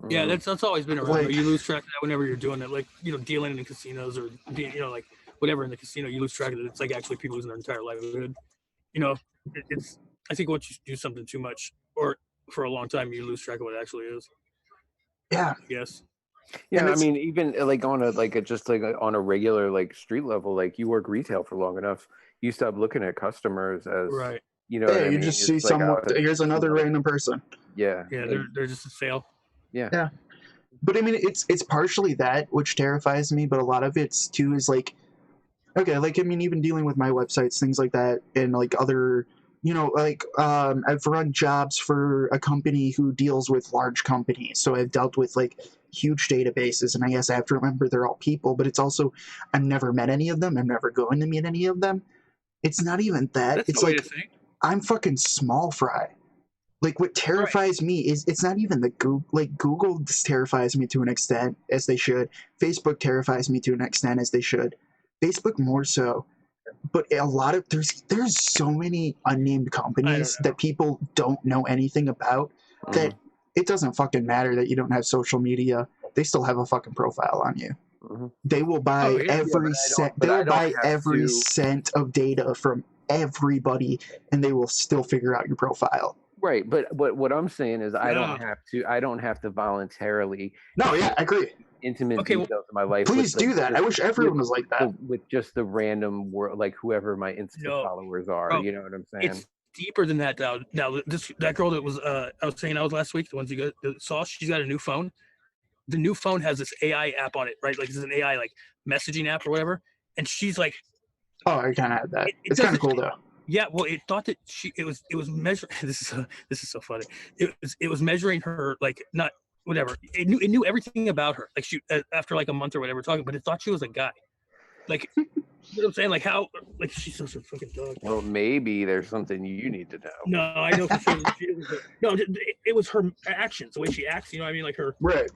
Yeah, that's always been around. Like, you lose track of that whenever you're doing it, like dealing in casinos or being like whatever in the casino, you lose track of it. It's like actually people losing their entire livelihood. It's I think once you do something too much or for a long time, you lose track of what it actually is. Yeah. Yes. Yeah, I mean, even like on a regular like street level, like you work retail for long enough, you stop looking at customers as right. You just see someone. Here's another random person. Yeah. Yeah, they're just a sale. Yeah. But I mean, it's partially that which terrifies me, but a lot of it's too is like, okay, like I mean, even dealing with my websites, things like that, and like other, I've run jobs for a company who deals with large companies, so I've dealt with like huge databases, and I guess I have to remember they're all people, but it's also I've never met any of them. I'm never going to meet any of them. It's not even that. It's like I'm fucking small fry. like what terrifies me is it's not even the Google. Like Google terrifies me to an extent, as they should. Facebook terrifies me to an extent, as they should. Facebook more so, but a lot of there's so many unnamed companies that people don't know anything about that it doesn't fucking matter that you don't have social media. They still have a fucking profile on you. They will buy every cent. They will buy every cent of data from everybody, and they will still figure out your profile. Right, but what I'm saying is I don't have to voluntarily. No, yeah, I agree. Intimate details of my life. Please do that. I wish everyone was like that. With just the random world, like whoever my Insta followers are. You know what I'm saying? It's deeper than that. Now that girl that was I was saying out last week, the ones you saw, she's got a new phone. The new phone has this AI app on it, right? Like it's an AI like messaging app or whatever. And she's like, oh, I kind of had that. It's kind of cool though. Yeah, well, it thought that it was measuring. This is so funny. It was measuring her like not whatever. It knew everything about her. Like she after like a month or whatever talking, but it thought she was a guy. Like you know what I'm saying? Like how like she's such a fucking dog. Well, maybe there's something you need to know. No, I know for sure. No, it was her actions, the way she acts. You know what I mean? Like her. Right.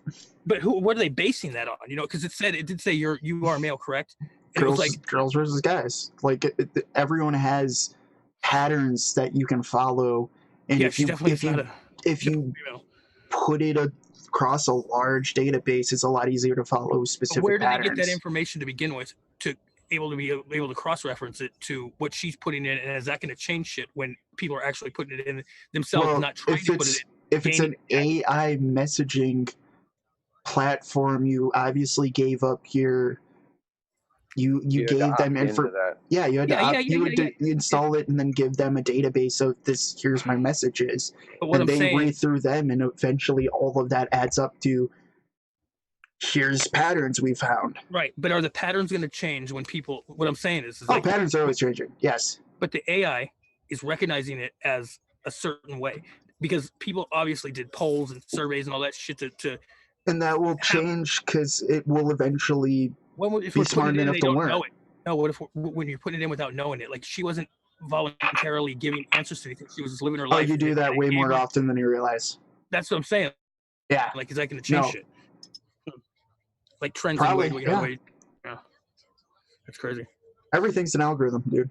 But what are they basing that on? You know, because it did say you are male, correct? And girls, it was like girls versus guys. Like everyone has patterns that you can follow, and if you put it across a large database, it's a lot easier to follow specific patterns. Where did they get that information to begin with to be able to cross-reference it to what she's putting in, and is that going to change shit when people are actually putting it in themselves, not trying to put it in? If it's an AI messaging platform, you obviously gave up your you gave them info. Yeah, you had to install it and then give them a database of this. Here's my messages, and they read through them, and eventually all of that adds up to here's patterns we found. Right, but are the patterns going to change when people? What I'm saying is like, patterns are always changing. Yes, but the AI is recognizing it as a certain way because people obviously did polls and surveys and all that shit to and that will change because it will eventually. If be smart enough to learn. No, what if when you're putting it in without knowing it? Like she wasn't voluntarily giving answers to anything. She was just living her life. Oh, you do that way more often than you realize. That's what I'm saying. Yeah. Like, is that going to change shit? Like trends. Probably. Yeah. That's crazy. Everything's an algorithm, dude.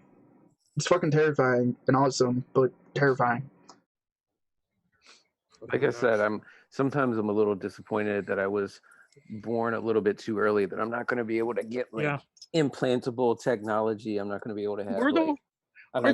It's fucking terrifying and awesome, but terrifying. Like I said, sometimes I'm a little disappointed that I was born a little bit too early, that I'm not going to be able to get implantable technology. I'm not going to be able to have. I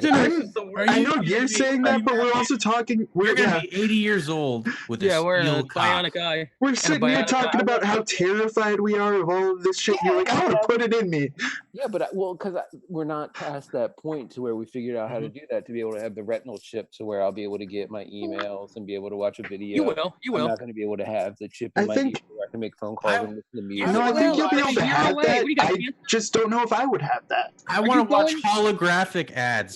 know you're saying that, but we're also talking. We're gonna be 80 years old with we're a bionic eye. We're sitting here talking about how terrified we are of all of this shit. You're like, I want to put it in me. Yeah, but because we're not past that point to where we figured out how to do that, to be able to have the retinal chip to where I'll be able to get my emails and be able to watch a video. You will. I'm not going to be able to have the chip in my ear where I can make phone calls and listen to music. No, I think you'll be able to have that. I just don't know if I would have that. I want to watch holographic ads.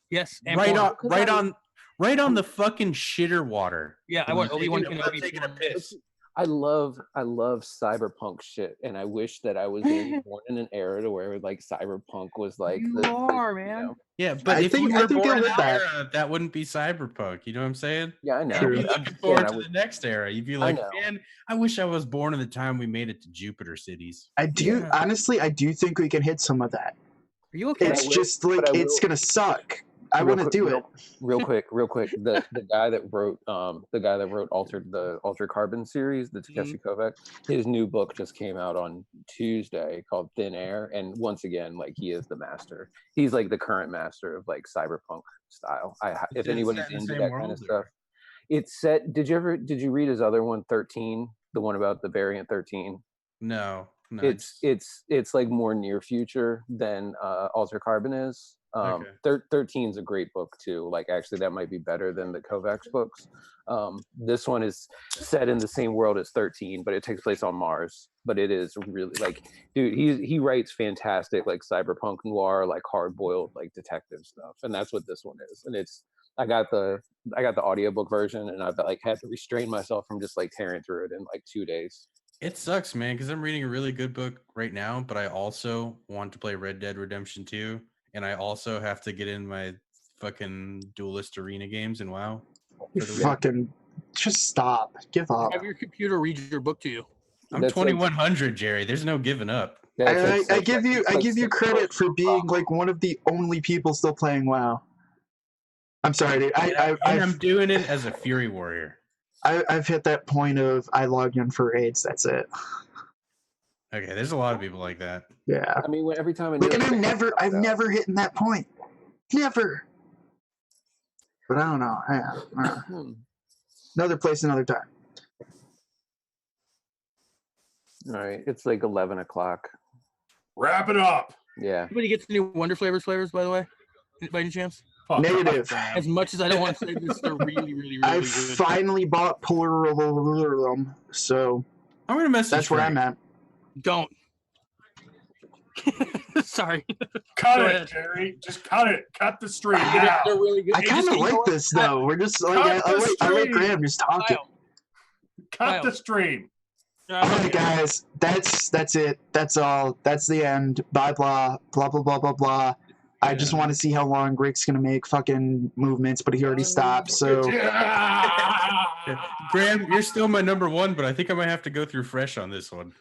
Yes, and right on the fucking shitter water. Yeah, I want Obi-Wan taking a piss. I love cyberpunk shit, and I wish that I was born in an era to where like cyberpunk was like man. You know? Yeah, but if you were born in that era, that wouldn't be cyberpunk. You know what I'm saying? Yeah, I know. You'd be looking forward to the next era. You'd be like, man, I wish I was born in the time we made it to Jupiter cities. I do honestly, I do think we can hit some of that. Are you okay? It's just like it's gonna suck. I want to do it. Real quick. The guy that wrote the Altered Carbon series, the Takeshi Kovacs, his new book just came out on Tuesday called Thin Air, and once again, like he is the master. He's like the current master of like cyberpunk style. If anybody's into that kind of stuff, it's set. Did you read his other one, 13, the one about the variant 13? No. It's like more near future than Altered Carbon is. 13 is a great book too. Like actually that might be better than the Kovacs books. This one is set in the same world as 13, but it takes place on Mars. But it is really like, dude, he writes fantastic like cyberpunk noir, like hard-boiled like detective stuff, and that's what this one is. And I got the audiobook version, and I've like had to restrain myself from just like tearing through it in like 2 days. It sucks, man, because I'm reading a really good book right now, but I also want to play Red Dead Redemption 2. And I also have to get in my fucking duelist arena games and WoW. for the week. Fucking, just stop. Give up. Have your computer read your book to you. I'm That's like- 2100, Jerry. There's no giving up. I give you credit for being like one of the only people still playing WoW. I'm sorry, dude. And I'm doing it as a Fury Warrior. I've hit that point of I log in for raids. That's it. Okay, there's a lot of people like that. Yeah. I mean, every time Like, and I've never hit that point. Never. But I don't know. Another place, another time. All right, it's like 11 o'clock. Wrap it up. Yeah. Anybody get the new Wonder flavors, by the way? By any chance? Fuck Negative. off, As much as I don't want to say this, they're really, really, really I good. finally bought Pluralism, so I'm gonna message. that's where I'm at. Don't. Sorry. Cut Go it, ahead. Jerry. Just cut it. Cut the stream They're now. really good. I Hey, kind of just like ignore- this though. We're just like Cut I the like stream. Graham just talking. Kyle. Cut the stream. All right, guys, that's it. That's all. That's the end. Bye, blah, blah, blah, blah, blah, blah. I just want to see how long Rick's gonna make fucking movements, but he already stopped. So Yeah. Graham, you're still my number one, but I think I might have to go through fresh on this one.